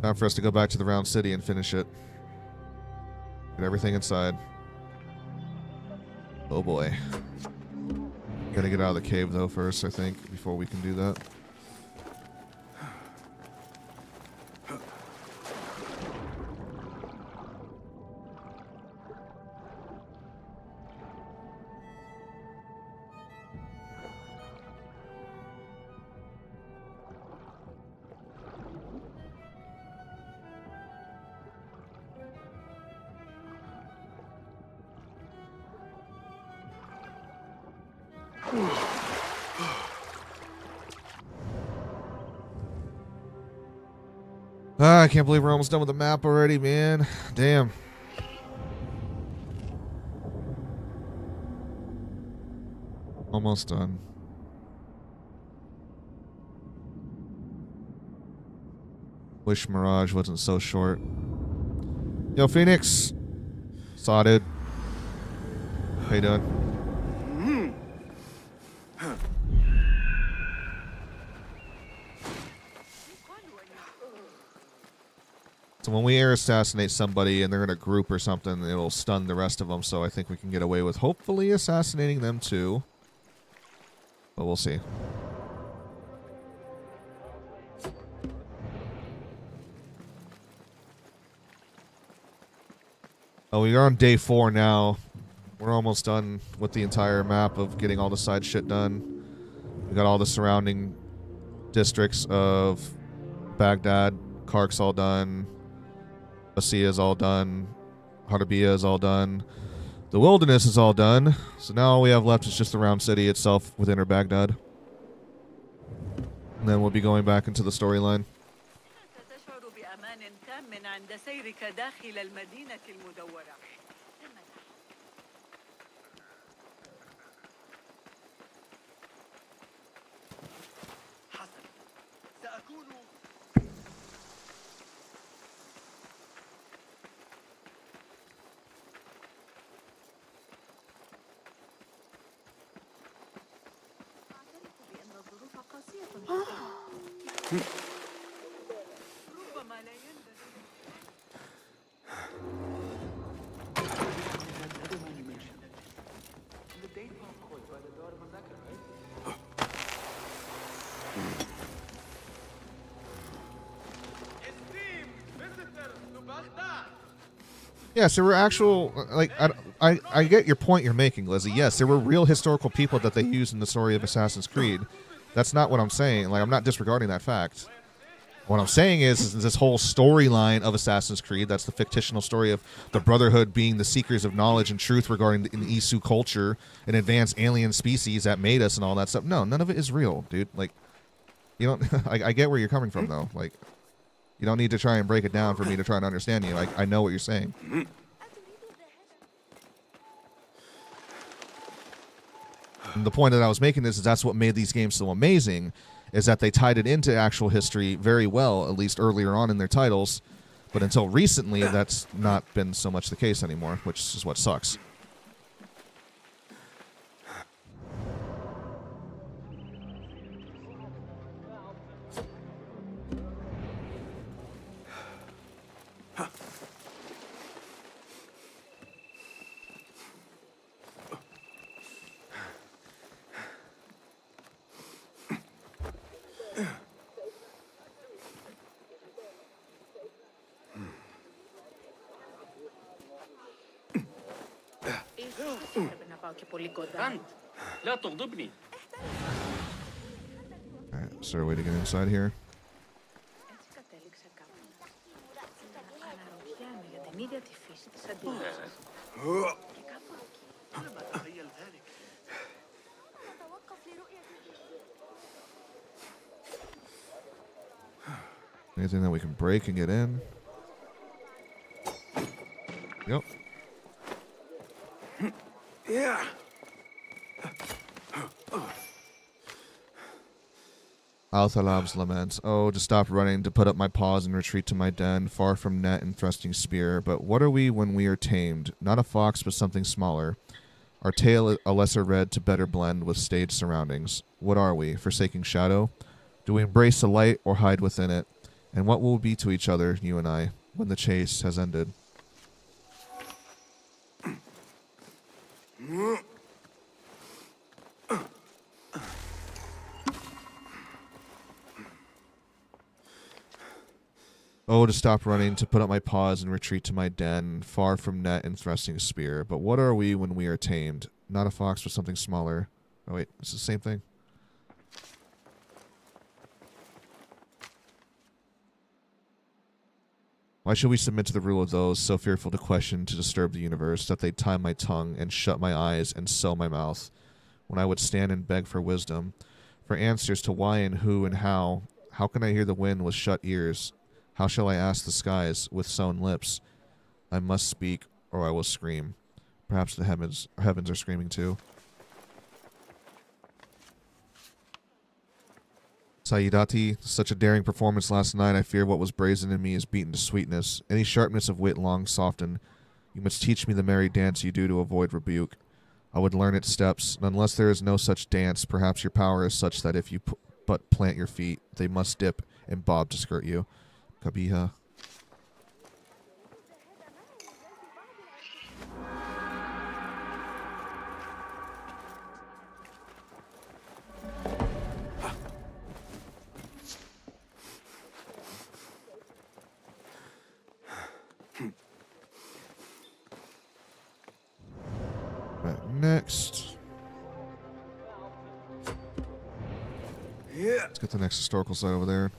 time for us to go back to the round city and finish it. Get everything inside. Oh boy. Gotta get out of the cave though first, I think, before we can do that. I can't believe we're almost done with the map already, man. Damn. Almost done. Wish Mirage wasn't so short. Yo, Phoenix. Saw, dude. How you doing? So when we air assassinate somebody and they're in a group or something, it'll stun the rest of them. So I think we can get away with hopefully assassinating them too. But we'll see. Oh, we are on day 4 now. We're almost done with the entire map of getting all the side shit done. We got all the surrounding districts of Baghdad. Kark's all done. Asiya is all done. Hardabiya is all done. The wilderness is all done. So now all we have left is just the round city itself within her Baghdad. And then we'll be going back into the storyline. Yes, there were actual, like, I get your point you're making, Lizzie. Yes, there were real historical people that they used in the story of Assassin's Creed. That's not what I'm saying. Like, I'm not disregarding that fact. What I'm saying is this whole storyline of Assassin's Creed, that's the fictional story of the Brotherhood being the seekers of knowledge and truth regarding the Isu culture, an advanced alien species that made us and all that stuff. No, none of it is real, dude. Like, you don't, I get where you're coming from, though. Like, you don't need to try and break it down for me to try and understand you. I know what you're saying. And the point that I was making is that's what made these games so amazing, is that they tied it into actual history very well, at least earlier on in their titles. But until recently, that's not been so much the case anymore, which is what sucks. Alright, is there a way to get inside here? Anything that we can break and get in? Yep. Yeah. Al-Thalab's laments. Oh, to stop running, to put up my paws and retreat to my den, far from net and thrusting spear. But what are we when we are tamed? Not a fox, but something smaller. Our tail a lesser red to better blend with stage surroundings. What are we, forsaking shadow? Do we embrace the light or hide within it? And what will we be to each other, you and I, when the chase has ended? Oh, to stop running, to put up my paws and retreat to my den, far from net and thrusting spear. But what are we when we are tamed? Not a fox, but something smaller. Oh wait, it's the same thing. Why should we submit to the rule of those so fearful to question, to disturb the universe, that they tie my tongue and shut my eyes and sew my mouth, when I would stand and beg for wisdom, for answers to why and who and how? How can I hear the wind with shut ears? How shall I ask the skies with sewn lips? I must speak, or I will scream. Perhaps the heavens are screaming too. Saidati, such a daring performance last night. I fear what was brazen in me is beaten to sweetness. Any sharpness of wit long softened. You must teach me the merry dance you do to avoid rebuke. I would learn its steps, and unless there is no such dance, perhaps your power is such that if you but plant your feet, they must dip and bob to skirt you. Kabiha. Next. Let's get the next historical site over there.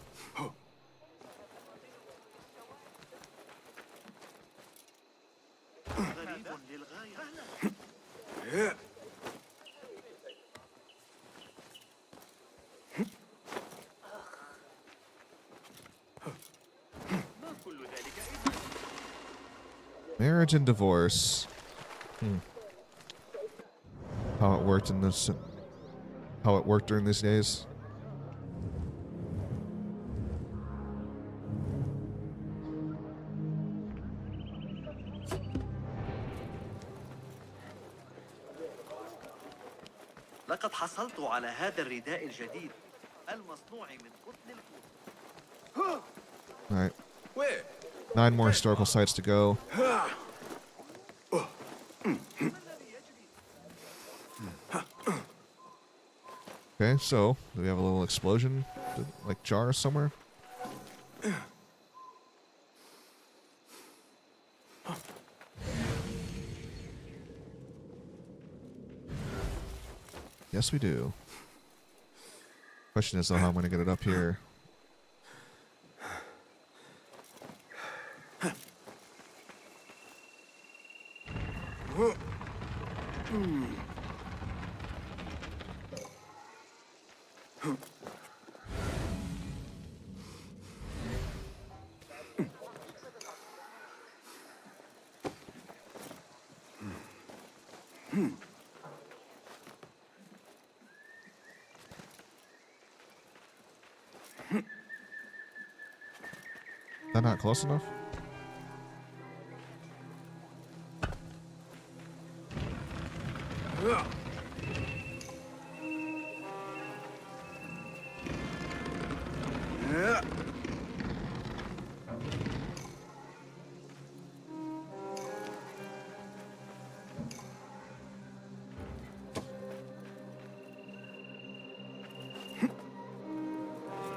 Marriage and divorce. How it worked during these days. لقد حصلت على هذا الرداء الجديد المصنوع من قطن الفوت. All right. 9 more historical sites to go. Okay, so do we have a little explosion, like jar somewhere? Yes, we do. Question is though how I'm going to get it up here. Is that not close enough?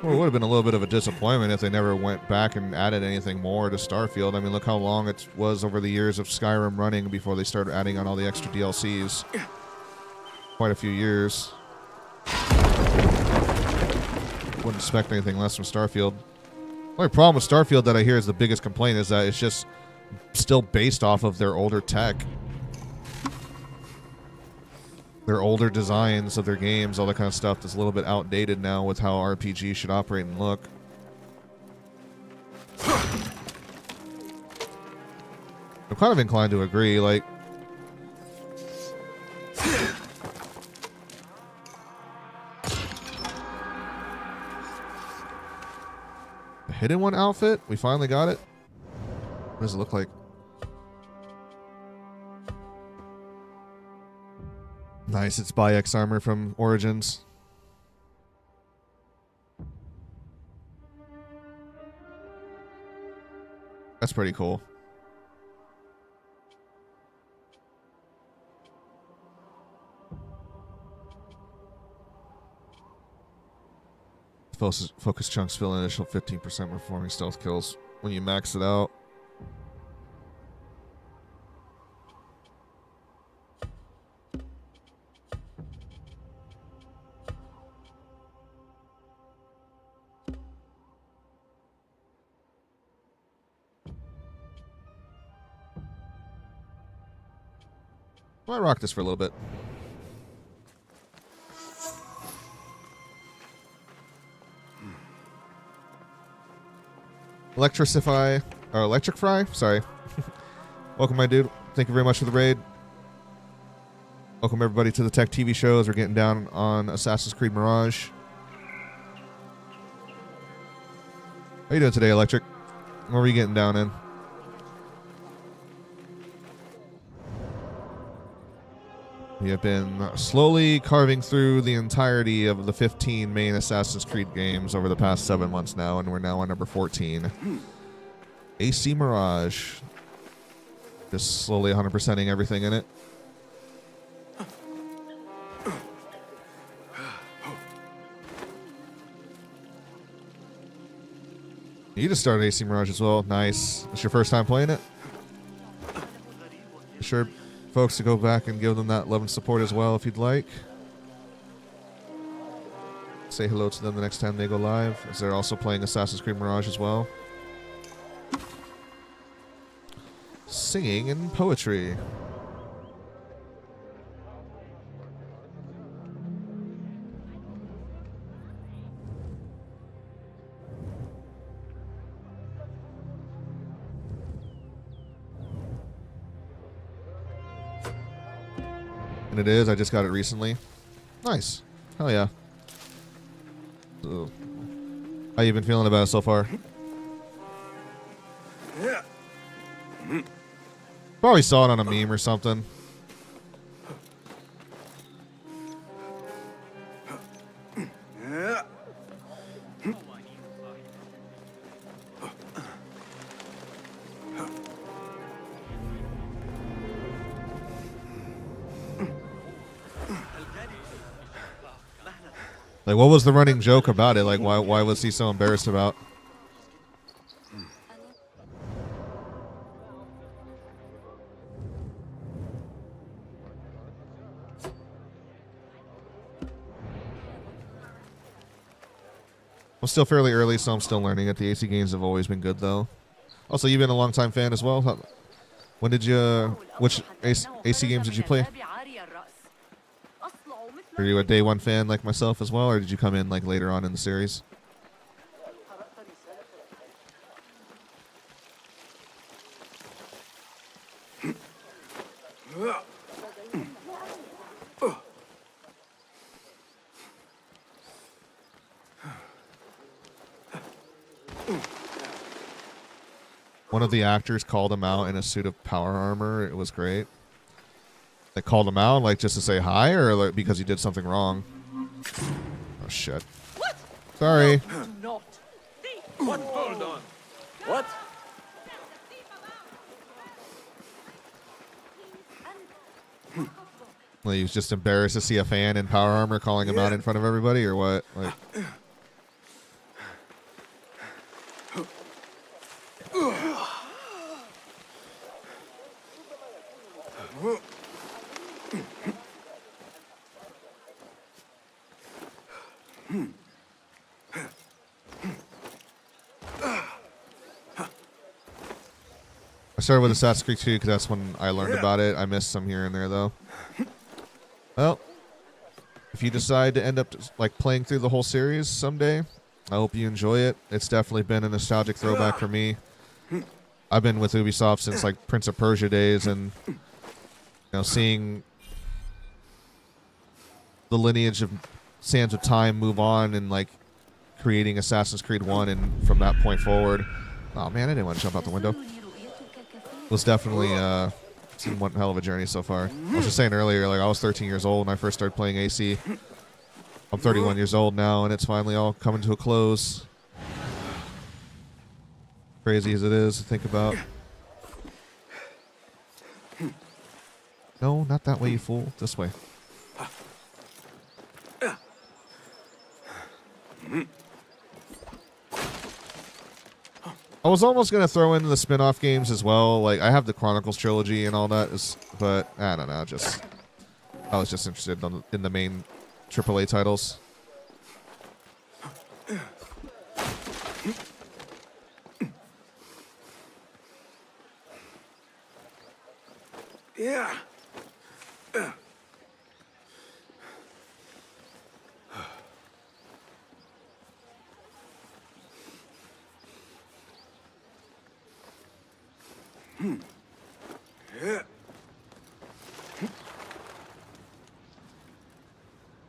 Well, it would have been a little bit of a disappointment if they never went back and added anything more to Starfield. I mean, look how long it was over the years of Skyrim running before they started adding on all the extra DLCs. Quite a few years. Wouldn't expect anything less from Starfield. The only problem with Starfield that I hear is the biggest complaint is that it's just still based off of their older tech. Their older designs of their games, all that kind of stuff that's a little bit outdated now with how RPG should operate and look. I'm kind of inclined to agree, like... The Hidden One outfit? We finally got it? What does it look like? Nice, it's Bayek's armor from Origins. That's pretty cool. Focus chunks fill an additional 15% performing stealth kills. when you max it out. I might rock this for a little bit. Electrify? Sorry. Welcome, my dude. Thank you very much for the raid. Welcome, everybody, to the TekTV show as we're getting down on Assassin's Creed Mirage. How you doing today, Electric? What are you getting down in? We have been slowly carving through the entirety of the 15 main Assassin's Creed games over the past 7 months now, and we're now on number 14. AC Mirage. Just slowly 100%ing everything in it. You just started AC Mirage as well. Nice. It's your first time playing it? Sure, folks, to go back and give them that love and support as well if you'd like. Say hello to them the next time they go live, as they're also playing Assassin's Creed Mirage as well. Singing and poetry. And it is. I just got it recently. Nice. Hell yeah. So, how you been feeling about it so far? Probably saw it on a meme or something. Like, what was the running joke about it? Like, why was he so embarrassed about? I'm still fairly early, so I'm still learning it. The AC games have always been good, though. Also, you've been a long-time fan as well. When did you... which AC games did you play? Are you a day one fan like myself as well, or did you come in like later on in the series? One of the actors called him out in a suit of power armor. It was great. They called him out, like, just to say hi, or like, because he did something wrong? Oh, shit. What? Sorry. Not. What? Hold on. What? Well, he was just embarrassed to see a fan in power armor calling him out in front of everybody, or what? Like... I started with Assassin's Creed 2 because that's when I learned about it. I missed some here and there, though. Well, if you decide to end up like playing through the whole series someday, I hope you enjoy it. It's definitely been a nostalgic throwback for me. I've been with Ubisoft since like Prince of Persia days, and you know, seeing the lineage of Sands of Time move on and like creating Assassin's Creed 1, and from that point forward, oh man, I didn't want to jump out the window. Was definitely one hell of a journey so far. I was just saying earlier, like I was 13 years old when I first started playing AC. I'm 31 years old now, and it's finally all coming to a close. Crazy as it is to think about. No, not that way, you fool. This way. I was almost gonna throw in the spin-off games as well. Like I have the Chronicles trilogy and all that, but I don't know. I was just interested in the main AAA titles. Yeah.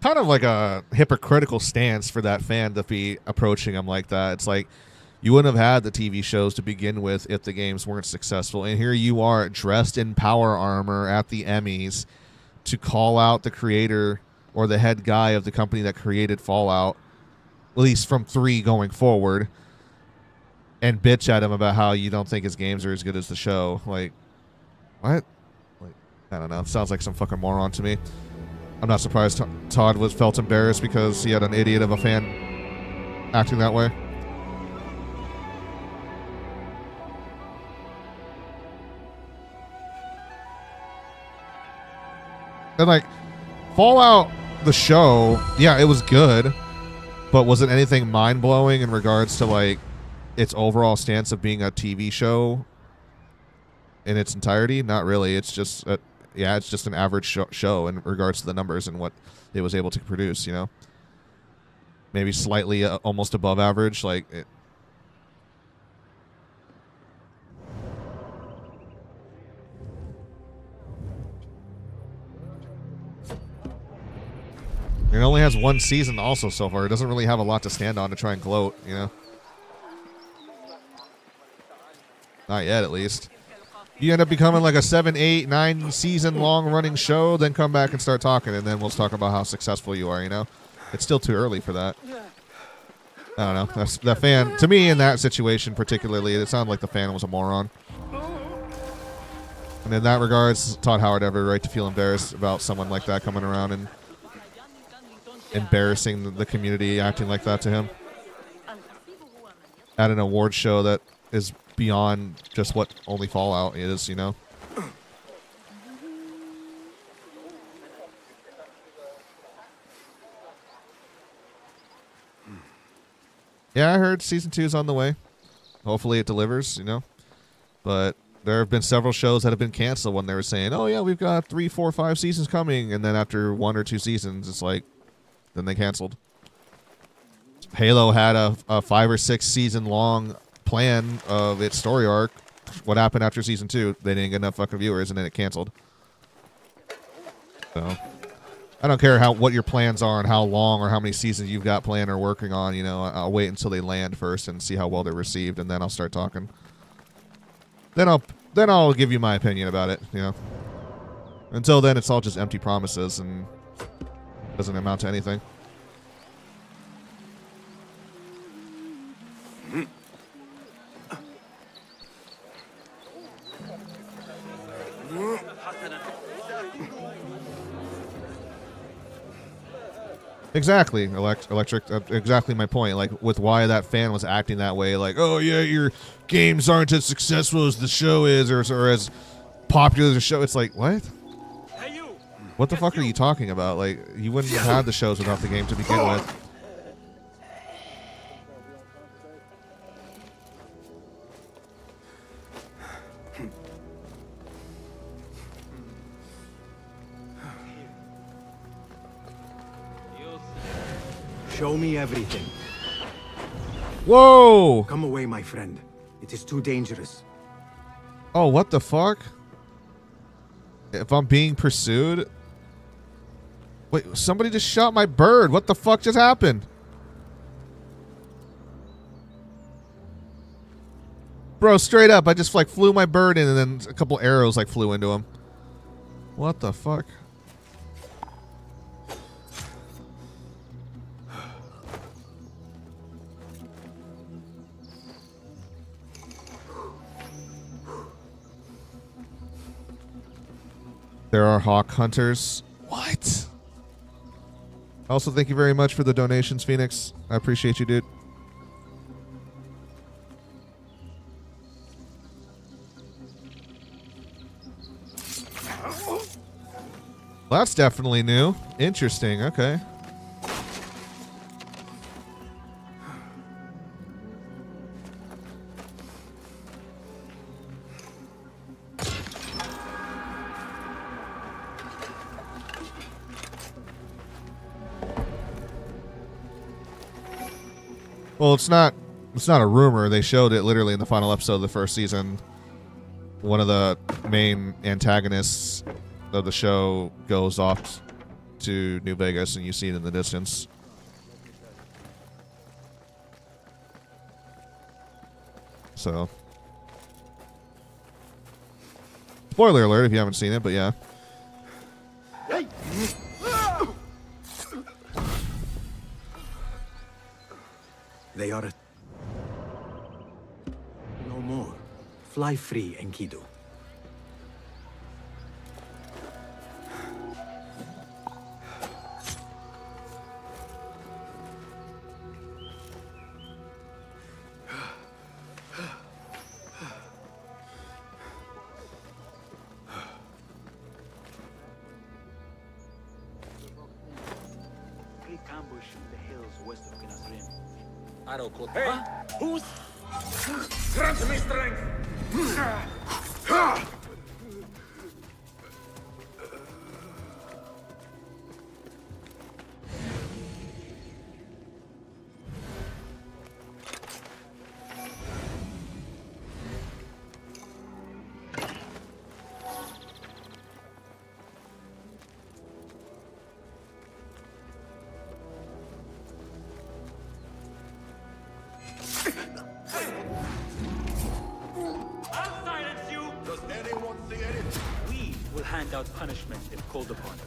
Kind of like a hypocritical stance for that fan to be approaching him like that. It's like you wouldn't have had the TV shows to begin with if the games weren't successful. And here you are dressed in power armor at the Emmys to call out the creator or the head guy of the company that created Fallout, at least from 3 going forward, and bitch at him about how you don't think his games are as good as the show. Like, what? Like, I don't know. It sounds like some fucking moron to me. I'm not surprised Todd felt embarrassed because he had an idiot of a fan acting that way. And like Fallout, the show, yeah, it was good, but was it anything mind-blowing in regards to like its overall stance of being a TV show in its entirety? Not really. It's just it's just an average show in regards to the numbers and what it was able to produce, you know? Maybe slightly almost above average. Like, it only has 1 season also so far. It doesn't really have a lot to stand on to try and gloat, you know? Not yet, at least. You end up becoming like a 7, 8, 9 season long running show, then come back and start talking, and then we'll talk about how successful you are, you know? It's still too early for that. I don't know. That's, that fan, to me in that situation particularly, it sounded like the fan was a moron. And in that regards, Todd Howard had every right to feel embarrassed about someone like that coming around and embarrassing the community, acting like that to him. At an award show that is beyond just what only Fallout is, you know? Yeah, I heard season 2 is on the way. Hopefully it delivers, you know? But there have been several shows that have been canceled when they were saying, oh yeah, we've got 3, 4, 5 seasons coming, and then after 1 or 2 seasons, it's like, then they canceled. Halo had a 5 or 6 season long plan of its story arc. What happened after season 2? They didn't get enough fucking viewers, and then it canceled. So I don't care what your plans are and how long or how many seasons you've got planned or working on. You know, I'll wait until they land first and see how well they're received, and then I'll start talking. Then I'll give you my opinion about it. You know, until then it's all just empty promises and doesn't amount to anything. Exactly, Electric. Exactly my point. Like, with why that fan was acting that way. Like, oh yeah, your games aren't as successful as the show is, or as popular as the show. It's like, what? What the fuck are you talking about? Like, you wouldn't have had the shows without the game to begin with. Show me everything. Whoa! Come away, my friend. It is too dangerous. Oh, what the fuck? If I'm being pursued? Wait, somebody just shot my bird. What the fuck just happened? Bro, straight up, I just like flew my bird in and then a couple arrows like flew into him. What the fuck? There are hawk hunters. What? Also, thank you very much for the donations, Phoenix. I appreciate you, dude. Well, that's definitely new. Interesting. Okay. Well, it's not a rumor. They showed it literally in the final episode of the first season. One of the main antagonists of the show goes off to New Vegas, and you see it in the distance. So, spoiler alert if you haven't seen it, but yeah. They are no more. Fly free, Enkidu. Great ambush in the hills west of Kinasrim. Hey, who's? Grant me strength! I'll silence you! Does anyone see anything? We will hand out punishment if called upon.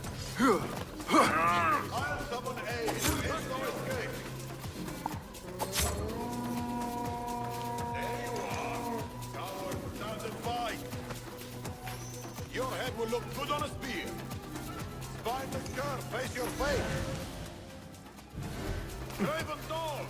I'll summon aid. There's no escape. There you are. Coward, stand and fight. Your head will look good on a spear. Spine the curve, face your fate. Raven Dawn!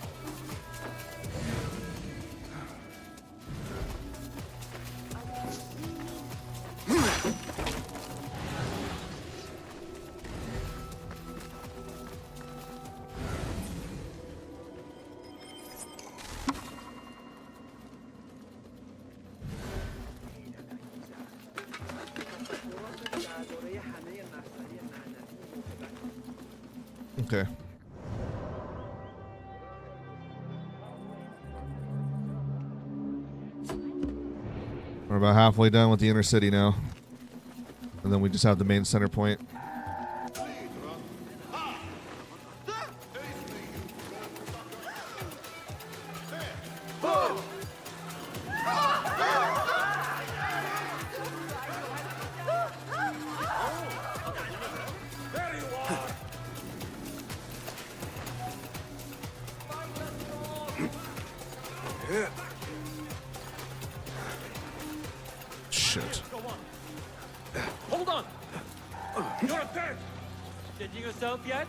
Okay. We're about halfway done with the inner city now. And then we just have the main center point. Shit. Hold on! You're dead! Changing yourself yet?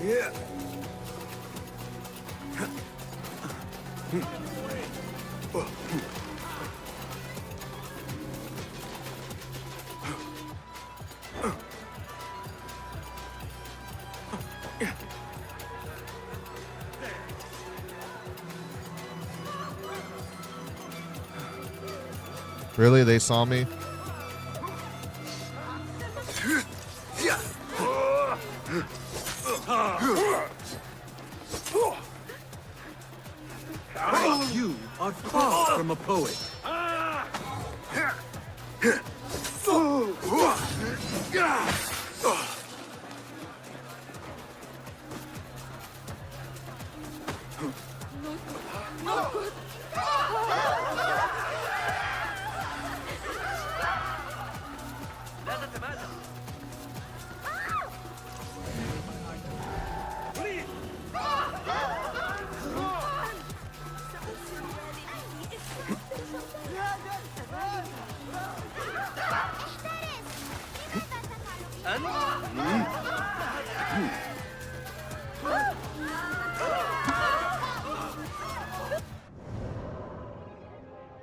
Yeah. Really? They saw me? You are far from a poet.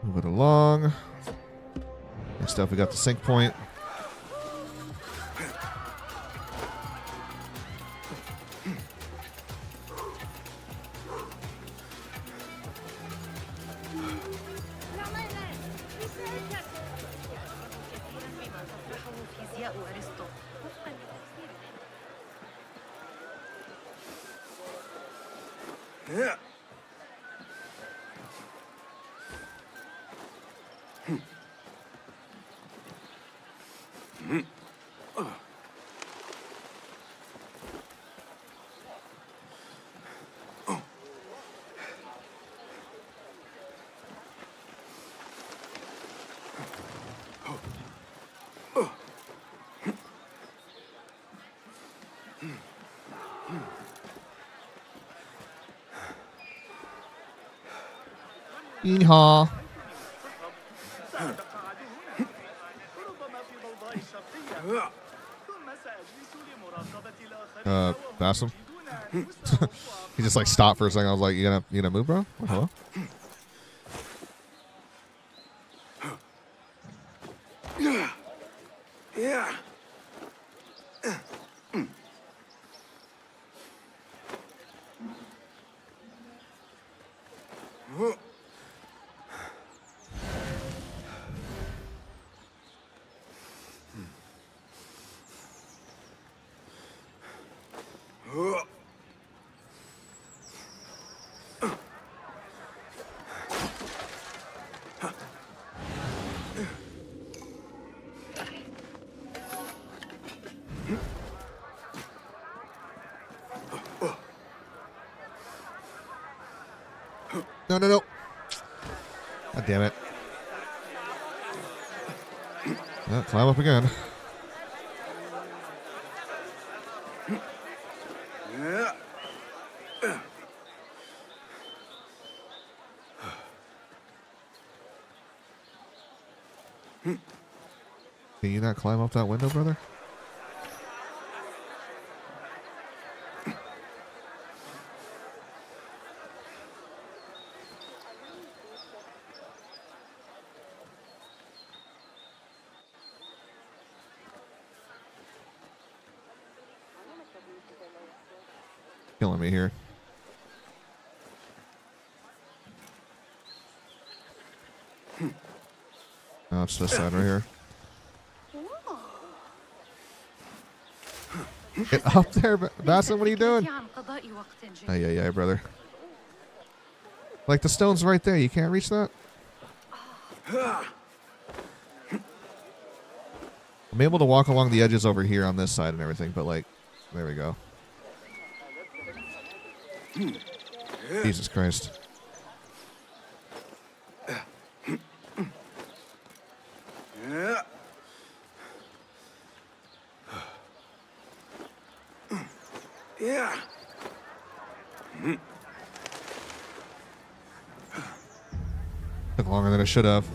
Move it along. Next up, we got the sync point. أذكياء أرسطو وفقاً Yeehaw. Bassam? He just like stopped for a second. I was like, you gonna move, bro? Hello? Yeah. No, no, no. God damn it. Yeah, climb up again. Can you not climb up that window, brother? Killing me here. Oh, it's this side right here. Get up there, Bassam. What are you doing? Yeah, brother. Like the stone's right there. You can't reach that? I'm able to walk along the edges over here on this side and everything, but like, there we go. Jesus Christ. Yeah. Took longer than it should have.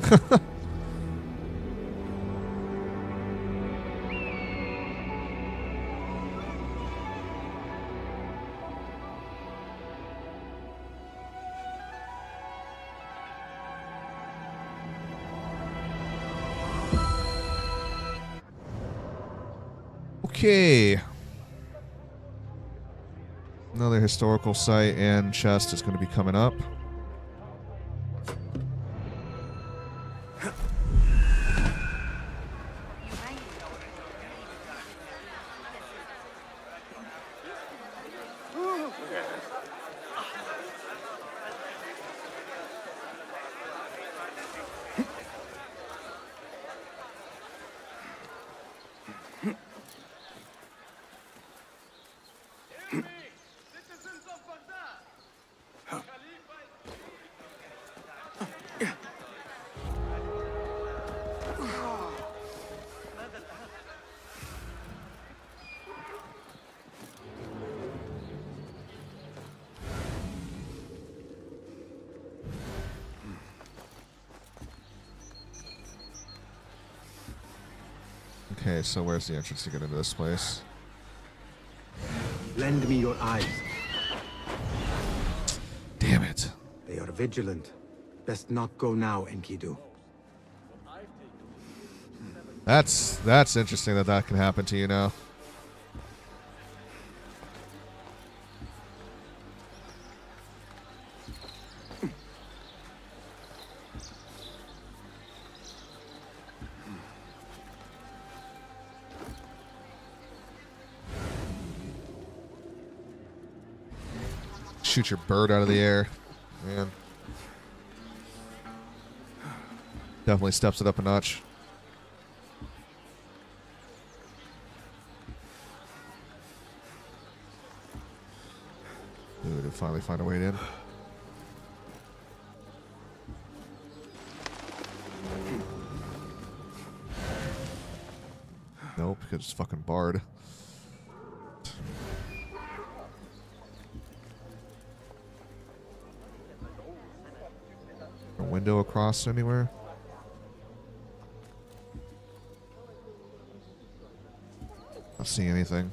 Okay. Another historical site and chest is going to be coming up. Okay, so where's the entrance to get into this place? Lend me your eyes. Damn it. They are vigilant. Best not go now, Enkidu. That's interesting that can happen to you now. shoot your bird out of the air. Man. Definitely steps it up a notch. Ooh, to finally find a way in. Nope, because it's fucking barred. A window across anywhere? Not seeing anything.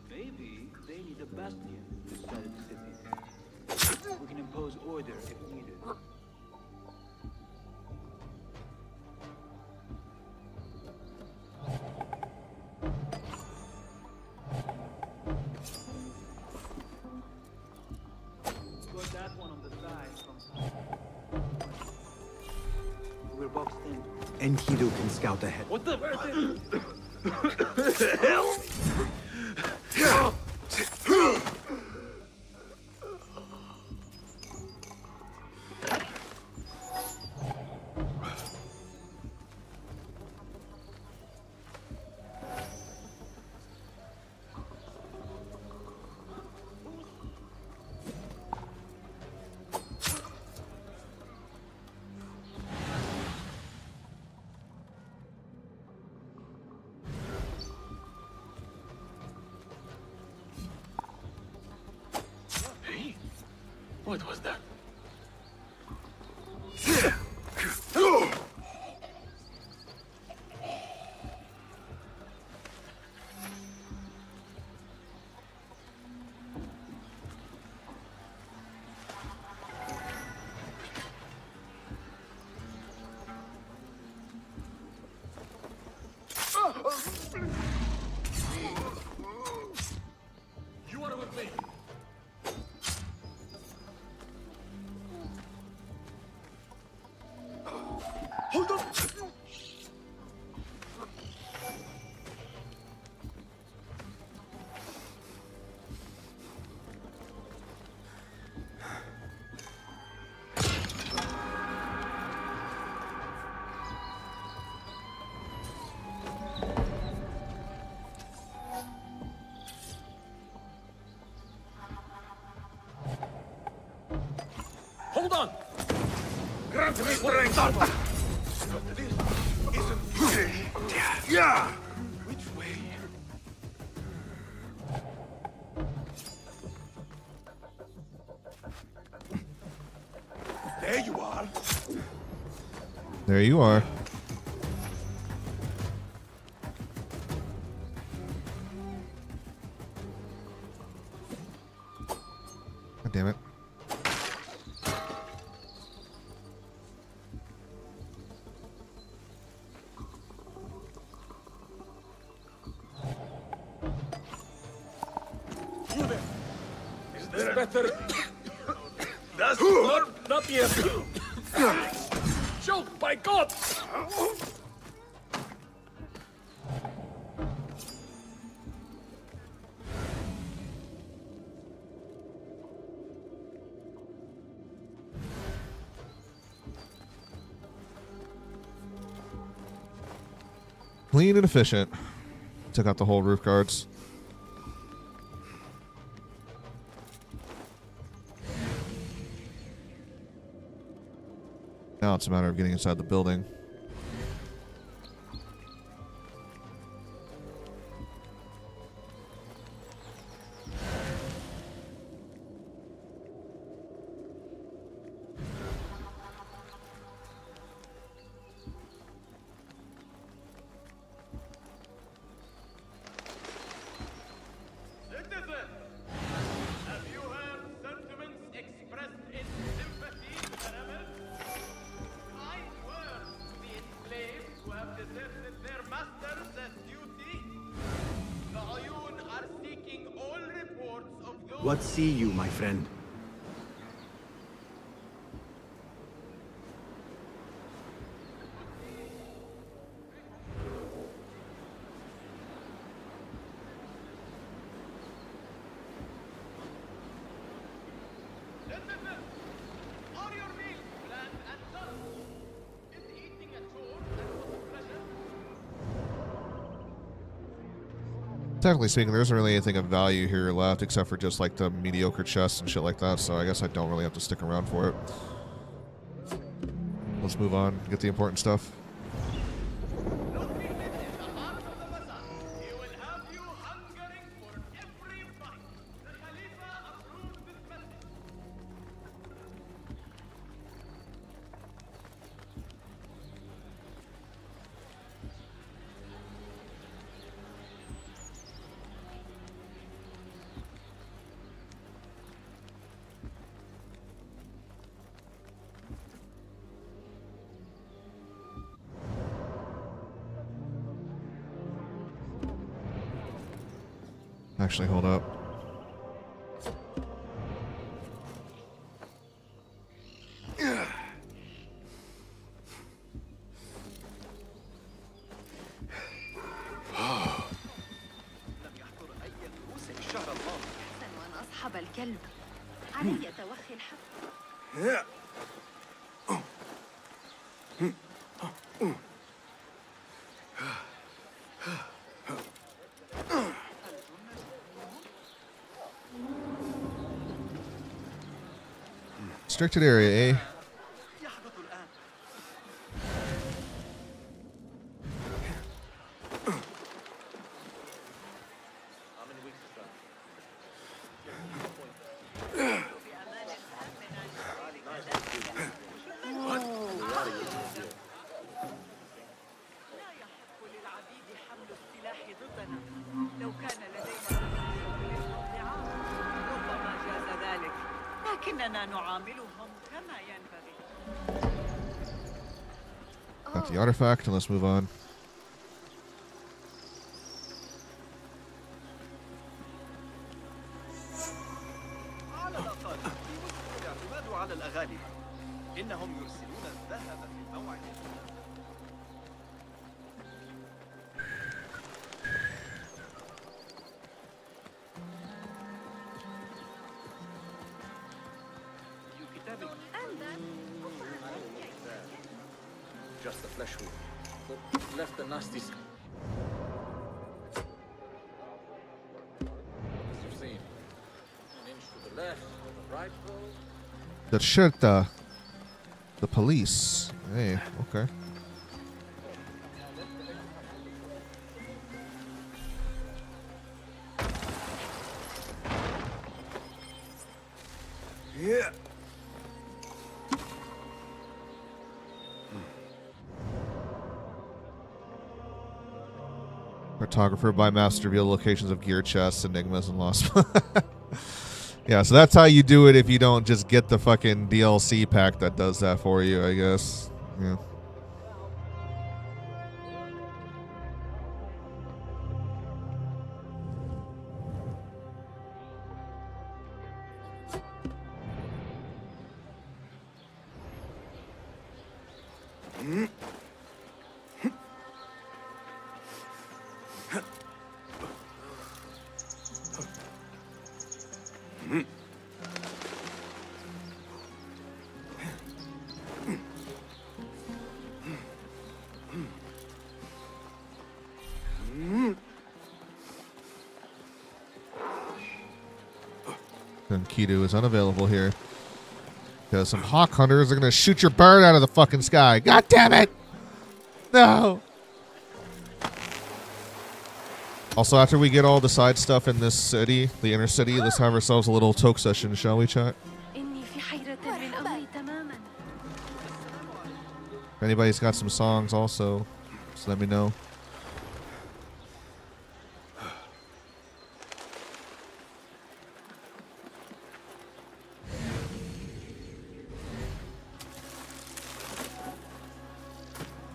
Maybe they need a bastion inside the city. We can impose order if needed. Got that one on the side. We're boxed in. Enkidu can scout ahead. What the? Hell! What was that? You are with me. Hold on! Hold on! Grant me strength! Yeah! Which way? There you are. There you are. God damn it. You there. Is this better? That's not yet. Choke, by God! Clean and efficient. Took out the whole roof guards. Now it's a matter of getting inside the building. Citizen, have you heard sentiments expressed in sympathy with the rebels? Kind What see you, my friend? Are your meals planned and done? Is eating a chore and was a pleasure? Technically speaking, there isn't really anything of value here left except for just like the mediocre chests and shit like that, so I guess I don't really have to stick around for it. Let's move on, get the important stuff. Actually, hold up. وأنا أصحاب الكلب علي توخي الحق. Restricted area, eh? لو كان لدينا للموضعات ربما جاز ذلك، لكننا نعاملهم كما ينبغي. Got the artifact, and let's move on. على الأقل يمكن الاعتماد على الأغالبة. إنهم يرسلون الذهب في الموعد. Just the flesh wound, but left a nasty scar. As you've seen, an inch to the left, to the right pole. The Shirta. The police. Hey, okay. Yeah. Cartographer by master reveal locations of gear chests, enigmas, and lost. Yeah, so that's how you do it if you don't just get the fucking DLC pack that does that for you, I guess. Yeah. Then Kidu is unavailable here. Because some hawk hunters are going to shoot your bird out of the fucking sky. God damn it! No! Also, after we get all the side stuff in this city, the inner city, let's have ourselves a little toke session, shall we, chat? If anybody's got some songs also, just let me know.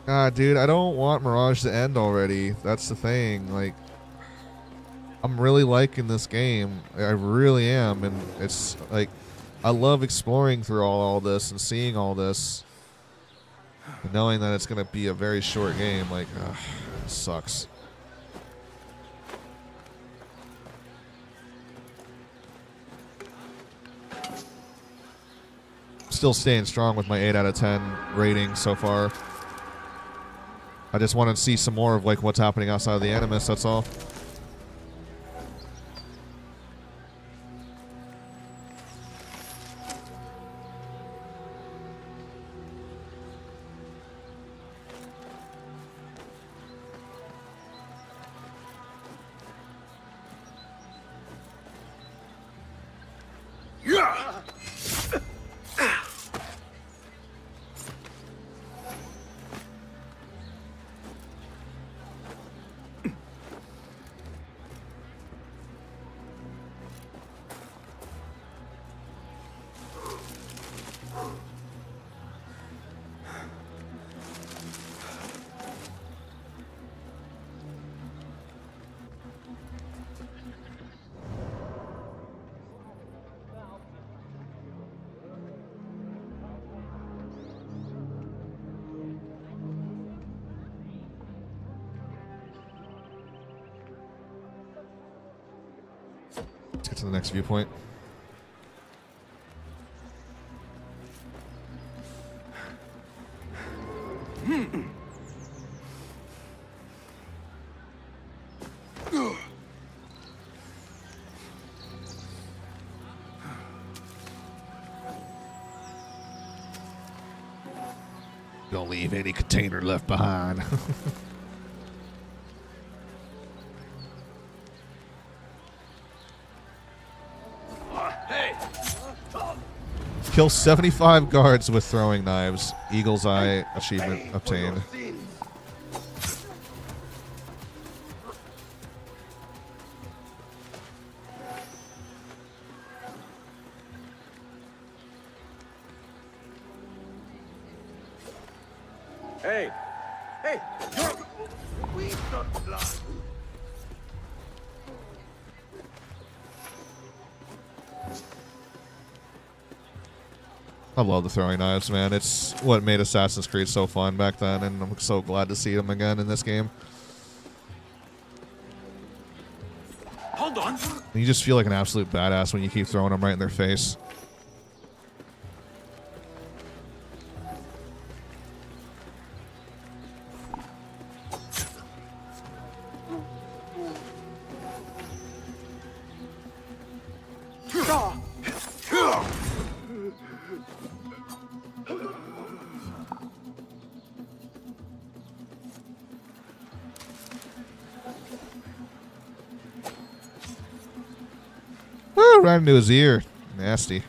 God, dude, I don't want Mirage to end already. That's the thing. Like, I'm really liking this game. I really am, and it's like I love exploring through all this and seeing all this, and knowing that it's gonna be a very short game. Like, it sucks. Still staying strong with my 8 out of 10 rating so far. I just want to see some more of like what's happening outside of the Animus. That's all. Let's get to the next viewpoint. Don't leave any container left behind. Kill 75 guards with throwing knives. Eagle's Eye achievement obtained. Hey! Hey! We not blind. I love the throwing knives, man. It's what made Assassin's Creed so fun back then, and I'm so glad to see them again in this game. Hold on. And you just feel like an absolute badass when you keep throwing them right in their face. Woo, right into his ear. Nasty.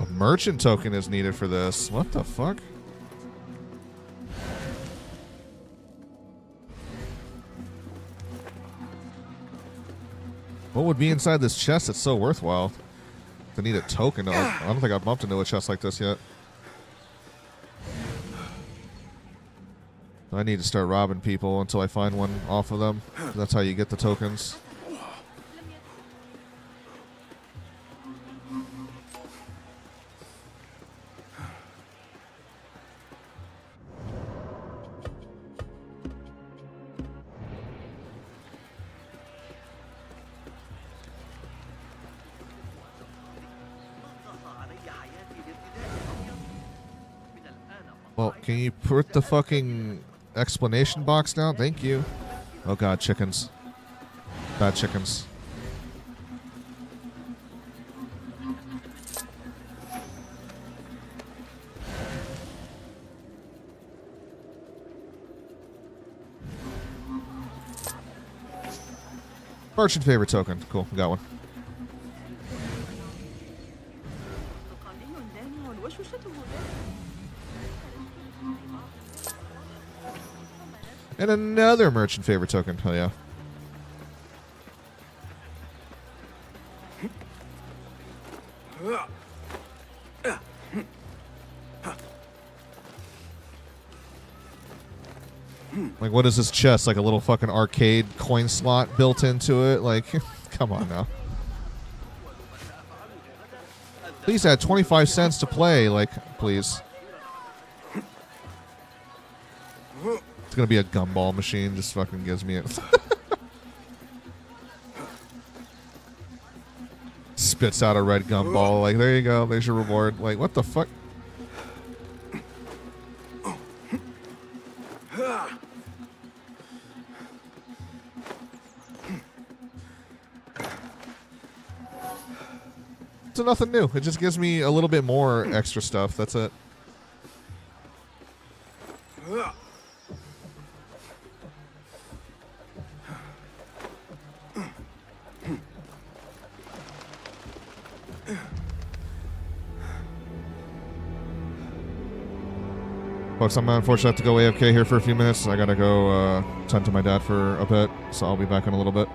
A merchant token is needed for this. What the fuck? What would be inside this chest that's so worthwhile? To need a token. I don't think I've bumped into a chest like this yet. I need to start robbing people until I find one off of them. That's how you get the tokens. Well, can you put the fucking explanation box down? Thank you. Oh god, chickens. Bad chickens. Merchant favorite token. Cool, got one. And another merchant favorite token. Hell yeah. Like, what is this chest? Like a little fucking arcade coin slot built into it? Like, come on now. Please add 25 cents to play. Like, please. It's gonna be a gumball machine. Just fucking gives me it. Spits out a red gumball. Like, there you go. There's your reward. Like, what the fuck? It's nothing new. It just gives me a little bit more extra stuff. That's it. Folks, I'm unfortunately have to go AFK here for a few minutes. I gotta go tend to my dad for a bit, so I'll be back in a little bit.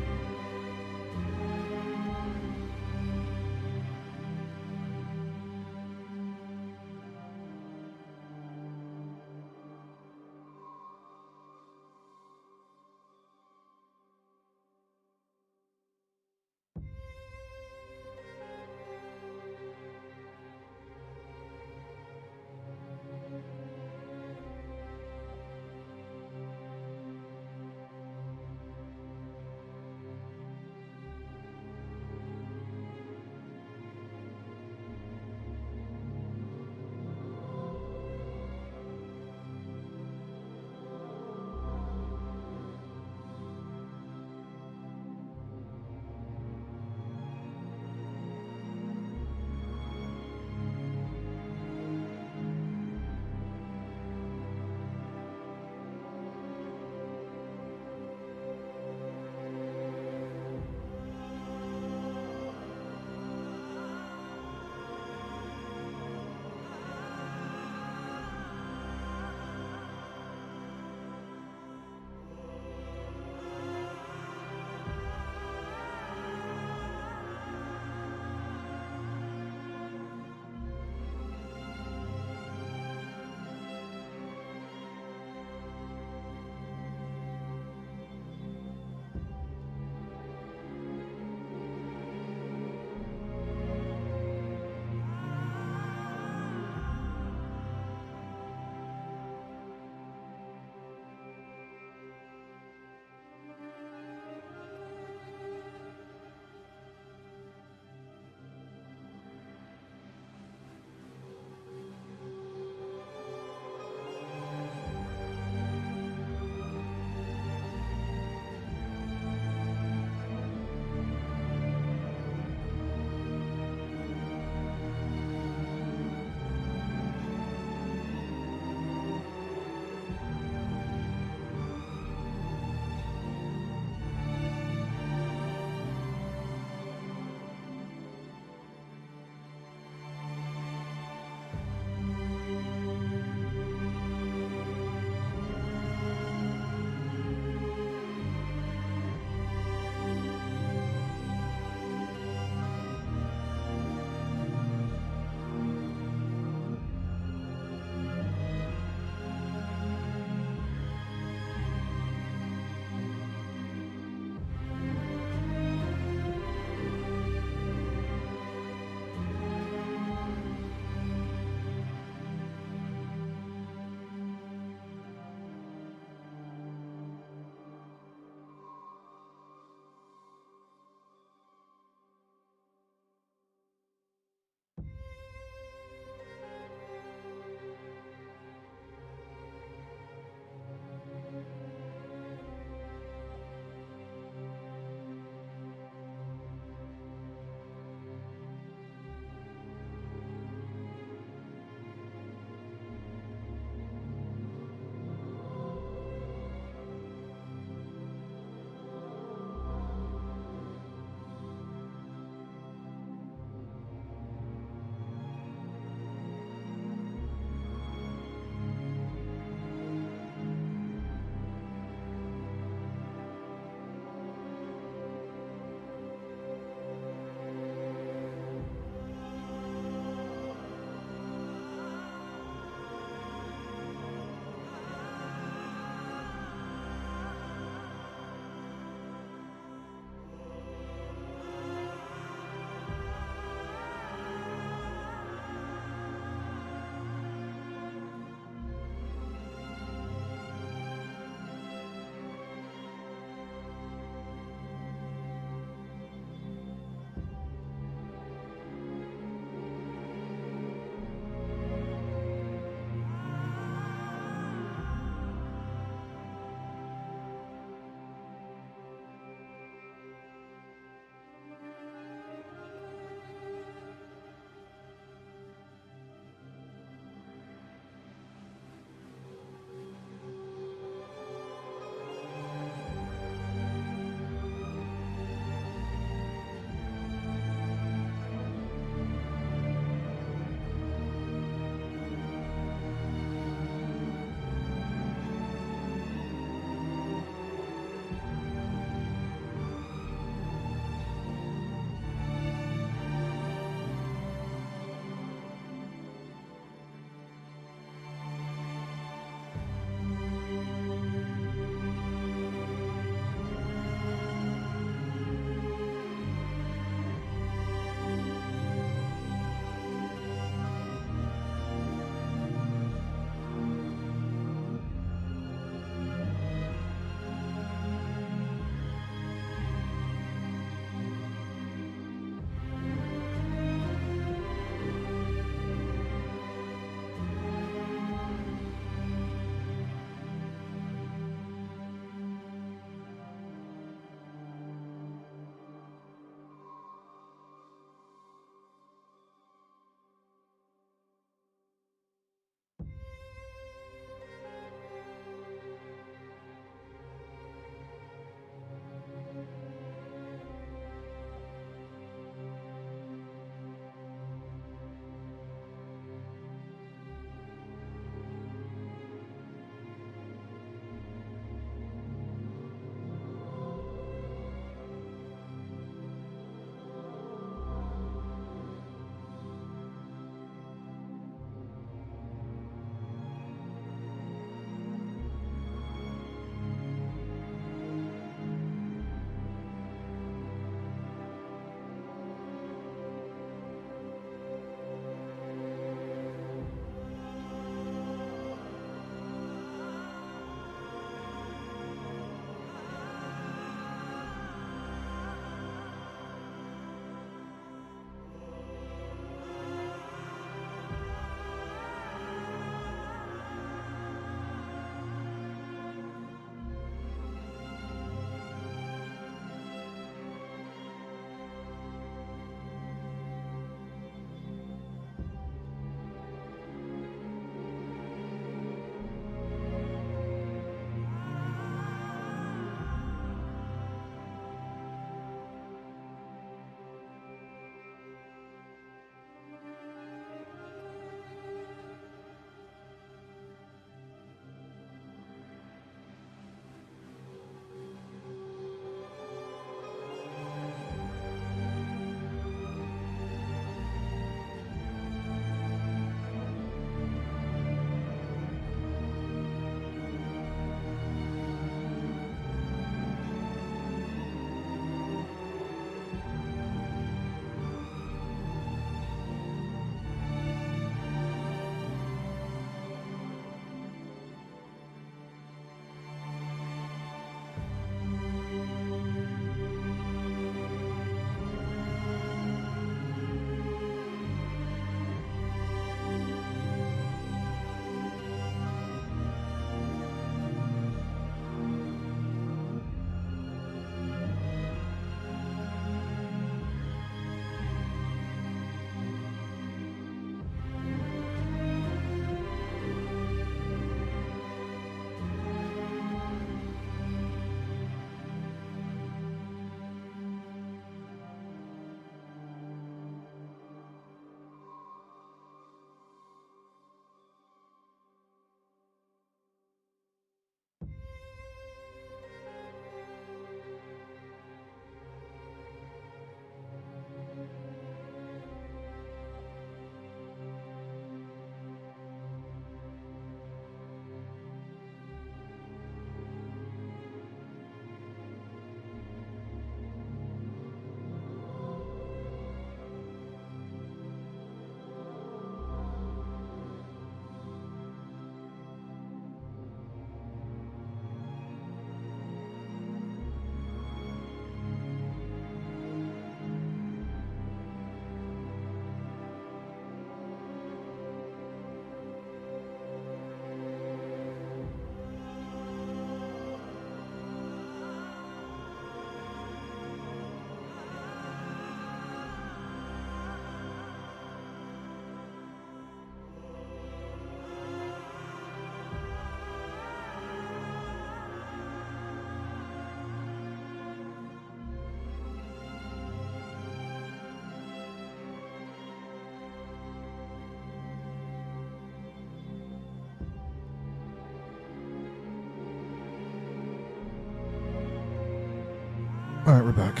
All right, we're back.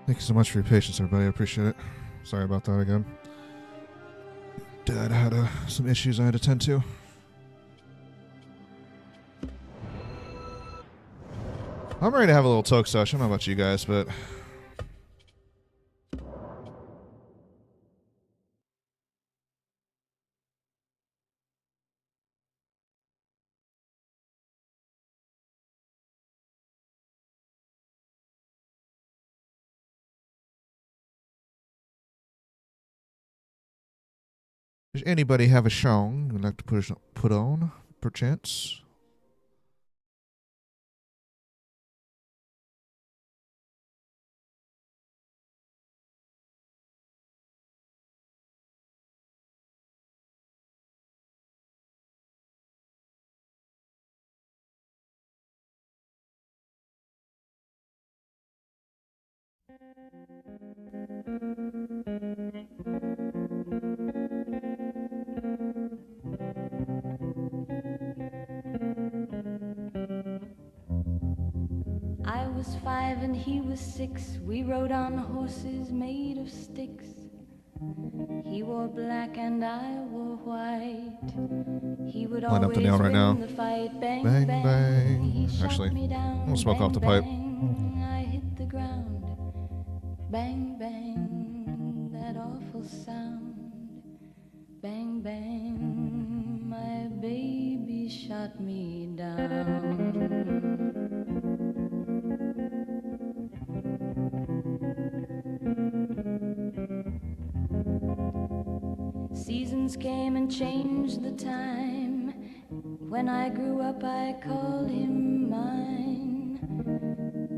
Thank you so much for your patience, everybody. I appreciate it. Sorry about that again. Dad had some issues I had to tend to. I'm ready to have a little toke session. I don't know about you guys, but... Does anybody have a song you'd like to put on, perchance? I was 5 and he was 6. We rode on horses made of sticks. He wore black and I wore white. He would Line up the neon right now. the fight. Bang, Bang, bang. bang. He shot Actually, me down. I'm gonna smoke Bang, off the pipe. bang. I hit the ground. Bang, bang. That awful sound. Bang, bang. My baby shot me down. Seasons came and changed the time. When I grew up, I called him mine.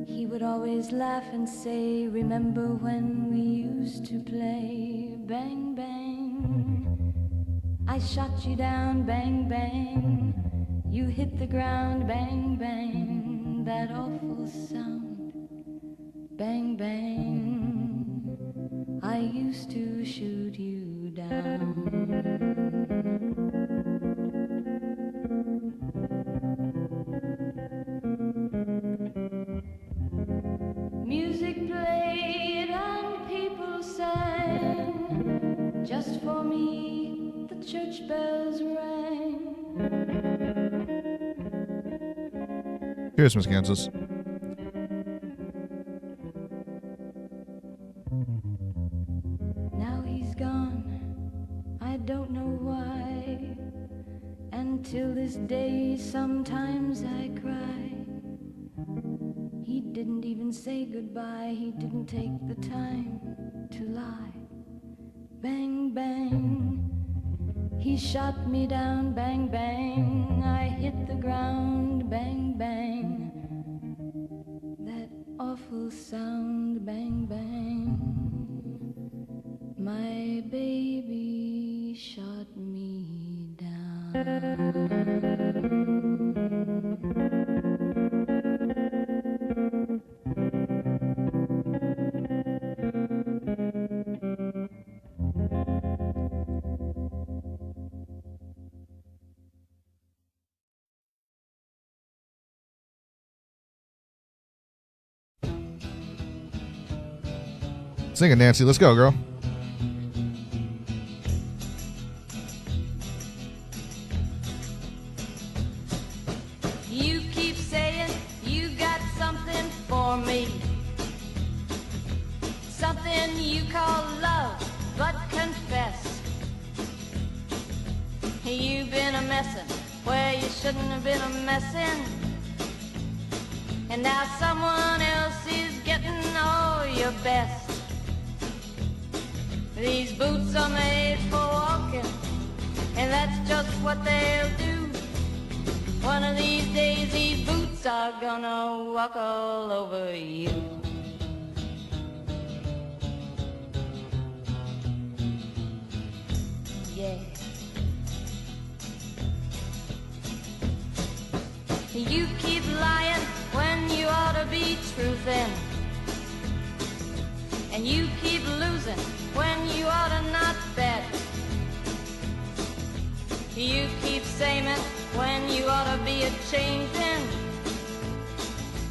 He would always laugh and say, remember when we used to play? Bang, bang. I shot you down, bang, bang. You hit the ground, bang, bang. That awful sound, bang, bang. I used to shoot you down. Music played and people sang. Just for me, the church bells rang. Here's Miss Kansas. Now he's gone, I don't know why. And till this day, sometimes I cry. He didn't even say goodbye, he didn't take the time to lie. Bang, bang, he shot me down, bang, bang. I hit the ground, bang, bang. That awful sound, bang, bang. My baby shot me down. Sing it, Nancy. Let's go, girl. You keep saying you got something for me. Something you call love, but confess. You've been a messin' where you shouldn't have been a messin'. And now someone else is getting all your best. These boots are made for walking, and that's just what they'll do. One of these days these boots are gonna walk all over you. Yeah. You keep lying when you ought to be truthin'. And you keep losing when you ought to not bet. You keep saying when you ought to be a-changing.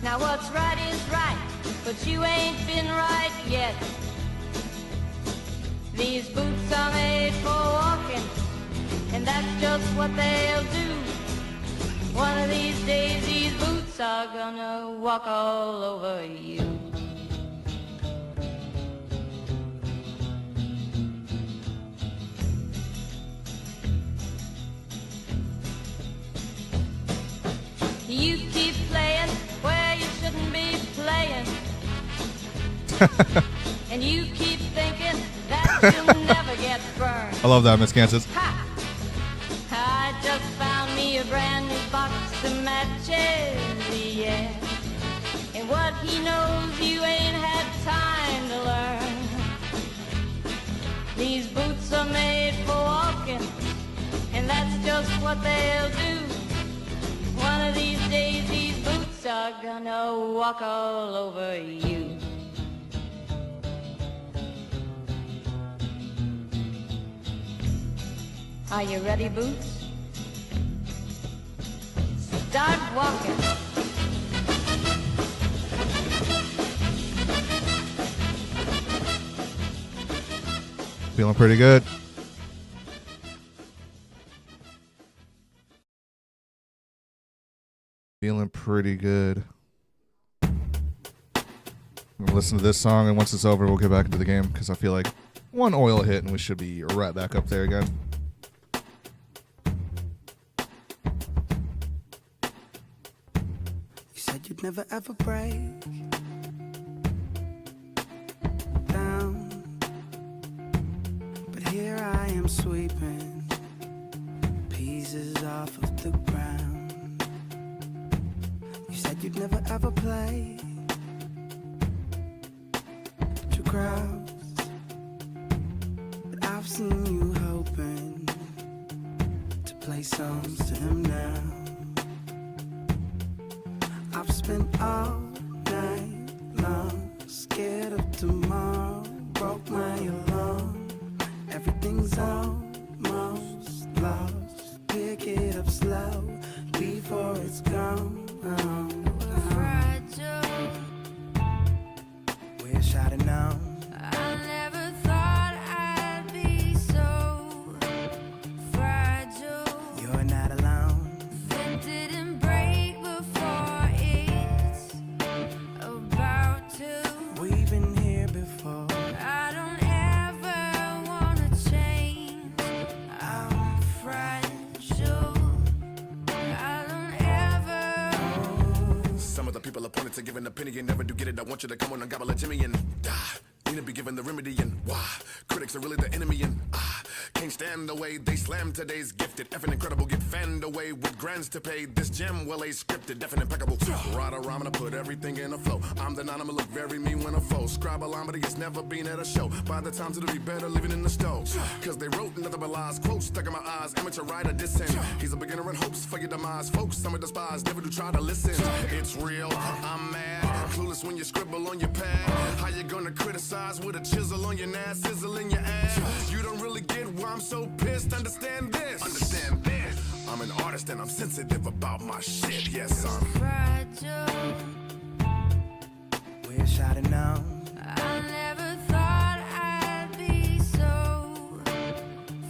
Now what's right is right, but you ain't been right yet. These boots are made for walking, and that's just what they'll do. One of these days these boots are gonna walk all over you. You keep playing where you shouldn't be playing. And you keep thinking that you'll never get burned. I love that, Miss Kansas. Ha! I just found me a brand new box of matches, yeah. And what he knows you ain't had time to learn. These boots are made for walking, and that's just what they'll do. One of these days these boots are gonna walk all over you. Are you ready, Boots? Start walking. Feeling pretty good. Feeling pretty good. I'm gonna listen to this song, and once it's over, we'll get back into the game because I feel like one oil hit and we should be right back up there again. You said you'd never ever break down, but here I am sweeping pieces off of the ground. You said you'd never ever play to crowds, but I've seen you hoping to play songs to them now. I've spent all night long scared of tomorrow, broke my alarm. Everything's almost lost. Pick it up slow before it's gone. Wish I'd have known. I never thought I'd be so fragile. You're not alone. It didn't break before it's about to. We've been here before. I don't ever wanna change. I'm fragile. I don't ever. Some of the people appointed to give an opinion never do get it. I want you to come on and gobble a Jimmy and die. Need to be given the remedy and why critics are really the enemy and can't stand the way they slam today's gifted. Effing incredible, get fanned away with grants to pay. This gem well ain't scripted, definite impeccable. Right around, I'm gonna put everything in a flow. I'm the non, I'ma look very mean when I foe. Scribe a line, but it's never been at a show. By the time it'll be better living in the stove. Cause they wrote nothing but lies, quotes stuck in my eyes. Amateur writer dissing. He's a beginner in hopes for your demise. Folks, some are despised, never do try to listen. It's real, I'm mad. Clueless when you scribble on your pad. How you gonna criticize with a chisel on your nass, sizzle in your ass? You don't really get why I'm so pissed. Understand this. Understand this. I'm an artist and I'm sensitive about my shit. Yes, I'm fragile. Wish I'd have known. I never thought I'd be so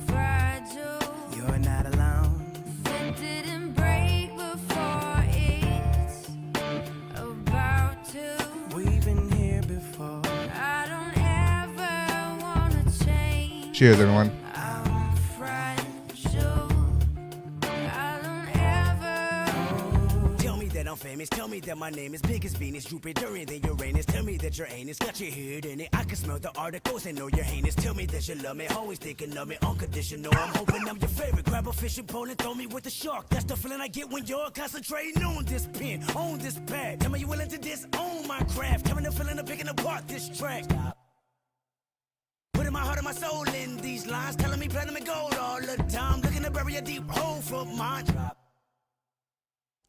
fragile. You're not alone. It didn't break before it's about to. We've been here before. I don't ever wanna change. Cheers, everyone. I'm fragile. I don't ever. Tell me that I'm famous, tell me that my name is big as Venus, Jupiter, and then Uranus. Tell me that your anus got your head in it. I can smell the articles and know you're heinous. Tell me that you love me, always thinking of me, unconditional. I'm hoping I'm your favorite. Grab a fishing pole and throw me with the shark. That's the feeling I get when you're concentrating on this pen, on this pad. Tell me you willing to disown my craft. Tell me the feeling of picking apart this track. Stop. Putting my heart and my soul in these lines, telling me platinum and gold all the time. Looking to bury a deep hole for mine. Drop.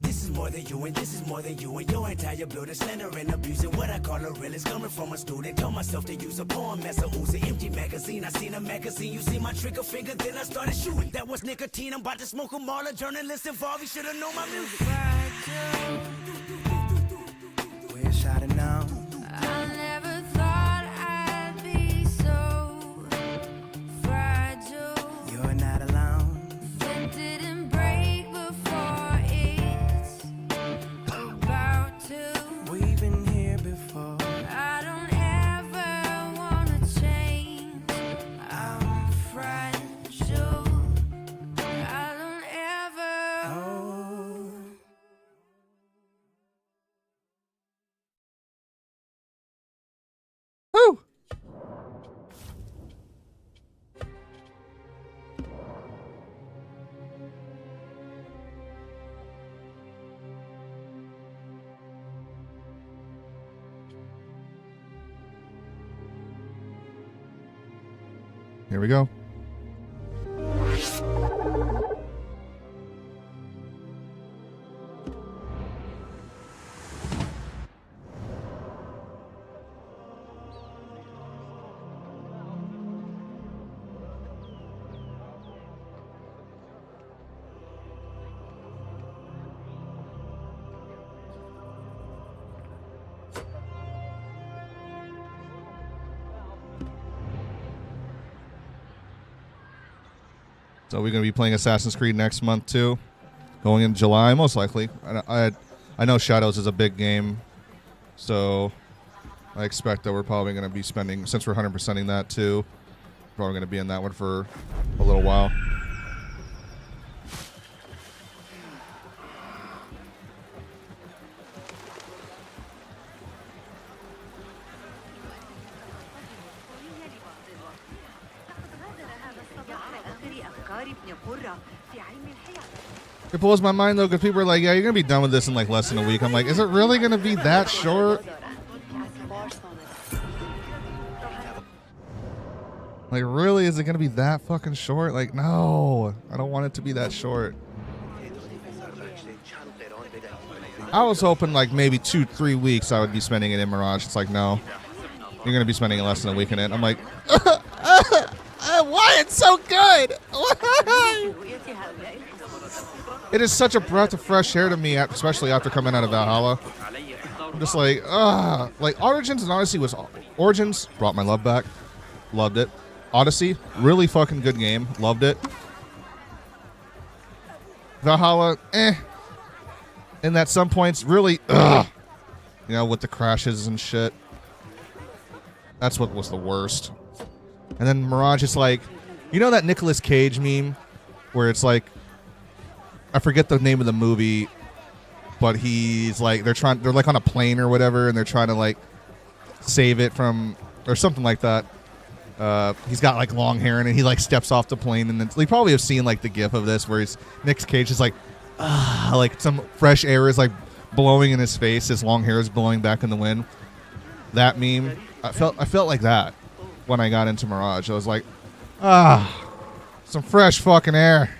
This is more than you and this is more than you and your entire building slender and abusing what I call a realist coming from a student. Told myself to use a poem as a Uzi. Empty magazine, I seen a magazine. You see my trigger finger, then I started shooting. That was nicotine. I'm about to smoke 'em all. A journalist involved. You should have known my music. We're shouting now. I never thought I'd be so fragile. You're not alone. It didn't break before it's about to. We've been here before. I don't ever wanna change. I'm fragile. I don't ever. Oh. Woo! Here we go. So we're going to be playing Assassin's Creed next month too, going in July most likely. I know Shadows is a big game, so I expect that we're probably going to be spending, since we're 100%ing that too, probably going to be in that one for a little while. It blows my mind though, because people are like, yeah, you're gonna be done with this in like less than a week. I'm like, is it really gonna be that short? Like, really, is it gonna be that fucking short? Like, no, I don't want it to be that short. I was hoping like maybe 2-3 weeks I would be spending it in Mirage. It's like, no, you're gonna be spending less than a week in it. I'm like, why it's so good? Why? It is such a breath of fresh air to me, especially after coming out of Valhalla. I'm just like, like Origins and Odyssey was... Origins brought my love back. Loved it. Odyssey, really fucking good game. Loved it. Valhalla, and at some points, really, you know, with the crashes and shit. That's what was the worst. And then Mirage is like, you know that Nicolas Cage meme where it's like, I forget the name of the movie, but he's like, they're like on a plane or whatever, and they're trying to like save it from, or something like that. He's got like long hair, and he like steps off the plane, and then you probably have seen like the gif of this where he's Nick Cage is like some fresh air is like blowing in his face, his long hair is blowing back in the wind. That meme, I felt like that when I got into Mirage. I was like, some fresh fucking air.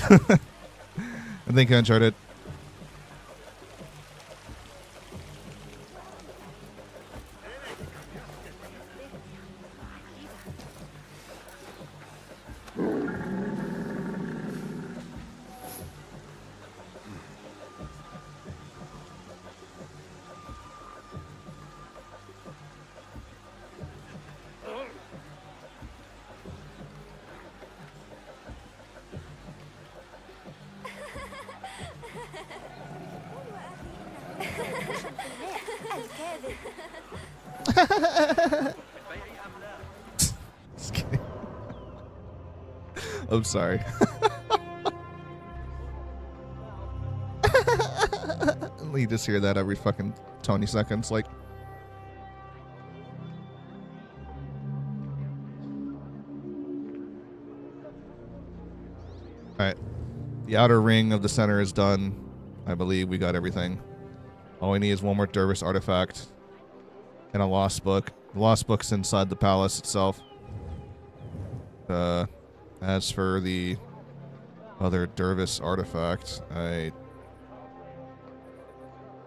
I think I enjoyed it. Just kidding. I'm sorry. You just hear that every fucking 20 seconds, like. Alright. The outer ring of the center is done. I believe we got everything. All we need is one more Dervis artifact and a lost book. The lost book's inside the palace itself. As for the Other Dervis artifact. I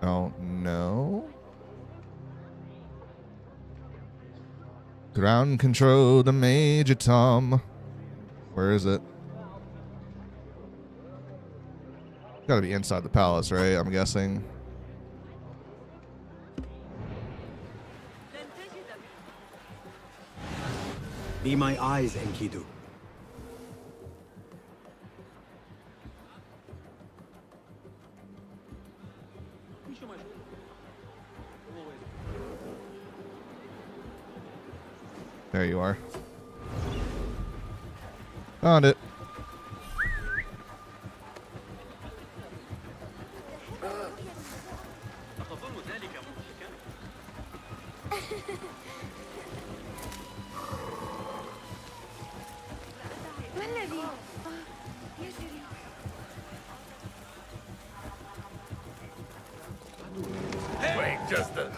don't know. Ground control to Major Tom. Where is it? Gotta be inside the palace, right? I'm guessing. Be my eyes, Enkidu. There you are. Found it. Wait just a...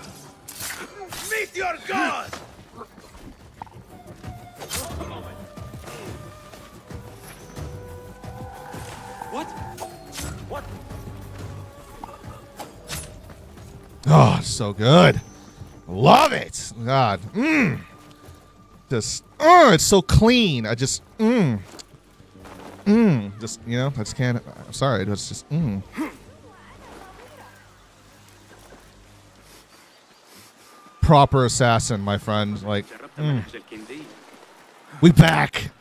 Meet your god! What? What? Oh, it's so good. Love it. God. Just, it's so clean. I just, just, you know, I just can't, I'm sorry. It's just, Proper assassin, my friend. Like, We back.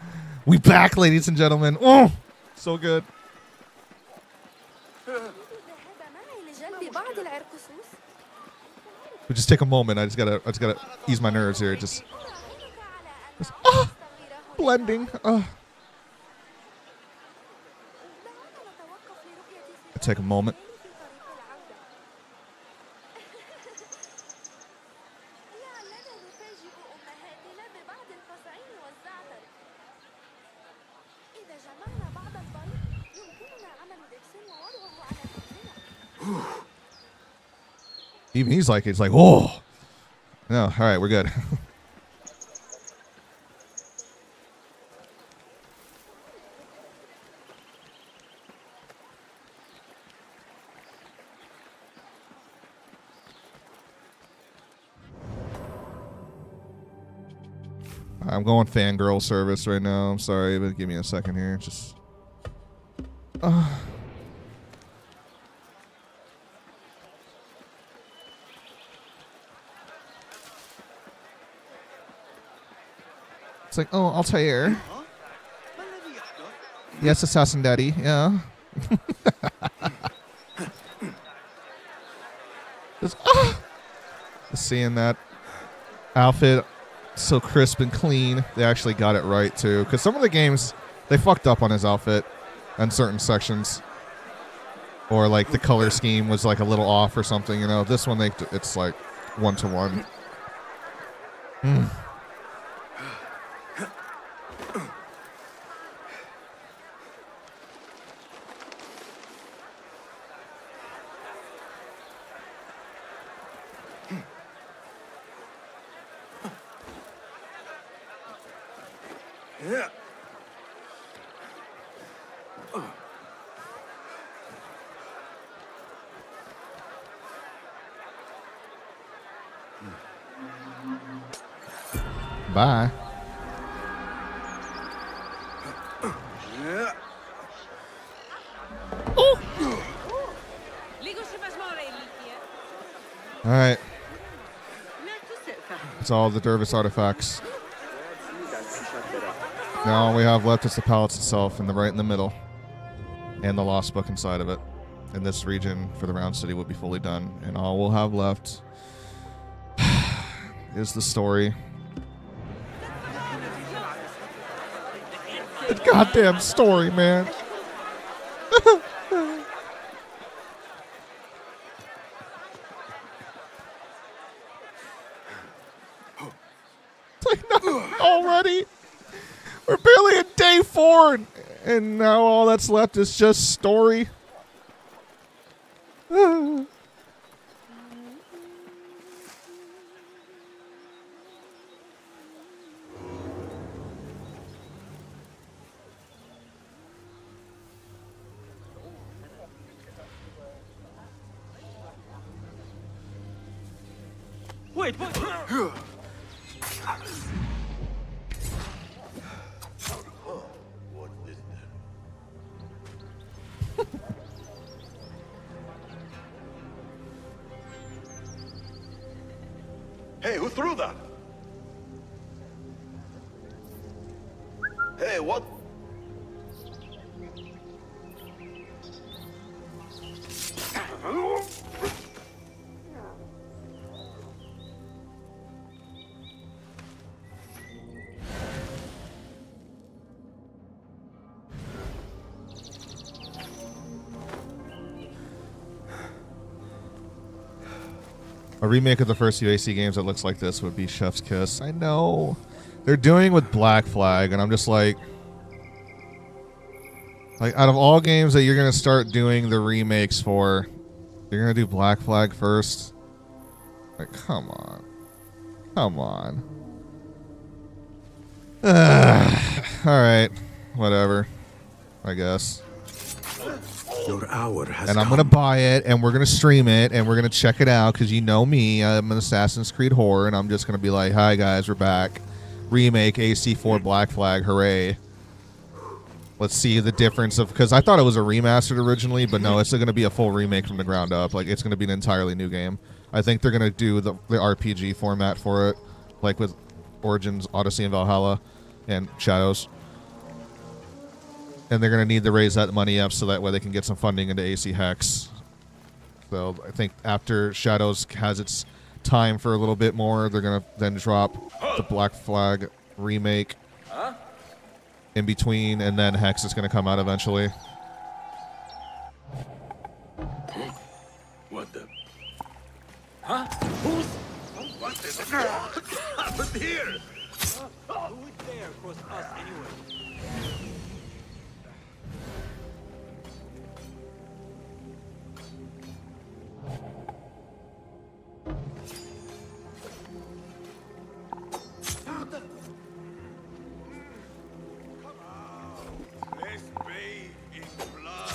We back, ladies and gentlemen. Oh, so good. We just take a moment. I just gotta ease my nerves here. Just blending. I take a moment. Even he's like, oh. No, all right, we're good. I'm going fangirl service right now. I'm sorry, but give me a second here. Just. It's like, oh, Altair. Yes, Assassin Daddy. Yeah. Just seeing that outfit so crisp and clean. They actually got it right too. Because some of the games, they fucked up on his outfit in certain sections. Or like the color scheme was like a little off or something. You know, this one it's like 1-to-1. Yeah. Bye. All right. It's all the Dervis artifacts. Now all we have left is the palace itself, and right in the middle, and the lost book inside of it. And this region for the Round City will be fully done, and all we'll have left is the story. The goddamn story, man. It's like, no, already? We're barely at day 4, and now all that's left is just story. Wait, what? Hey, who threw that? Hey, what? A remake of the first few AC games that looks like this would be Chef's Kiss. I know. They're doing with Black Flag, and I'm just like, out of all games that you're going to start doing the remakes for, you're going to do Black Flag first? Like, come on. Come on. Alright. Whatever. I guess. Your hour has And I'm going to buy it, and we're going to stream it, and we're going to check it out, because you know me, I'm an Assassin's Creed whore, and I'm just going to be like, hi guys, we're back. Remake AC4 Black Flag, hooray. Let's see the difference of, because I thought it was a remastered originally, but no, it's going to be a full remake from the ground up. Like, it's going to be an entirely new game. I think they're going to do the RPG format for it, like with Origins, Odyssey, and Valhalla, and Shadows. And they're going to need to raise that money up so that way they can get some funding into AC Hex. So I think after Shadows has its time for a little bit more, they're going to then drop the Black Flag remake in between, and then Hex is going to come out eventually. What the? Huh? Who's? What is happened here? Who would dare cross us anyway?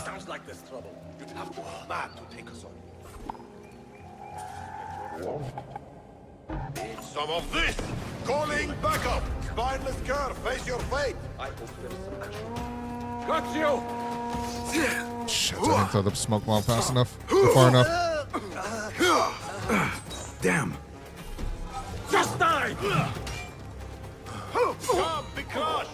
Sounds like there's trouble. You'd have to be mad to take us on. Need some of this! Calling backup! Spineless cur, face your fate! I hope there's some action. Got you! Shit, I didn't throw the smoke bomb fast enough. Or far enough. Damn. Just die! Come, be crushed!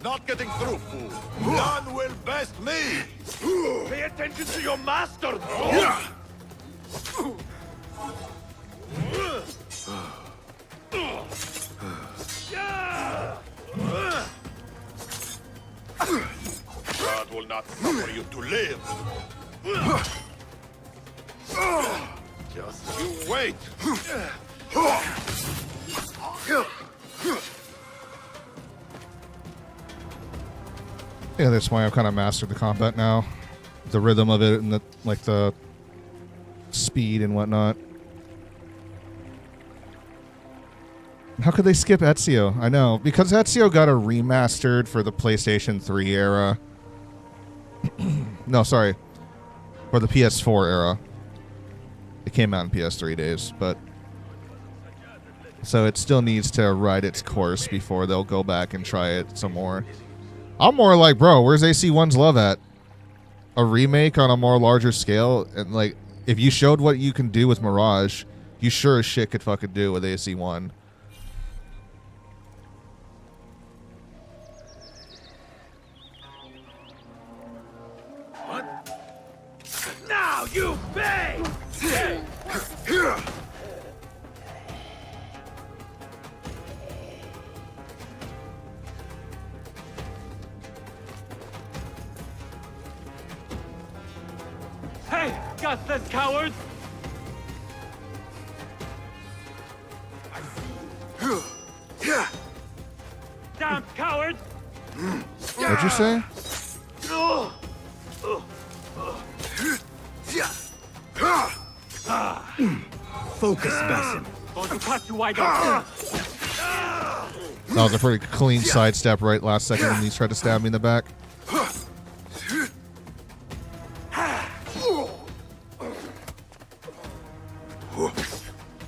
Not getting through, fool. None will best me. Pay attention to your master. God will not suffer you to live. Just you wait. Yeah, that's why I've kind of mastered the combat now. The rhythm of it and the speed and whatnot. How could they skip Ezio? I know. Because Ezio got a remastered for the PlayStation 3 era. No, sorry. For the PS4 era. It came out in PS3 days, but... So it still needs to ride its course before they'll go back and try it some more. I'm more like, bro, where's AC1's love at? A remake on a more larger scale? And like, if you showed what you can do with Mirage, you sure as shit could fucking do with AC1. Now you pay! Hey, gutless cowards! Damn cowards! What'd you say? Focus, Basim. Going to cut you wide open. That was a pretty clean sidestep right last second when he tried to stab me in the back.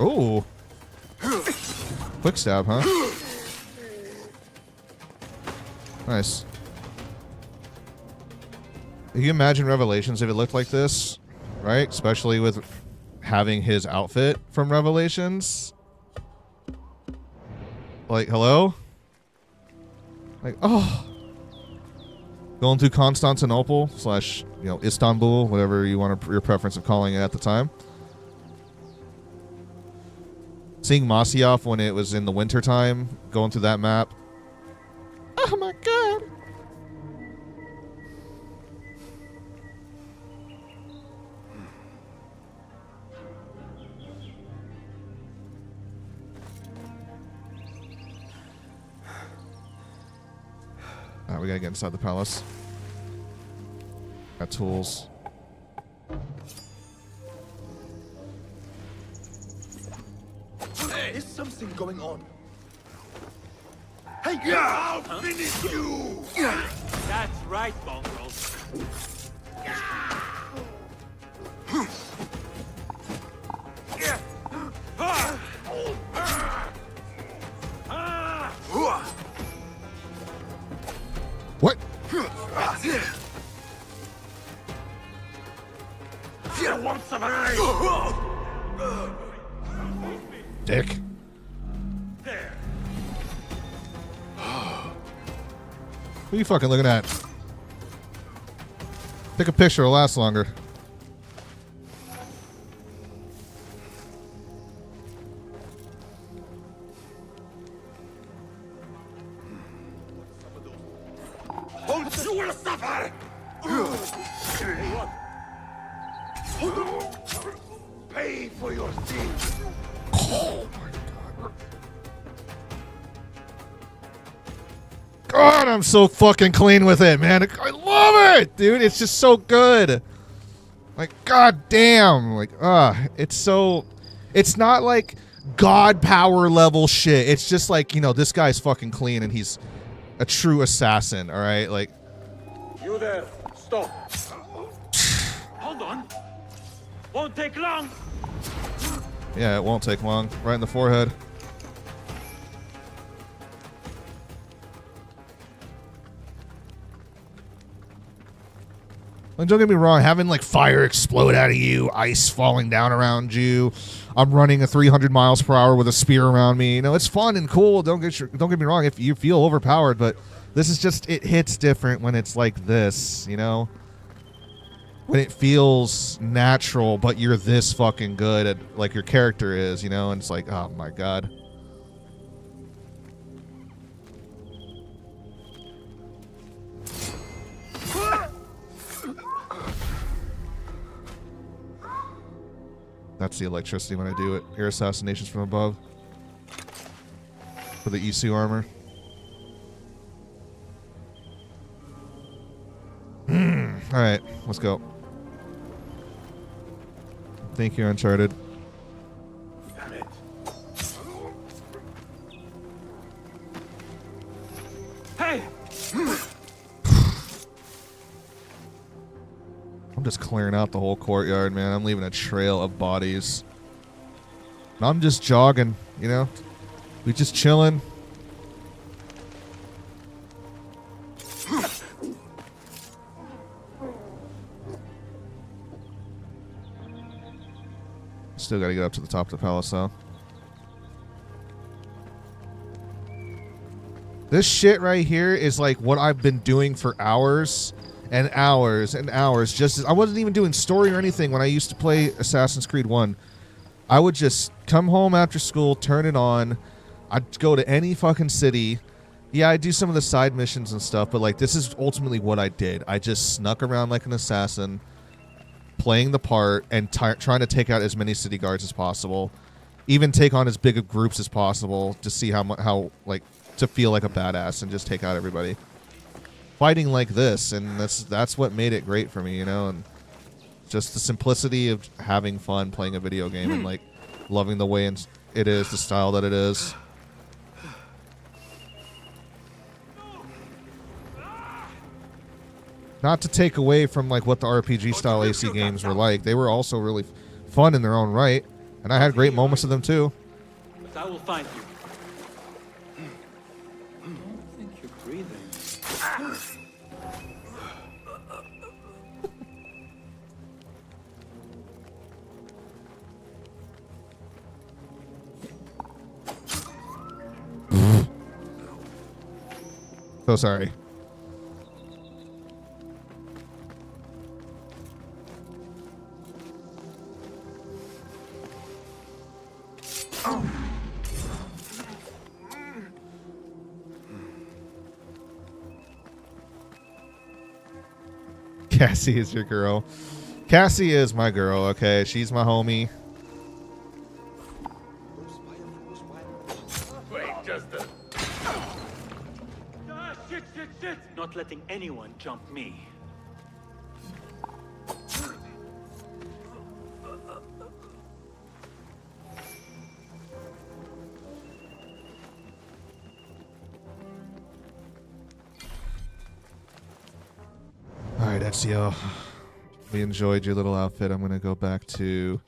Oh. Quick stab, huh? Nice. Can you imagine Revelations if it looked like this? Right? Especially with having his outfit from Revelations. Like, hello? Like, oh. Going through Constantinople / Istanbul, whatever you want your preference of calling it at the time. Seeing Masyaf when it was in the wintertime, going through that map. Oh my god. Alright, we gotta get inside the palace. Got tools. Hey, is something going on? Hey, I'll finish you! That's right, mongrels. What? You want some ice? Dick. There. What are you fucking looking at? Take a picture, it'll last longer. You will suffer! Pay for your sins! Oh my god. God, I'm so fucking clean with it, man. I love it, dude. It's just so good. Like, god damn. Like, it's so... It's not like god power level shit. It's just like, this guy's fucking clean and he's a true assassin, all right? Like... You there. Stop. Hold on. Won't take long. Yeah, it won't take long. Right in the forehead. Like, don't get me wrong, having like fire explode out of you, ice falling down around you, I'm running at 300 miles per hour with a spear around me. It's fun and cool. Don't get me wrong if you feel overpowered, but this is just, it hits different when it's like this, when it feels natural, but you're this fucking good at like your character is, and it's like, oh my god. That's the electricity when I do it. Air assassinations from above. For the Isu armor. Alright, let's go. Thank you, Uncharted. Damn it. Hey! I'm just clearing out the whole courtyard, man. I'm leaving a trail of bodies. And I'm just jogging, We just chilling. Still gotta get up to the top of the palace, though. This shit right here is like what I've been doing for hours and hours and hours. I wasn't even doing story or anything when I used to play Assassin's Creed 1. I would just come home after school, turn it on. I'd go to any fucking city. Yeah, I do some of the side missions and stuff, but like this is ultimately what I did. I just snuck around like an assassin, playing the part and trying to take out as many city guards as possible, even take on as big of groups as possible to see how to feel like a badass and just take out everybody. Fighting like this, and that's what made it great for me, and just the simplicity of having fun playing a video game and like loving the way it is, the style that it is. Not to take away from like what the RPG style AC games were like. They were also really fun in their own right, and I had great moments of them too. But I will find you. I don't think you're breathing. So sorry. Cassie is your girl. Cassie is my girl, okay? She's my homie. Wait, just a... Ah, shit. Not letting anyone jump me. Alright, Ezio. We enjoyed your little outfit. I'm gonna go back to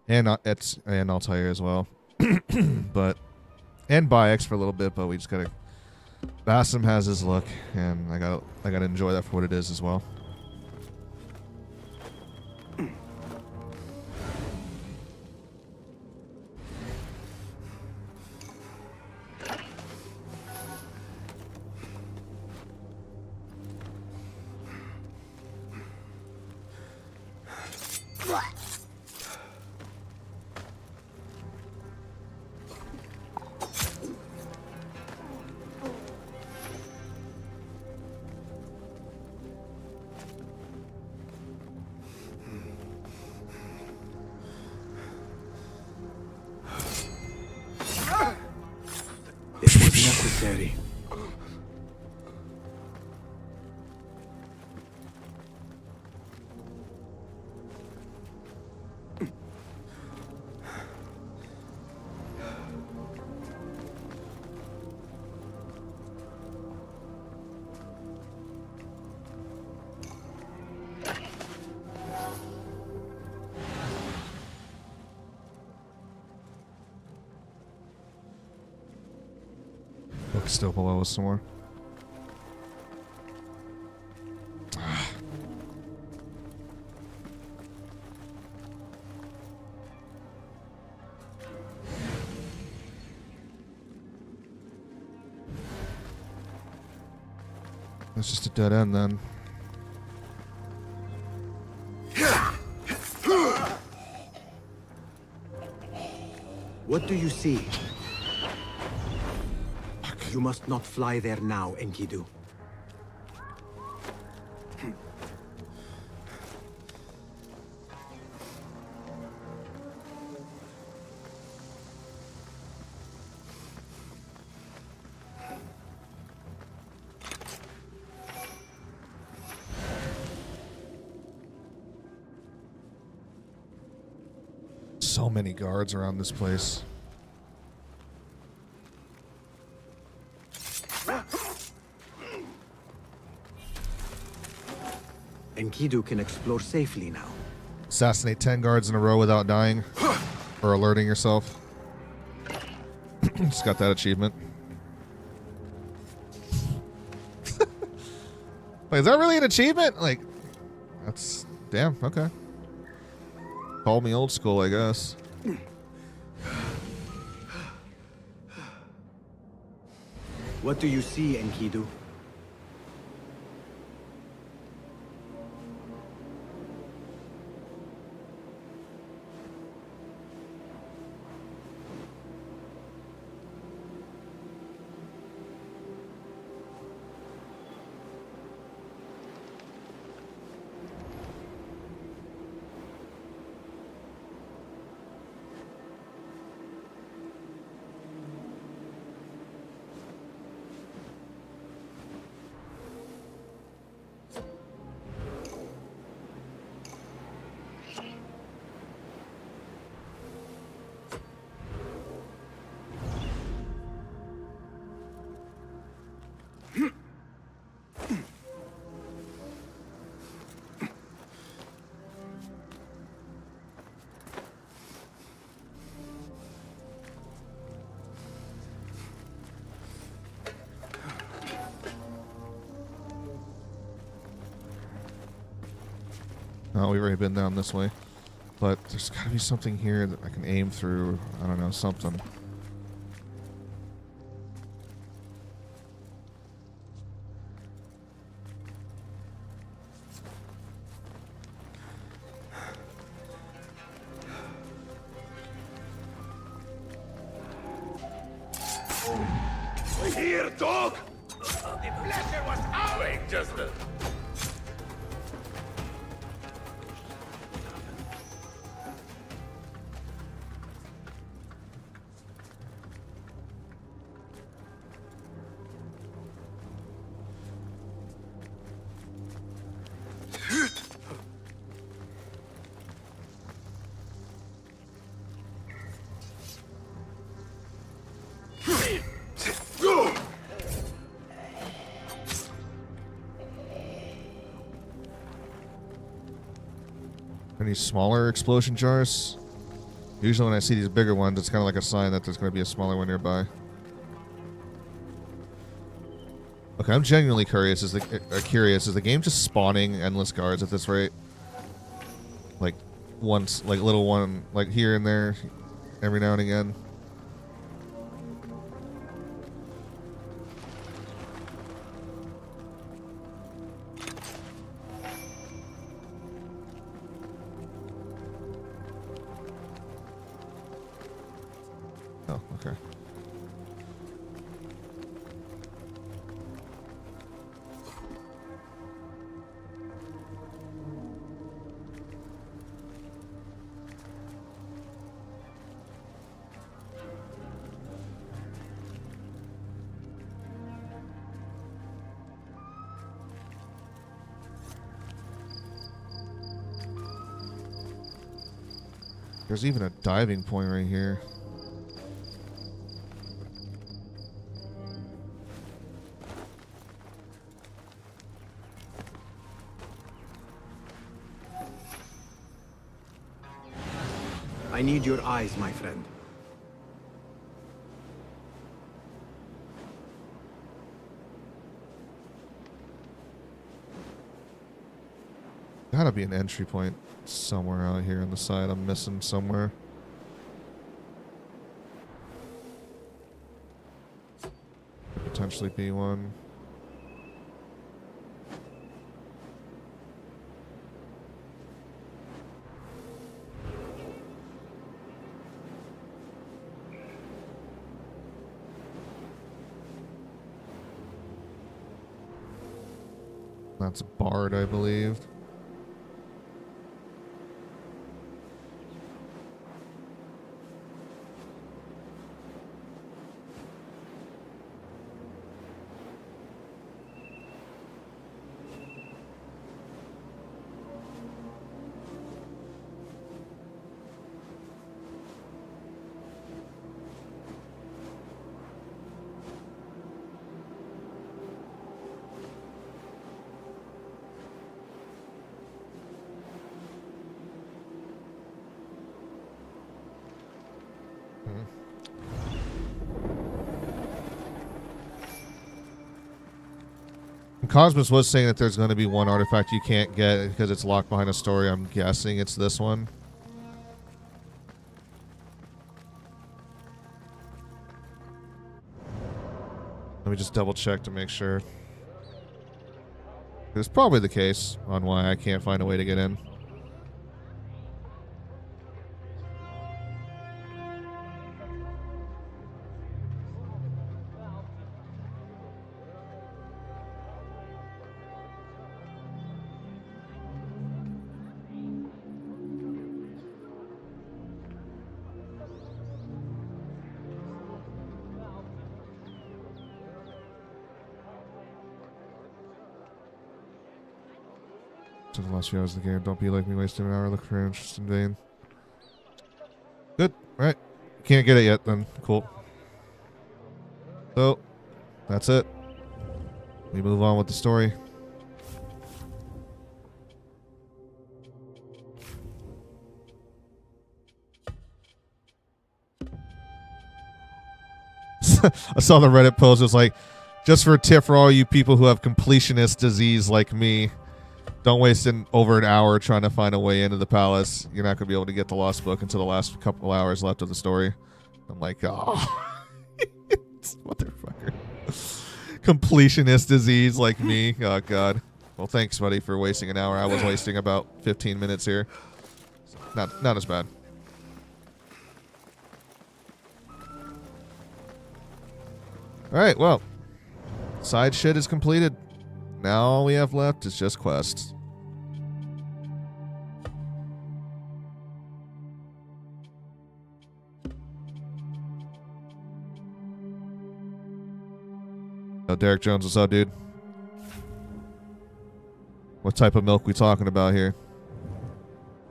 and Altair as well. But and Bayek for a little bit, but we just gotta Bassam has his look, and I gotta enjoy that for what it is as well. It was necessary. Book's still below us some more. That's just a dead end then. What do you see? You must not fly there now, Enkidu. So many guards around this place. Enkidu can explore safely now. Assassinate 10 guards in a row without dying or alerting yourself. Just got that achievement. Wait, is that really an achievement? Like, that's damn okay. Call me old school, I guess. What do you see, Enkidu? Oh, we've already been down this way. But there's got to be something here that I can aim through. I don't know, something. We here, dog? The pleasure was ours, just a... Any smaller explosion jars? Usually when I see these bigger ones, it's kind of like a sign that there's going to be a smaller one nearby. Okay, I'm genuinely curious. Is the game just spawning endless guards at this rate? Like once, like little one, like here and there, every now and again. Oh, okay. There's even a diving point right here. I need your eyes, my friend. Gotta be an entry point somewhere out here on the side. I'm missing somewhere. Could potentially be one. That's barred, I believe. Cosmos was saying that there's going to be one artifact you can't get because it's locked behind a story. I'm guessing it's this one. Let me just double check to make sure. It's probably the case on why I can't find a way to get in. To the last few hours of the game. Don't be like me, wasting an hour looking for interest in vain. Good. Alright. Can't get it yet then. Cool. So, that's it. We move on with the story. I saw the Reddit post. It was like, just for a tip for all you people who have completionist disease like me, Don't waste over an hour trying to find a way into the palace. You're not going to be able to get the lost book until the last couple hours left of the story. I'm like, oh, motherfucker. Completionist disease like me. Oh, God. Well, thanks, buddy, for wasting an hour. I was wasting about 15 minutes here. Not as bad. All right, well, side shit is completed. Now all we have left is just quests. Oh, Derek Jones, what's up, dude? What type of milk we talking about here?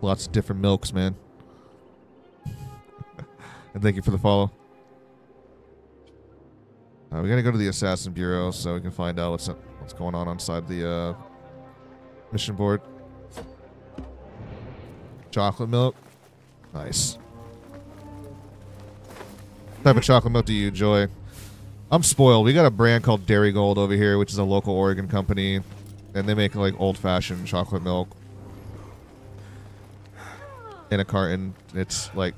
Lots of different milks, man. And thank you for the follow. We gotta go to the Assassin Bureau so we can find out what's going on inside the mission board. Chocolate milk. Nice. What type of chocolate milk do you enjoy? I'm spoiled. We got a brand called Dairy Gold over here, which is a local Oregon company. And they make like old-fashioned chocolate milk. In a carton. It's like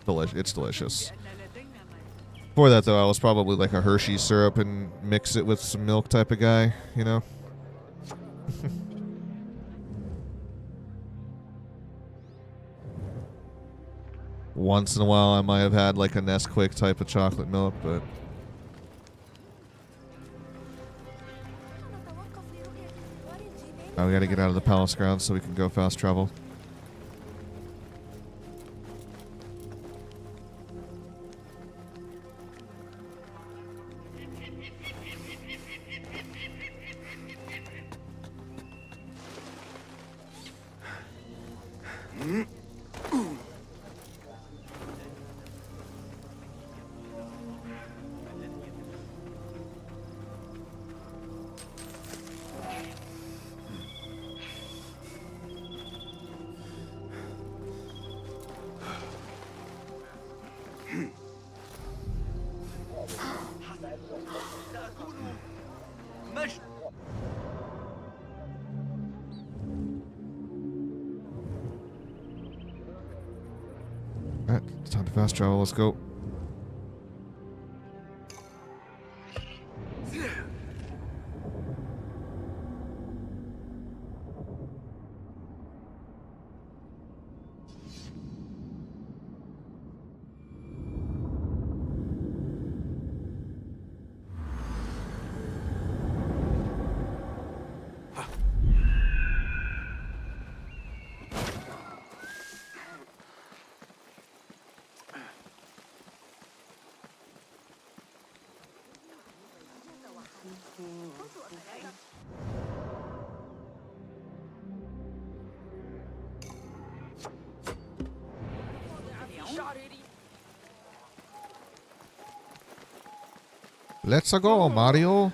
delicious. It's delicious. Before that, though, I was probably like a Hershey syrup and mix it with some milk type of guy, you know? Once in a while, I might have had like a Nesquik type of chocolate milk, but... Now we gotta get out of the palace grounds so we can go fast travel. Alright, it's time to fast travel. Let's go. Let's go, Mario.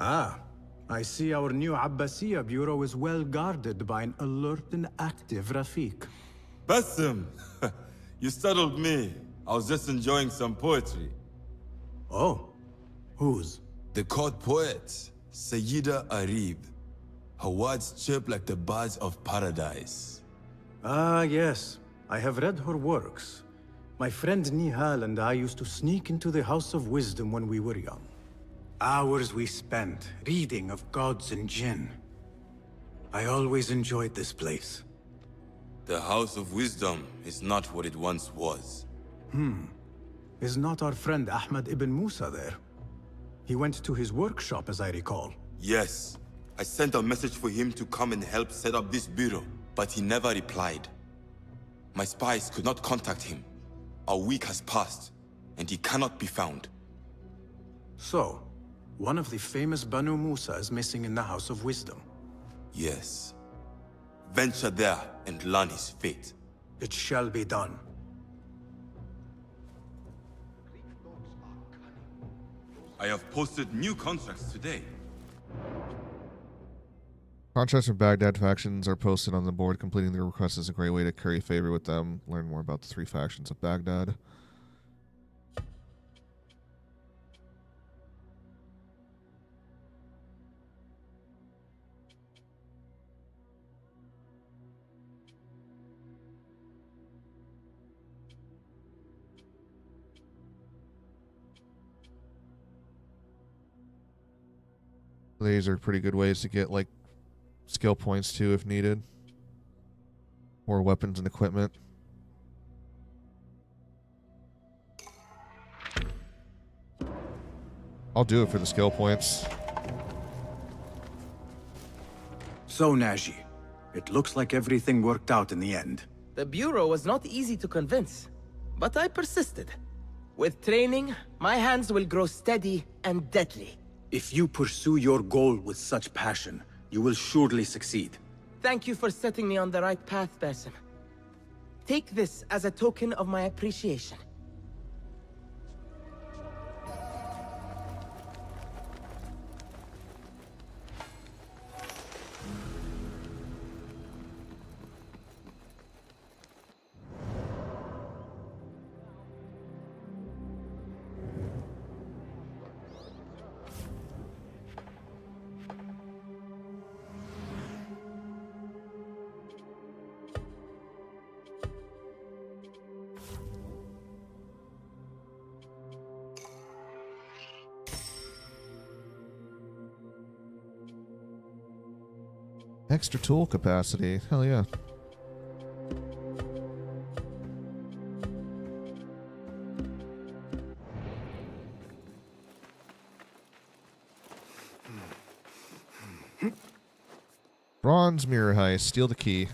Ah, I see our new Abbasiya bureau is well guarded by an alert and active Rafiq. Bassem, you startled me. I was just enjoying some poetry. Oh, whose? The court poet, Sayyida Arib. Her words chirp like the birds of paradise. Ah, yes. I have read her works. My friend Nihal and I used to sneak into the House of Wisdom when we were young. Hours we spent reading of gods and jinn. I always enjoyed this place. The House of Wisdom is not what it once was. Is not our friend Ahmad ibn Musa there? He went to his workshop, as I recall. Yes. I sent a message for him to come and help set up this bureau, but he never replied. My spies could not contact him. A week has passed, and he cannot be found. So, one of the famous Banu Musa is missing in the House of Wisdom. Yes. venture there and learn his fate. It shall be done. I have posted new contracts today. Contracts from Baghdad factions are posted on the board. Completing the request is a great way to curry favor with them. Learn more about the 3 factions of Baghdad. These are pretty good ways to get like skill points too if needed. Or weapons and equipment. I'll do it for the skill points. So, Naji, it looks like everything worked out in the end. The Bureau was not easy to convince, but I persisted. With training, my hands will grow steady and deadly. If you pursue your goal with such passion, you will surely succeed. Thank you for setting me on the right path, Basim. Take this as a token of my appreciation. Extra tool capacity. Hell yeah. Bronze mirror heist. Steal the key.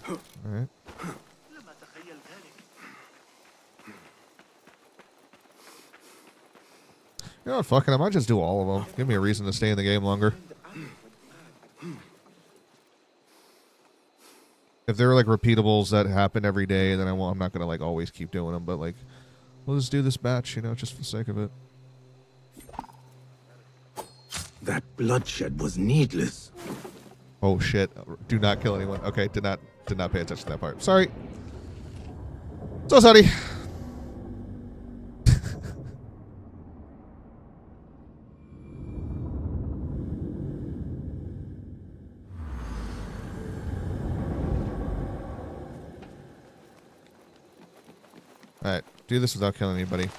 Alright. You know what? Fucking, I might just do all of them. Give me a reason to stay in the game longer. If they're like repeatables that happen every day, then I'm not gonna like always keep doing them. But like, we'll just do this batch, you know, just for the sake of it. That bloodshed was needless. Oh shit! Do not kill anyone. Okay, did not pay attention to that part. Sorry. So sorry. Alright, do this without killing anybody.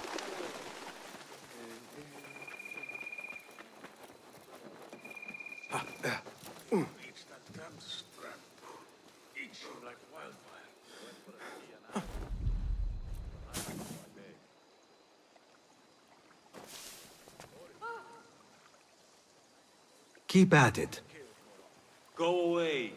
Keep at it. Go away.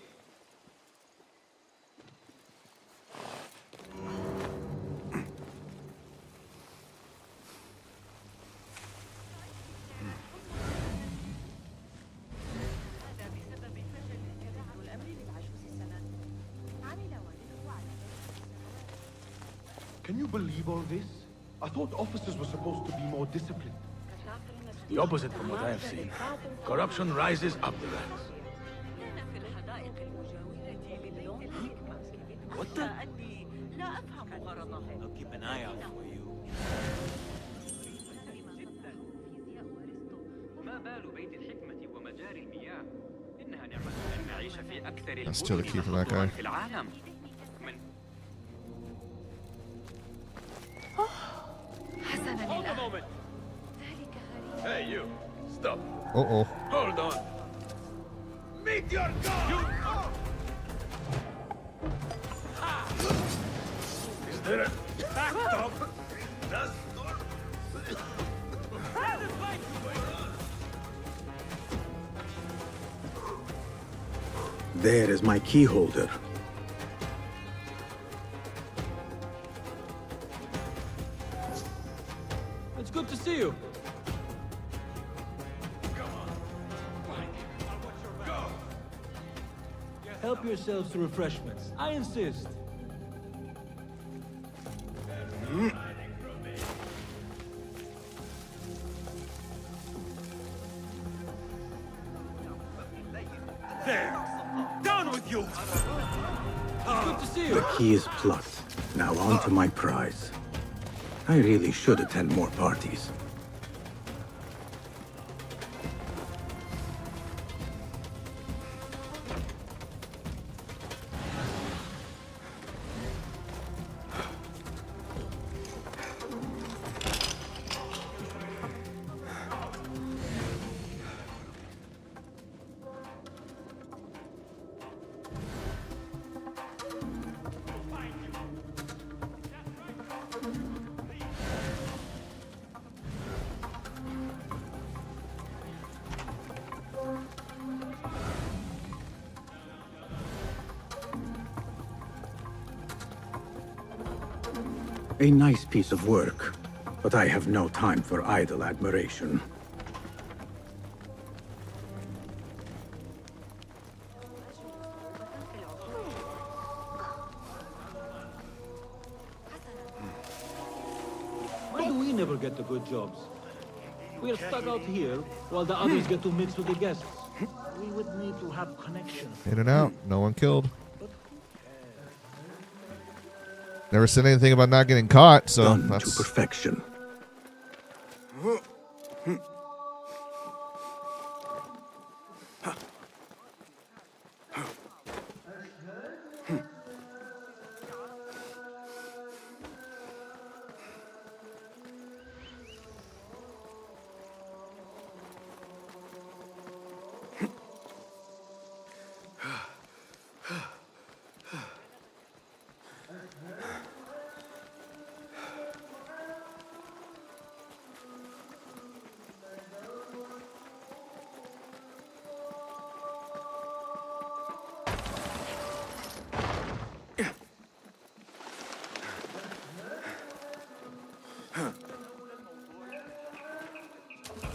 Can you believe all this? I thought officers were supposed to be more disciplined. The opposite from what I have seen. Corruption rises up the ranks. What the? I'll keep an eye out for you. Let's steal the key from that guy. Hold a moment. Hey, you. Stop. Uh-oh. Hold on. Meet your god! Is there a stop? There is my key holder. It's good to see you. Help yourselves to refreshments. I insist. There! Down with you! Good to see you. The key is plucked. Now on to my prize. I really should attend more parties. A nice piece of work, but I have no time for idle admiration. Why do we never get the good jobs? We're stuck out here while the others get to mix with the guests. We would need to have connections. In and out. No one killed. Never said anything about not getting caught, so Done that's to perfection.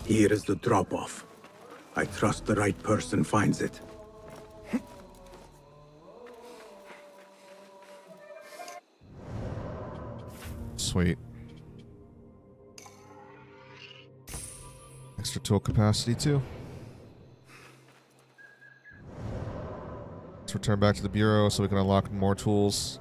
Here is the drop-off. I trust the right person finds it. sweet. Extra tool capacity too. Let's return back to the bureau so we can unlock more tools.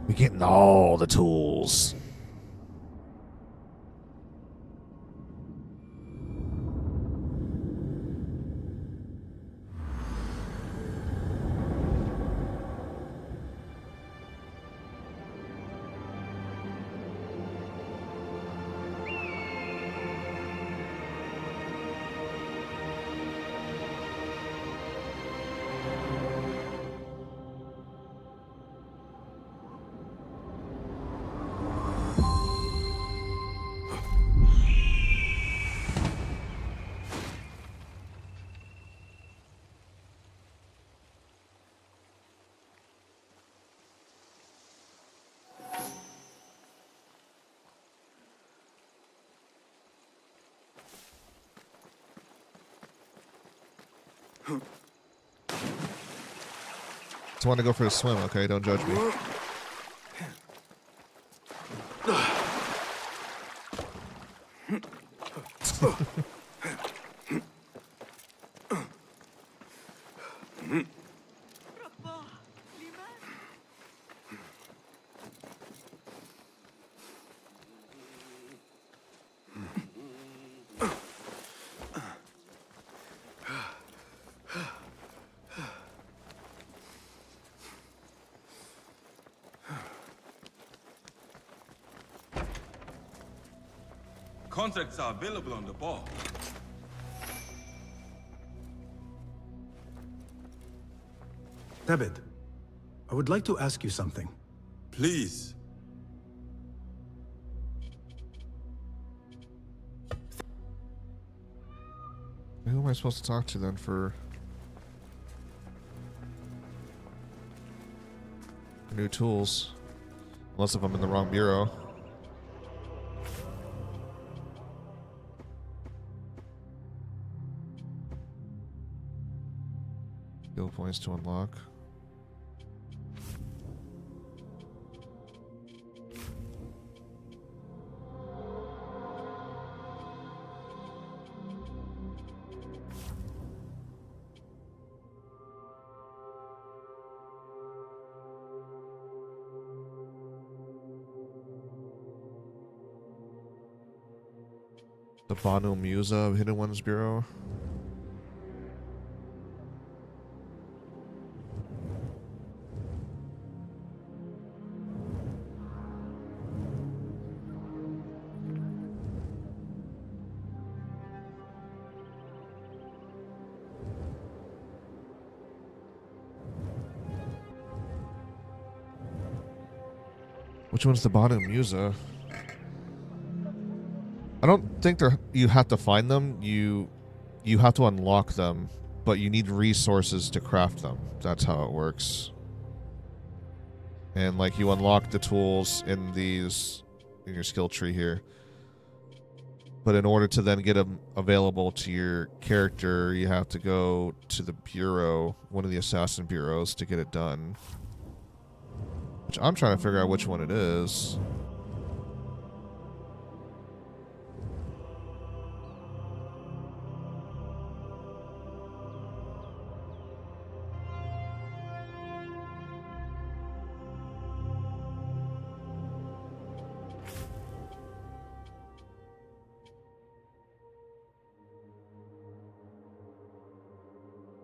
We're getting all the tools. Just want to go for a swim, okay? Don't judge me. Contracts are available on the bar. David, I would like to ask you something. Please. Who am I supposed to talk to then for new tools? Unless if I'm in the wrong bureau. Skill points to unlock. The Banu Musa of Hidden Ones Bureau. Which one's the Banu Musa? I don't think you have to find them. You have to unlock them, but you need resources to craft them. That's how it works. And like you unlock the tools in your skill tree here. But in order to then get them available to your character, you have to go to the bureau, one of the assassin bureaus, to get it done. Which I'm trying to figure out which one it is.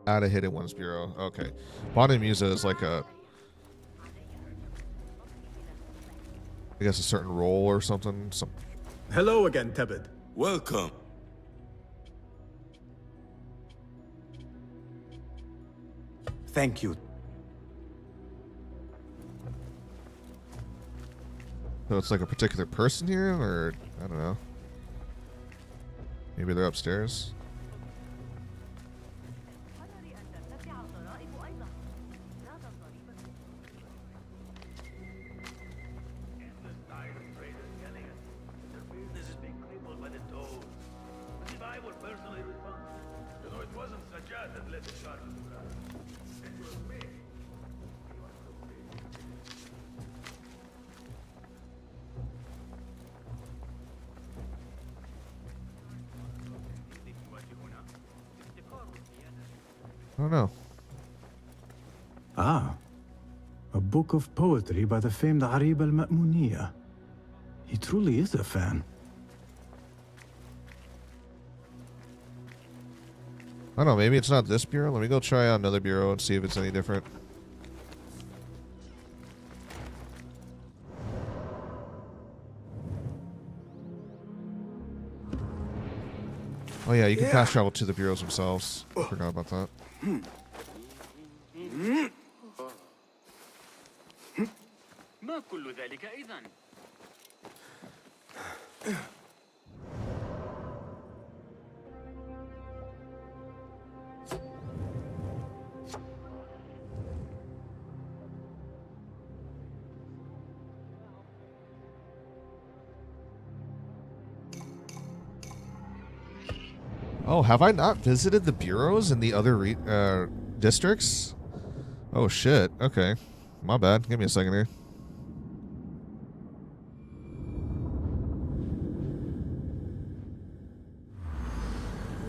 Add a Hidden Ones Bureau. Okay. Banu Musa is like a... I guess a certain role or something. Hello again, Tebed. Welcome. Thank you. So it's like a particular person here, or... I don't know. Maybe they're upstairs. I don't know. Ah, a book of poetry by the famed Arib al-Ma'muniyah. He truly is a fan. I don't know, maybe it's not this bureau. Let me go try out another bureau and see if it's any different. Oh yeah, you can fast travel to the bureaus themselves. I forgot about that. ما كل ذلك إذن؟ Oh, have I not visited the bureaus in the other districts? Oh shit. Okay. My bad. Give me a second here.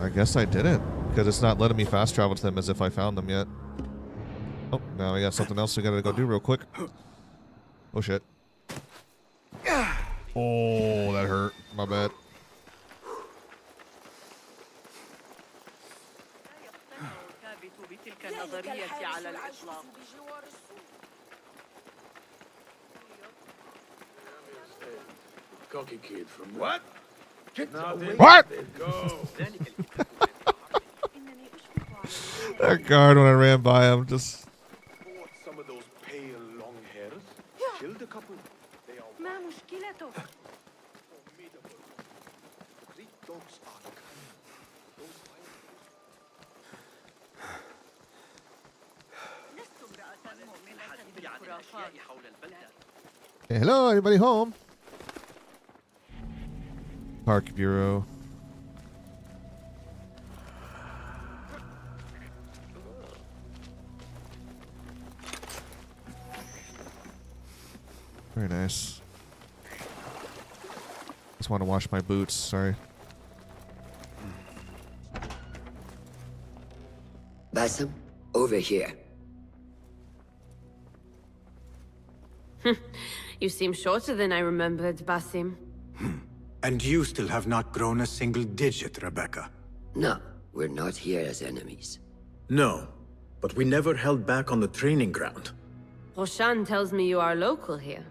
I guess I didn't, because it's not letting me fast travel to them as if I found them yet. Oh, now we got something else we gotta go do real quick. Oh shit. Oh, that hurt. My bad. Cocky kid from what? What? Go. That guard, when I ran by him, just... Some of those pale long hairs. Killed a couple. They are ما مشكلته؟ formidable. Greek dogs are kind. Those Hey, hello, anybody home? Park Bureau. Very nice. Just want to wash my boots. Sorry. Basim, over here. You seem shorter than I remembered, Basim. And you still have not grown a single digit, Rebecca. No, we're not here as enemies. No, but we never held back on the training ground. Roshan tells me you are local here.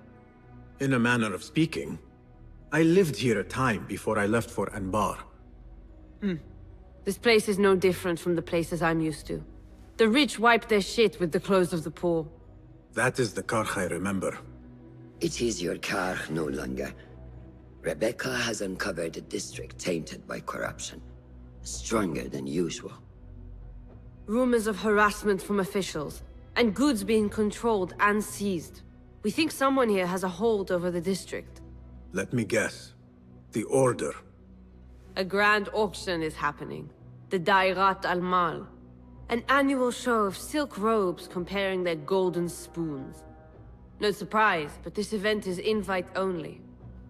In a manner of speaking. I lived here a time before I left for Anbar. This place is no different from the places I'm used to. The rich wipe their shit with the clothes of the poor. That is the Karkh I remember. It is your Karkh no longer. Rebecca has uncovered a district tainted by corruption. Stronger than usual. Rumors of harassment from officials, and goods being controlled and seized. We think someone here has a hold over the district. Let me guess. The Order. A grand auction is happening. The Dairat al-Mal. An annual show of silk robes comparing their golden spoons. No surprise, but this event is invite only.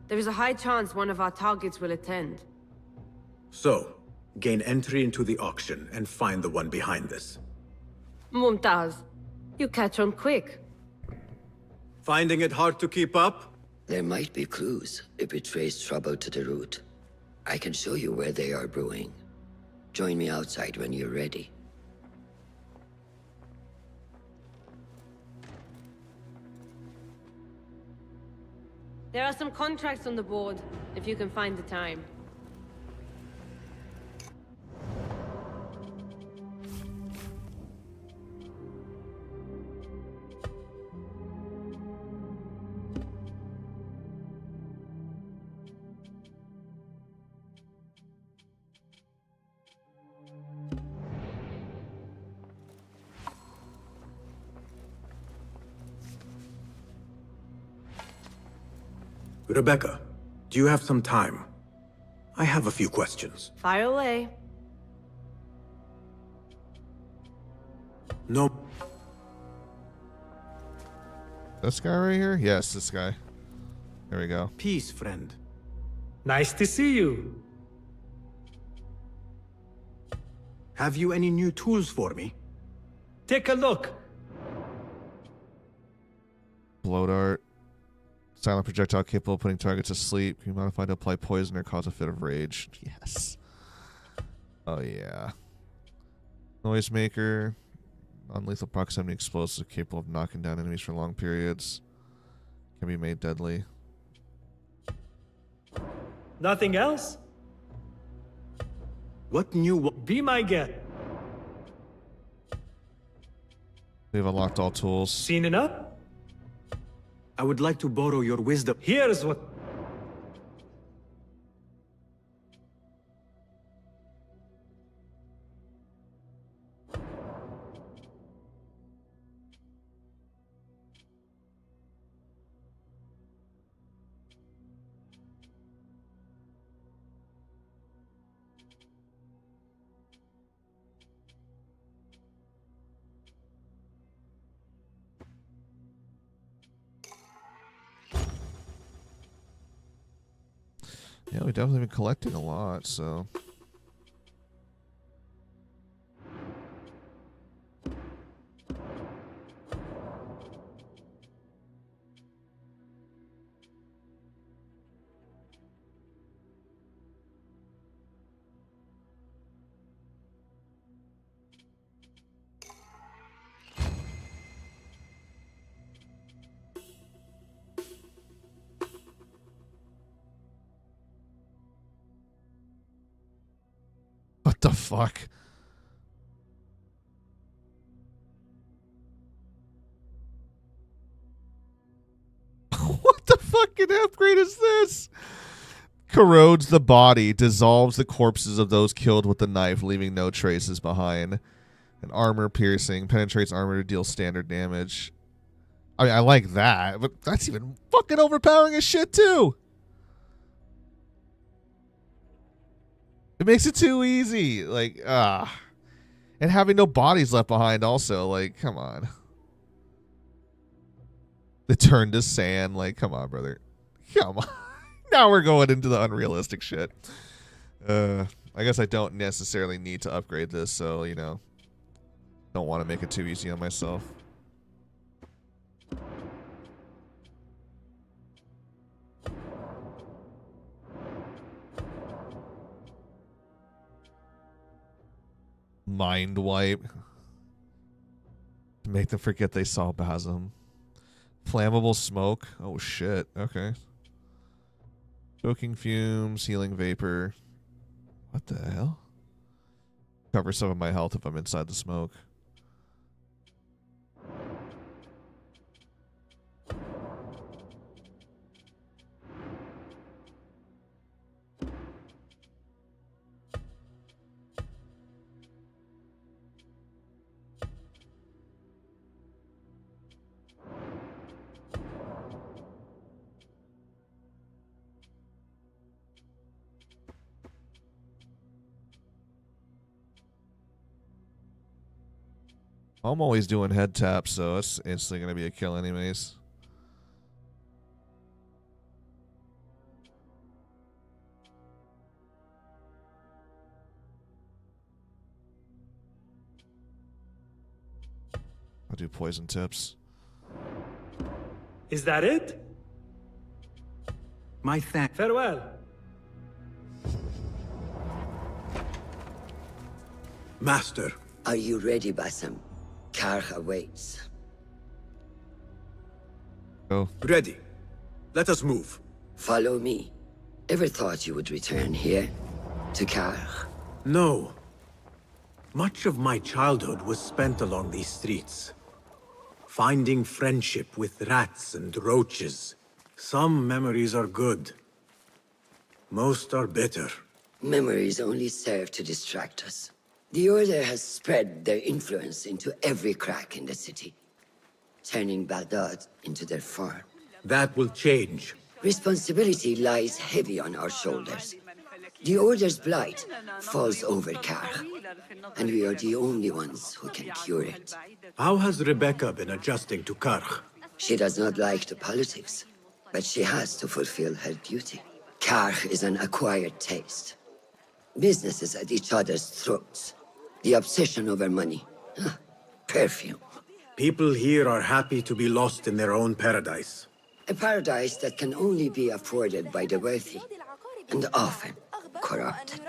There is a high chance one of our targets will attend. So, gain entry into the auction and find the one behind this. Mumtaz, you catch on quick. Finding it hard to keep up? There might be clues if we trace trouble to the root. I can show you where they are brewing. Join me outside when you're ready. There are some contracts on the board, if you can find the time. Rebecca, do you have some time? I have a few questions. Fire away. No. This guy right here? Yes, this guy. There we go. Peace, friend. Nice to see you. Have you any new tools for me? Take a look. Blow dart. Silent projectile capable of putting targets to sleep. Can be modified to apply poison or cause a fit of rage. Yes. Oh, yeah. Noisemaker. Non-lethal proximity explosive capable of knocking down enemies for long periods. Can be made deadly. Nothing else? What new... Be my guest. We've unlocked all tools. Seen enough? I would like to borrow your wisdom. Here's what... Yeah, we definitely been collecting a lot, so... What the fuck? What the fucking upgrade is this? Corrodes the body, dissolves the corpses of those killed with the knife, leaving no traces behind. And armor piercing, penetrates armor to deal standard damage. I mean, I like that, but that's even fucking overpowering as shit too. It makes it too easy. Like, and having no bodies left behind also. Like, come on. They turned to sand. Like, come on, brother. Come on. Now we're going into the unrealistic shit. I guess I don't necessarily need to upgrade this, so, you know, don't want to make it too easy on myself. Mind wipe. Make them forget they saw Basm. Flammable smoke. Oh shit. Okay. Choking fumes, healing vapor. What the hell? Cover some of my health if I'm inside the smoke. I'm always doing head taps, so it's instantly going to be a kill anyways. I'll do poison tips. Is that it? My thanks. Farewell. Master. Are you ready, Basim? Karch awaits. Oh. Ready. Let us move. Follow me. Ever thought you would return here? To Karch? No. Much of my childhood was spent along these streets. Finding friendship with rats and roaches. Some memories are good. Most are bitter. Memories only serve to distract us. The Order has spread their influence into every crack in the city, turning Baghdad into their farm. That will change. Responsibility lies heavy on our shoulders. The Order's blight falls over Karch, and we are the only ones who can cure it. How has Rebecca been adjusting to Karch? She does not like the politics, but she has to fulfill her duty. Karch is an acquired taste. Businesses at each other's throats. The obsession over money. Perfume. People here are happy to be lost in their own paradise. A paradise that can only be afforded by the wealthy, and often corrupted.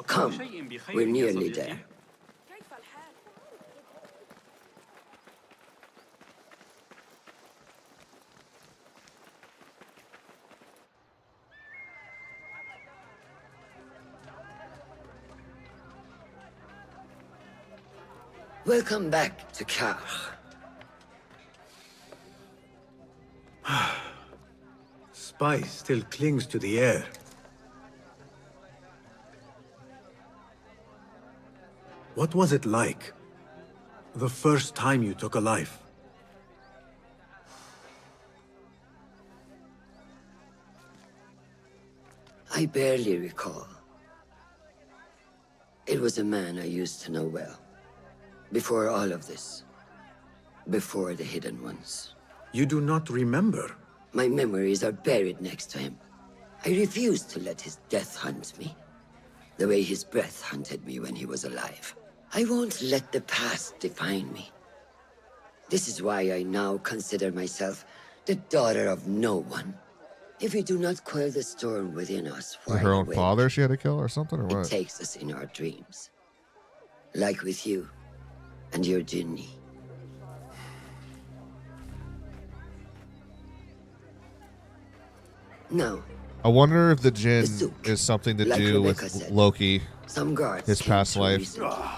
Come, we're nearly there. Welcome back to Karch. Spice still clings to the air. What was it like? The first time you took a life? I barely recall. It was a man I used to know well. Before all of this. Before the Hidden Ones. You do not remember? My memories are buried next to him. I refuse to let his death hunt me. The way his breath hunted me when he was alive. I won't let the past define me. This is why I now consider myself the daughter of no one. If we do not quell the storm within us, Is it her own father she had to kill or something, or what? It takes us in our dreams. Like with you and your Jinni. Now, I wonder if the Jinn is something to like do Rebecca with said, some guards his came past through life, recently, his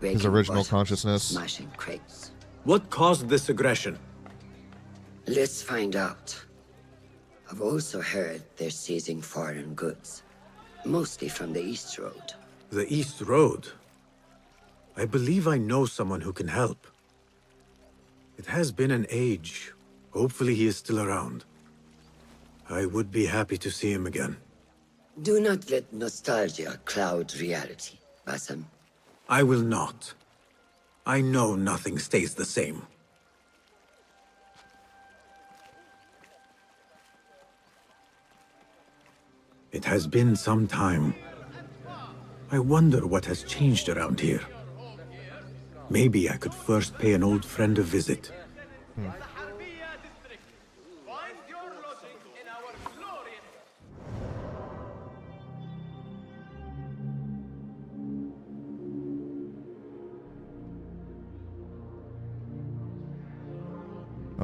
breaking original bottles, consciousness. smashing crates. What caused this aggression? Let's find out. I've also heard they're seizing foreign goods, mostly from the East Road. The East Road? I believe I know someone who can help. It has been an age. Hopefully he is still around. I would be happy to see him again. Do not let nostalgia cloud reality, Bassam. I will not. I know nothing stays the same. It has been some time. I wonder what has changed around here. Maybe I could first pay an old friend a visit.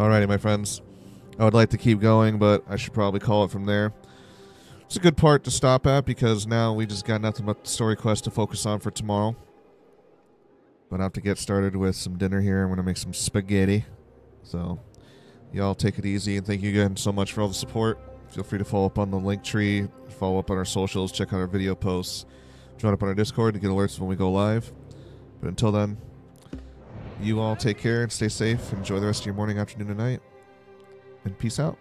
Alrighty, my friends. I would like to keep going, but I should probably call it from there. It's a good part to stop at because now we just got nothing but the story quest to focus on for tomorrow. But I have to get started with some dinner here. I'm going to make some spaghetti. So, y'all take it easy, and thank you again so much for all the support. Feel free to follow up on the link tree, follow up on our socials, check out our video posts, join up on our Discord to get alerts when we go live. But until then, you all take care and stay safe. Enjoy the rest of your morning, afternoon, and night. And peace out.